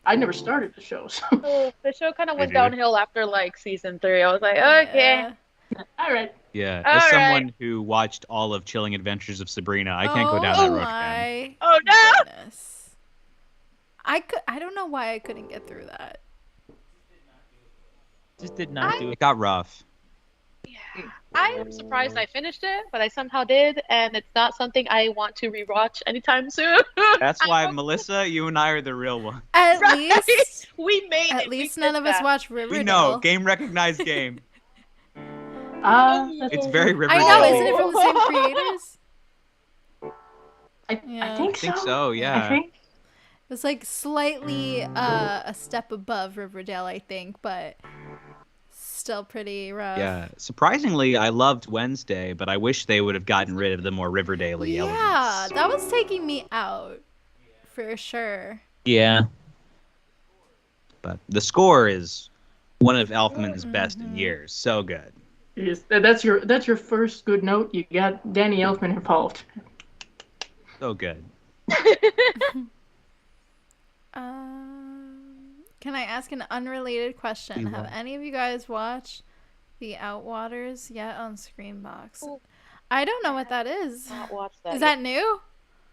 I never started the show, so. Oh, the show kind of went Maybe. downhill after like season 3. I was like, okay. Yeah. All right. Yeah. All As right. someone who watched all of Chilling Adventures of Sabrina, I can't go down that road again. My Oh no! goodness. I don't know why I couldn't get through that. Just did not do It it. got rough. Yeah. I am surprised I finished it, but I somehow did, and it's not something I want to rewatch anytime soon. That's why, I hope- Melissa, you and I are the real one. At Right? least We made it. at We least did none of us that. watch Riverdale. We know. Game recognized game. It's very I Riverdale. know, isn't it from the same creators? I Yeah. think I think so. so, yeah. I think. It's like slightly a step above Riverdale, I think, but still pretty rough. Yeah. Surprisingly, I loved Wednesday, but I wish they would have gotten rid of the more Riverdale-y Yeah, elements. that was taking me out for sure. Yeah. But the score is one of Elfman's best in years. So good. Yes, that's your first good note. You got Danny Elfman involved. So good. Can I ask an unrelated question? You Have what? any of you guys watched The Outwaters yet on Screenbox? Oh. I don't know what that is. Not watch that. Is yet. that new?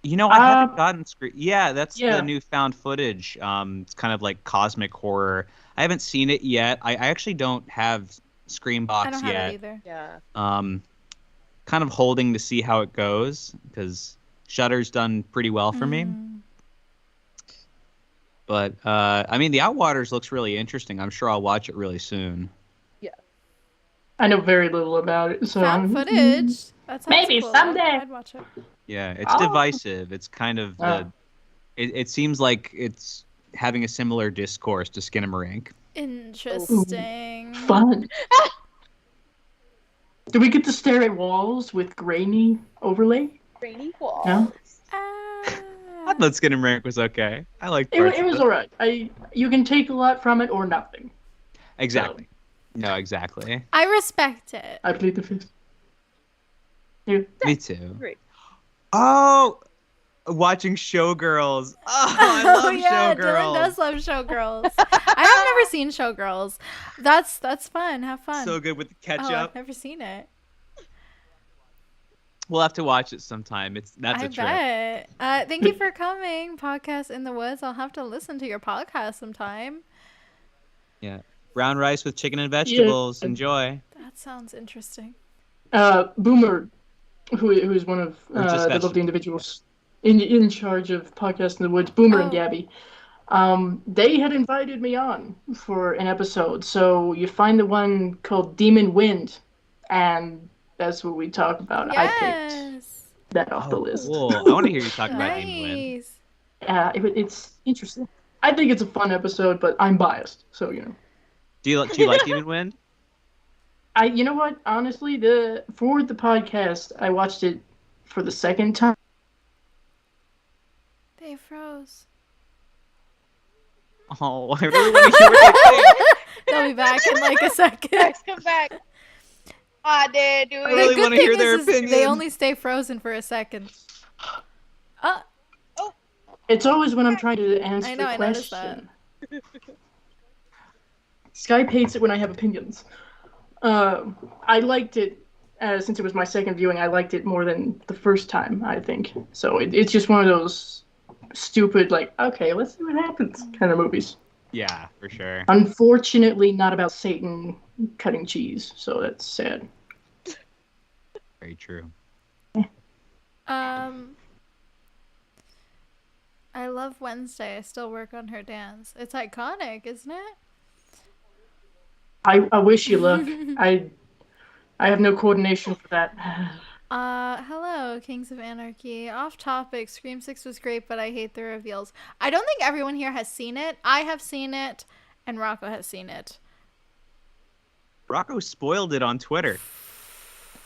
You know, I haven't gotten screen. Yeah, that's Yeah. the new found footage. It's kind of like cosmic horror. I haven't seen it yet. I actually don't have Screenbox I don't have yet. it either. Yeah. Kind of holding to see how it goes because Shudder's done pretty well for me. But I mean, The Outwaters looks really interesting. I'm sure I'll watch it really soon. I know very little about it, so Found footage. That sounds Maybe cool. someday. I'd watch it. Yeah, it's Oh. divisive. It's kind of the. Oh. It seems like it's having a similar discourse to Skinamarink. Interesting. fun. Do we get to stare at walls with grainy overlay? Rainy walls. No? I thought Skinamarink was okay. I liked It, parts it of was alright. You can take a lot from it or nothing. Exactly. No, exactly. I respect it. I plead the fifth. You? Me too. Great. Oh, watching Showgirls. Oh, I love yeah, Showgirls. Dylan does love Showgirls. I have never seen Showgirls. That's fun. Have fun. So good with the Oh, I've ketchup. never seen it. We'll have to watch it sometime. That's I a trip. bet. Thank you for coming, Podcast in the Woods. I'll have to listen to your podcast sometime. Yeah. Brown rice with chicken and vegetables. Enjoy. That sounds interesting. Boomer, who is one of Or just the lovely vegetables. individuals in charge of Podcast in the Woods, Boomer and Oh. Gabby, they had invited me on for an episode. So you find the one called Demon Wind, and that's what we talk about. I picked Yes. that off the list. Cool. I want to hear you talk about Demon Wind. Nice. It's interesting. I think it's a fun episode, but I'm biased, so you know. Do you like Demon Wind? You know what? Honestly, for the podcast, I watched it for the second time. They froze. Oh, I really want to hear what they think. They'll be back in like a second. Guys, come back. I did do I it. really The good wanna hear thing their is they opinion. only stay frozen for a second. It's always when I'm trying to answer I know, a I noticed question. Skype hates it when I have opinions. I liked it, since it was my second viewing, I liked it more than the first time, I think. So it's just one of those stupid, like, okay, let's see what happens kind of movies. Yeah, for sure. Unfortunately, not about Satan cutting cheese, so that's sad. Very true. I love Wednesday. I still work on her dance. It's iconic, isn't it? I wish you luck. I have no coordination for that. Hello, Kings of Anarchy. Off topic, Scream 6 was great, but I hate the reveals. I don't think everyone here has seen it. I have seen it, and Rocco has seen it. Rocco spoiled it on Twitter.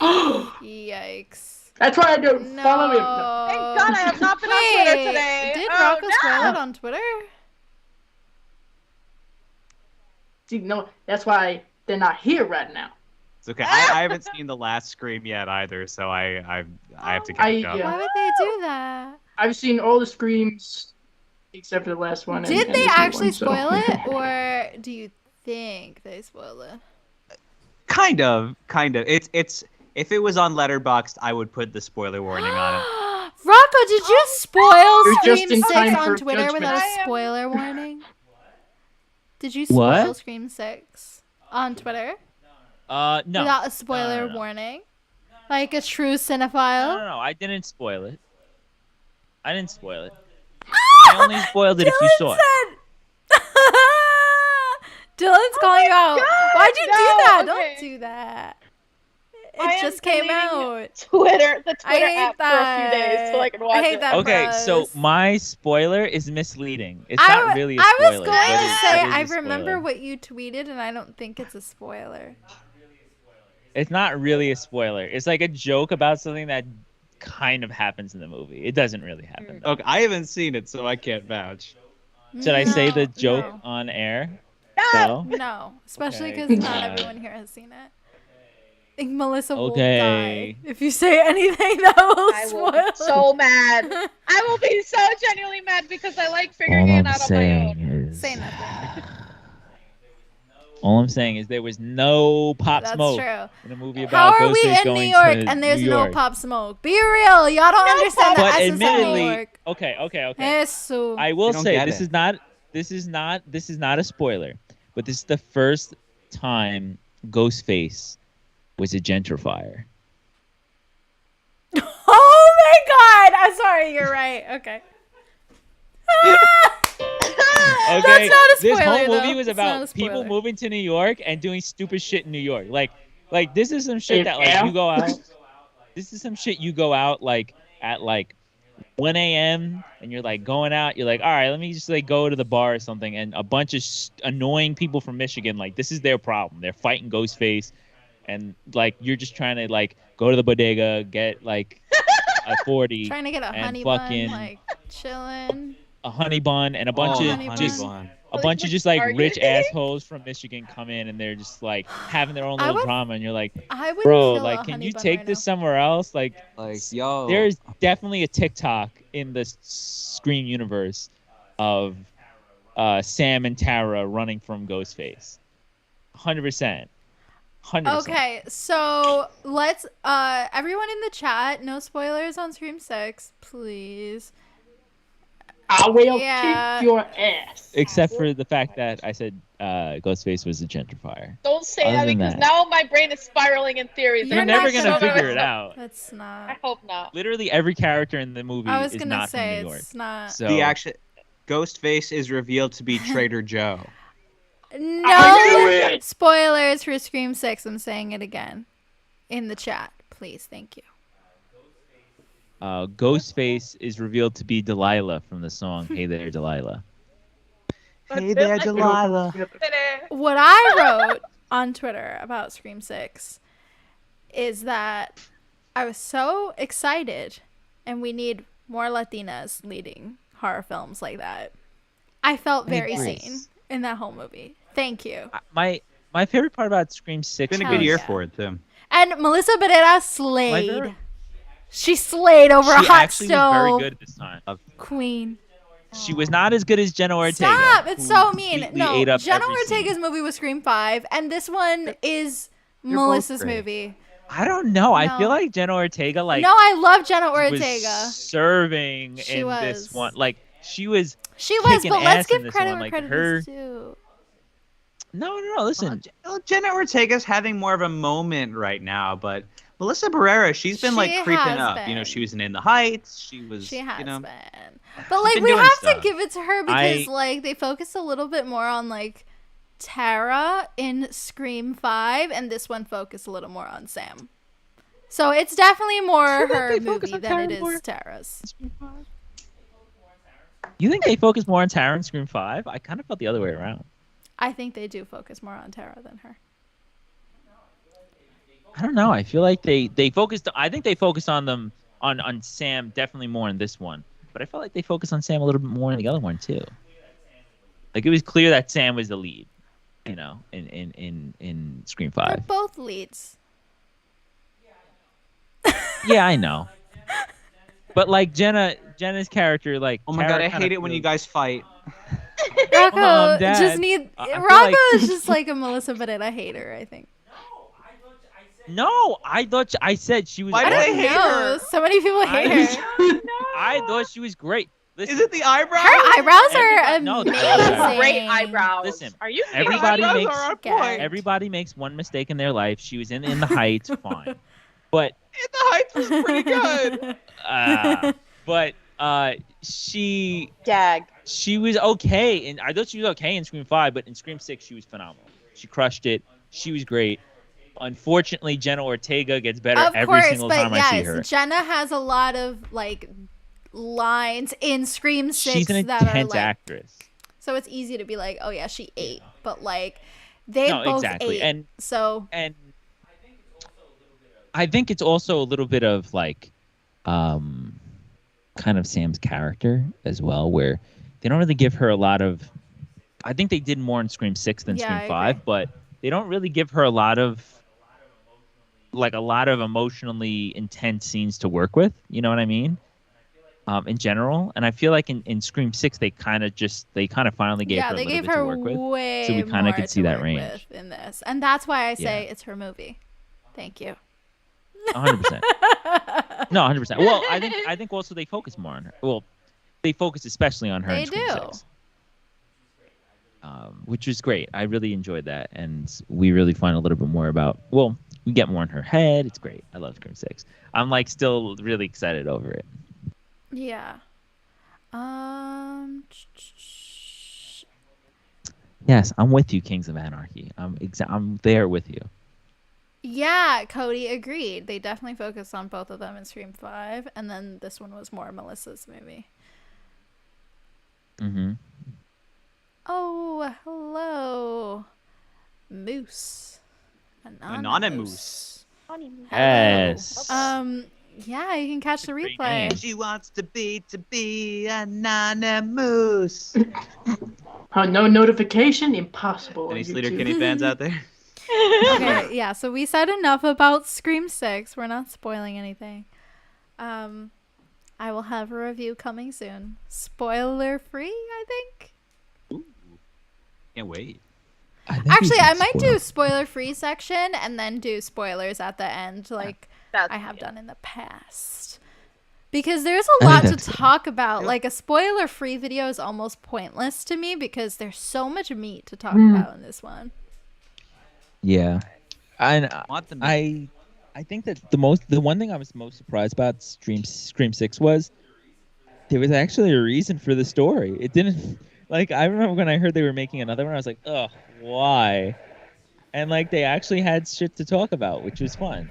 Yikes. That's why I don't follow him. No. Thank God I have not been on Twitter today. Did Oh, Rocco no. spoil it on Twitter? See, no, that's why they're not here right now. It's okay. I haven't seen the last Scream yet either, so I have to catch up. Yeah. Why would they do that? I've seen all the Screams except for the last one. Did and they this new actually one, so. spoil it, or do you think they spoiled it? Kind of. It's if it was on Letterboxd, I would put the spoiler warning on it. Rocco, did you spoil You're just Scream in 6 time on for Twitter judgment. without I a am- spoiler warning? Did you spoil What? Scream 6 on Twitter No. without a spoiler no. warning? Like a true cinephile? No, I didn't spoil it. I didn't spoil it. I only spoiled it if you saw it. Dylan's calling you out. God, Why'd you do no, that? okay. Don't do that. I It am just came deleting out. Twitter, the I Twitter hate app that. for a few days so I can watch I hate it. that. Okay, so Bros. my spoiler is misleading. It's not really a I spoiler. was going but to it say is a I remember spoiler. what you tweeted, and I don't think it's a spoiler. It's not really a spoiler. It's like a joke about something that kind of happens in the movie. It doesn't really happen. Though. Okay, I haven't seen it, so I can't vouch. Should I say the No, joke no. on air? No! No? No, especially Okay. because not everyone here has seen it. I think Melissa will Okay. die if you say anything that will I spoil will be it. so mad. I will be so genuinely mad because I like figuring All it I'm out on my own. saying is. Say nothing. All I'm saying is there was no pop That's smoke true. in a movie How about are we Ghostface in New going York to and there's New no York. pop smoke? Be real. Y'all don't understand the But essence of New admittedly, York. okay. Eso. I will don't say get this it. is not a spoiler, but this is the first time Ghostface was a gentrifier. Oh my god! I'm sorry, you're right. Okay. Okay, That's not a this spoiler, whole movie though. was It's not a about people spoiler. moving to New York and doing stupid shit in New York. Like this is some shit that like Yeah. you go out. This is some shit you go out like at like 1 a.m. and you're like going out. You're like, all right, let me just like go to the bar or something. And a bunch of annoying people from Michigan, like this is their problem. They're fighting Ghostface, and like you're just trying to like go to the bodega, get like a 40, Trying to get a and honey fucking bun, like chilling. a honey bun, and a bunch Oh, of honey just bun. a bunch of just like rich Target. assholes from Michigan come in and they're just like having their own I little would- drama, and you're like, I would bro, kill a like, can honey you bun take right this now. somewhere else? Like, Yo. there's definitely a TikTok in the Scream universe of Sam and Tara running from Ghostface. 100%. 100%. Okay, so let's everyone in the chat, no spoilers on Scream 6, please. I will Yeah. kick your ass. Except for the fact that I said Ghostface was a gentrifier. Don't say Other that than because that. now my brain is spiraling in theories. You're You're I'm never not gonna gonna- figure it out. That's I not. hope not. Literally every character in the movie I was is gonna not say from New York. it's not. So The action Ghostface is revealed to be Trader Joe. I No knew it! spoilers for Scream 6. I'm saying it again in the chat, please. Thank you. Ghostface is revealed to be Delilah from the song "Hey There, Delilah." Hey there, Delilah. What I wrote on Twitter about Scream 6 is that I was so excited, and we need more Latinas leading horror films like that. I felt very agree. seen in that whole movie. Thank you. My favorite part about Scream 6 Been a Hell good year yeah. for it too. And Melissa Barrera My slayed. favorite- She slayed over a she hot actually stove. was very good this time. Queen. She was not as good as Jenna Ortega. Stop! It's who so mean. completely No, ate up Jenna every scene. Ortega's movie was Scream 5, and this one is both Melissa's great. movie. I don't know. I No. feel like Jenna Ortega like no, I love Jenna was Ortega. serving She in was. this one. Like she was. She was, kicking but let's ass in give this credit one, where like, credit her- is due. No. Listen, Jenna Ortega's having more of a moment right now, but Melissa Barrera, she's been like She creeping has up. been. You know, she was in In the Heights. She was, She has you know, been. But like been we doing have stuff. to give it to her because like they focus a little bit more on like Tara in Scream 5, and this one focused a little more on Sam. So it's definitely more her movie than it is Tara's. You think they focus more on Tara in Scream 5? I kind of felt the other way around. I think they do focus more on Tara than her. I don't know. I feel like they focused. I think they focused on them on Sam definitely more in this one, but I felt like they focused on Sam a little bit more in the other one too. Like it was clear that Sam was the lead, you know, in Scream 5. They're both leads. Yeah, I know. But like Jenna's character, like Oh my Tara god, I kinda hate it when you feels- guys fight. Rocco Mom, Dad, just need. I feel Rocco like- is just like a Melissa Benetta hater, I think. No, I thought I said she was. Why do I they don't hate know. her? So many people hate her. I thought she was great. Listen, Is it the eyebrows? Her eyebrows are Everybody- no, amazing. they're Great eyebrows. Listen, Are you everybody Eyebrows makes- are on Gag. point. everybody makes one mistake in their life. She was in the Heights, fine, but The Heights was pretty good. she Gag. was okay, and I thought she was okay in Scream 5, but in Scream 6 she was phenomenal. She crushed it. She was great. Unfortunately, Jenna Ortega gets better Of every course, single but time I see yes, her. Jenna has a lot of like lines in Scream 6 She's an that are intense like, actress. so it's easy to be like, oh yeah, she ate, but like they No, both exactly, ate. and So I think it's also a little bit of like, kind of Sam's character as well, where they don't really give her a lot of. I think they did more in Scream 6 than Yeah, Scream I 5, agree. but they don't really give her a lot of emotionally intense scenes to work with. You know what I mean? In general, and I feel like in Scream 6 they kind of finally gave yeah, her a they little gave bit to her work with. way So we kinda more could see to that work range. with in this, and that's why I say Yeah. it's her movie. Thank you. 100%. No, 100%. Well, I think also they focus more on her. Well, they focus especially on her They in Scream do. 6. Which was great. I really enjoyed that, and we really find a little bit more about. Well, we get more in her head. It's great. I love Scream 6. I'm like still really excited over it. Yeah. Yes, I'm with you, Kings of Anarchy. I'm there with you. Yeah, Cody agreed. They definitely focused on both of them in Scream 5, and then this one was more Melissa's movie. Mm-hmm. Oh, hello. Moose. Anonymous. Hello. Yes. Yeah, you can catch the Great replay. name. She wants to be anonymous. No notification? Impossible. Any on Sleater YouTube. Kinney fans out there? Okay, yeah, so we said enough about Scream 6. We're not spoiling anything. I will have a review coming soon. Spoiler free, I think. Can't wait. Actually, I might do spoiler free section and then do spoilers at the end, like That's I have good. done in the past. Because there's a I think lot to that's good. talk about. Like a spoiler free video is almost pointless to me because there's so much meat to talk about in this one. Yeah. And Want them I think that the one thing I was most surprised about Scream 6 was there was actually a reason for the story. It didn't like I remember when I heard they were making another one, I was like, ugh, why? And like they actually had shit to talk about, which was fun.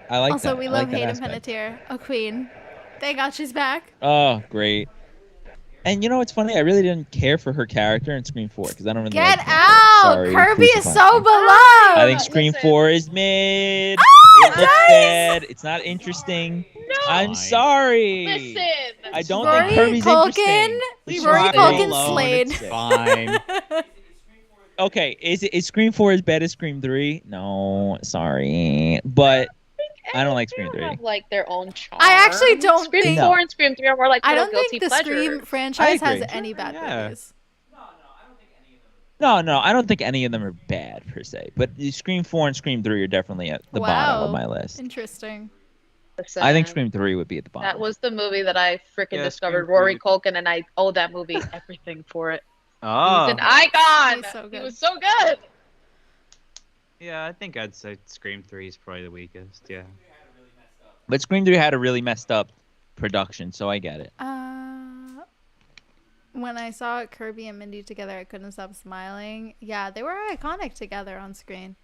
I like Also, that. we I love like that Hayden aspect. Panettiere. Oh, Queen. Thank God she's back. Oh, great. And you know what's funny? I really didn't care for her character in Scream 4 because I don't really Get like her. out! Sorry, Kirby is crucify so me. beloved! I think Scream Listen. 4 is mid. Ah, It looks nice! bad. It's not interesting. No. I'm sorry. Listen. I don't Rory think Kirby's Culkin? interesting. Leave Rory Rocco Culkin alone, slayed. it's fine. Okay, is Scream 4 as bad as Scream 3? No, sorry. But I don't like Scream 3. Have like their own charm. I actually don't Scream think- 4 and Scream 3 are more like I little don't guilty think the pleasures. Scream franchise has agree. any bad Yeah. movies. No, I don't think any of them are bad per se. But Scream 4 and Scream 3 are definitely at the bottom of Wow. my list. Interesting. Listen, I think Scream 3 would be at the bottom. That was the movie that I freaking Yeah, discovered Scream Rory 3. Culkin, and I owe that movie everything for it. He Oh. was an icon. He's so He good. was so good. Yeah, I think I'd say Scream 3 is probably the weakest, yeah. But Scream 3 had a really messed up production, so I get it. When I saw Kirby and Mindy together, I couldn't stop smiling. Yeah, they were iconic together on screen.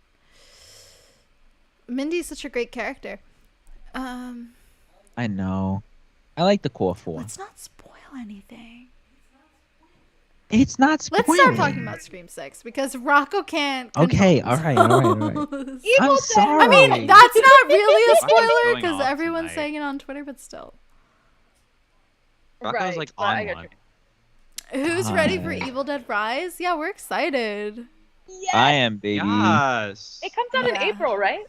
Mindy's such a great character. I know. I like the core four. Let's not spoil anything. It's not spoiling. Let's start talking about Scream 6 because Rocco can't. Okay, control all right. himself. I'm sorry. I mean, that's not really a Rocco's spoiler going because off everyone's tonight. saying it on Twitter, but still. Rocco's like on one. Who's ready for Hi. Evil Dead Rise? Yeah, we're excited. I am, baby. Yes. It comes out in Yeah. April, right?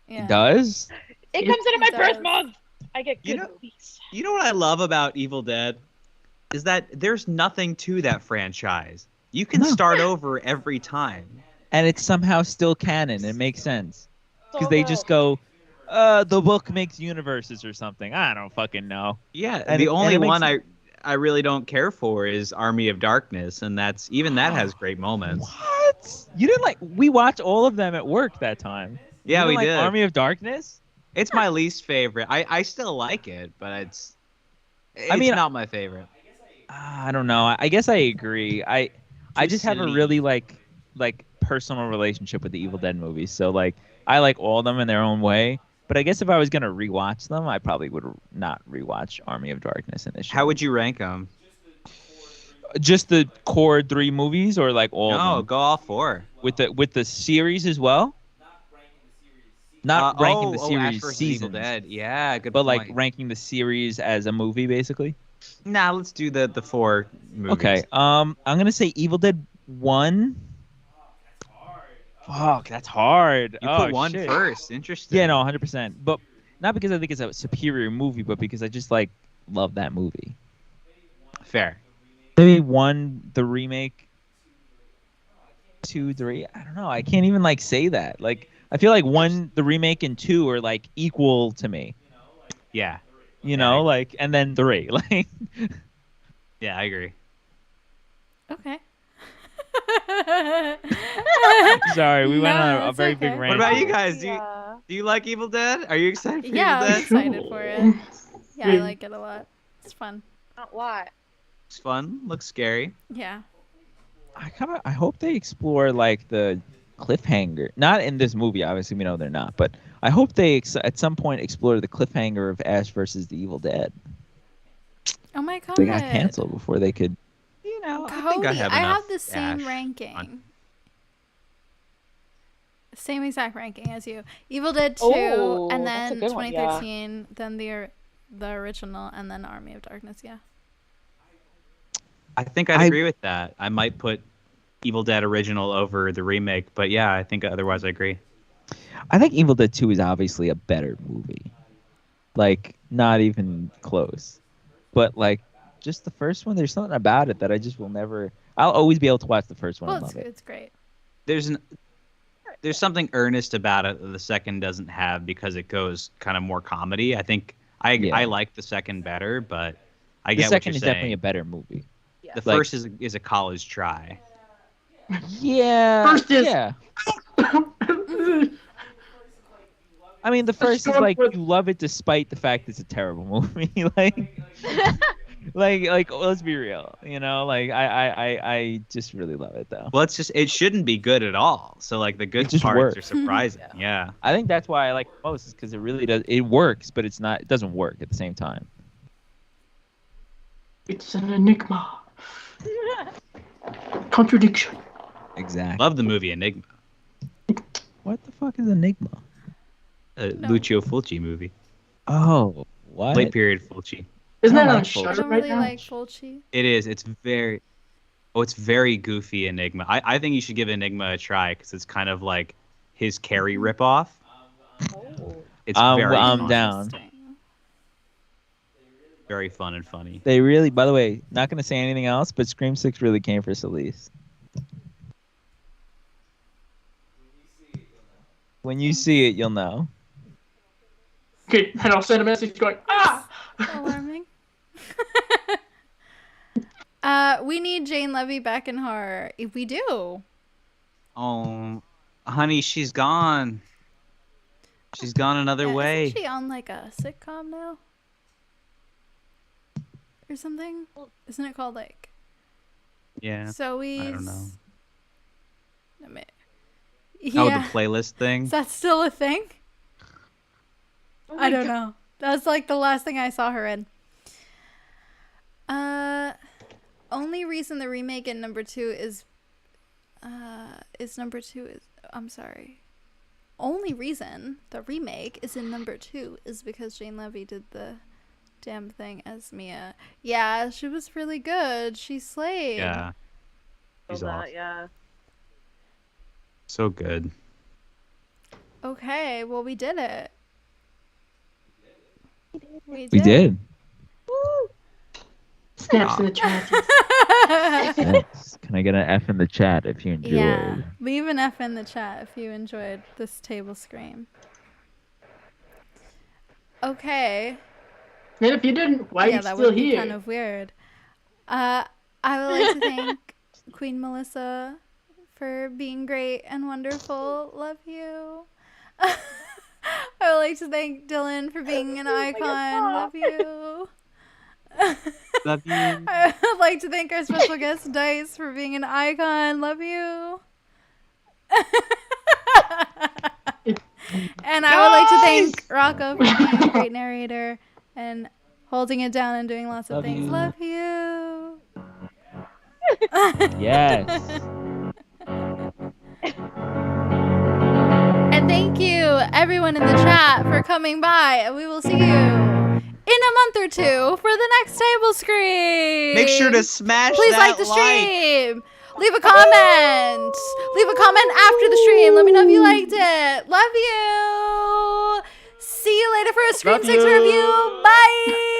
Yeah. It does? It comes out in my It does. birth month. I get good You know- movies. You know what I love about Evil Dead? Is that there's nothing to that franchise. You can No. start over every time. And it's somehow still canon. It makes sense. Because they just So go, the book makes universes or something. I don't fucking know. Yeah, And the it- only and it makes one I really don't care for is Army of Darkness, and that has great moments. What? You didn't like. We watched all of them at work that time. Yeah, You we didn't like did. Army of Darkness? It's my least favorite. I still like it, but it's mean, not my favorite. I don't know. I guess I agree. I just have a silly. really like personal relationship with the Evil Dead movies. So like I like all of them in their own way. But I guess if I was gonna rewatch them, I probably would not rewatch Army of Darkness initially. How would you rank them? Just the core 3 movies, or like all No, of them? go all 4. With the series as well? Not ranking the Ash series versus Evil seasons, Dead. Yeah, good but point. like ranking the series as a movie, basically. Nah, let's do the 4 movies. Okay. I'm gonna say Evil Dead 1. Fuck, that's hard. You Oh, put 1 shit. first. Interesting. Yeah, no, 100%. But not because I think it's a superior movie, but because I just like love that movie. Fair. Maybe 1, the remake. 2, 3. I don't know. I can't even like say that. Like, I feel like 1, the remake, and 2 are like equal to me. Yeah. You know, like, and then 3. Like, Yeah, I agree. Okay. sorry, we went No, on a that's very big okay. rant. What about you guys? Yeah. Do you like Evil Dead? Are you excited for Yeah, Evil I'm Dead? excited for it. Yeah, I like it a lot. It's fun. Not why. Looks fun. Looks scary. Yeah. I hope they explore like the cliffhanger. Not in this movie, obviously we know they're not, but I hope they at some point explore the cliffhanger of Ash versus the Evil Dead. Oh my god. They got canceled before they could. You know, Cody, I have enough the same Ash ranking. on- Same exact ranking as you. Evil Dead 2, Oh, and that's a then good one, yeah. 2013, then the original, and then Army of Darkness. Yeah. I think I'd agree with that. I might put Evil Dead original over the remake, but yeah, I think otherwise I agree. I think Evil Dead 2 is obviously a better movie. Like, not even close. But like, just the first one, there's something about it that I just will never. I'll always be able to watch the first one Well, and it's, love it. it's great. There's something earnest about it that the second doesn't have because it goes kind of more comedy. I think I like the second better, but I The get what second you're is saying. definitely a better movie. The Like- first is a college try. Yeah. First is- Yeah. I mean, the first is start like with- you love it despite the fact it's a terrible movie. like let's be real. You know, like I just really love it though. Well, it shouldn't be good at all. So like the good It just parts are works. surprising. Yeah. I think that's why I like it most is because it really does. It works, but it's not. It doesn't work at the same time. It's an enigma. Contradiction. Exactly. Love the movie Enigma. What the fuck is Enigma? No. Lucio Fulci movie. Oh, what? Late period Fulci. Isn't I that don't on like I Shudder don't right really now? like Fulci. It is. It's very goofy Enigma. I think you should give Enigma a try because it's kind of like his Carrie ripoff. It's very I'm fun. down. Interesting. Very fun and funny. They really, by the way, not going to say anything else, but Scream 6 really came for Solis. When you see it, you'll know. Okay, and I'll send a message going, ah! Alarming. We need Jane Levy back in horror. If we do. Oh, honey, she's gone. She's gone another Yeah, way. Isn't she on like a sitcom now? Or something? Isn't it called like Yeah. Zoe's. I don't know. Yeah. Oh, the playlist thing. Is that still a thing? I don't know. That's like the last thing I saw her in. Only reason the remake in number 2 is I'm sorry. Only reason the remake is in number 2 is because Jane Levy did the damn thing as Mia. Yeah, she was really good. She slayed. Yeah. She's awesome. Yeah. So good. Okay, well we did it. We did. Snaps in the chat. Yes. Can I get an F in the chat if you enjoyed? Yeah, leave an F in the chat if you enjoyed this table scream. Okay. And if you didn't, why are you that still would be here? kind of weird. I would like to thank Queen Melissa for being great and wonderful. Love you. I would like to thank Dylan for being an icon. Love you. Love you. I would like to thank our special guest Dice for being an icon. Love you. And I would like to thank Rocco for being a great narrator and holding it down and doing lots of things. you. Love you. Yes. And thank you, everyone in the chat, for coming by. And we will see you in a month or two for the next table screen. Make sure to smash Please that like the stream. Leave a comment. Leave a comment after the stream. Let me know if you liked it. Love you. See you later for a Scream 6 review. Bye.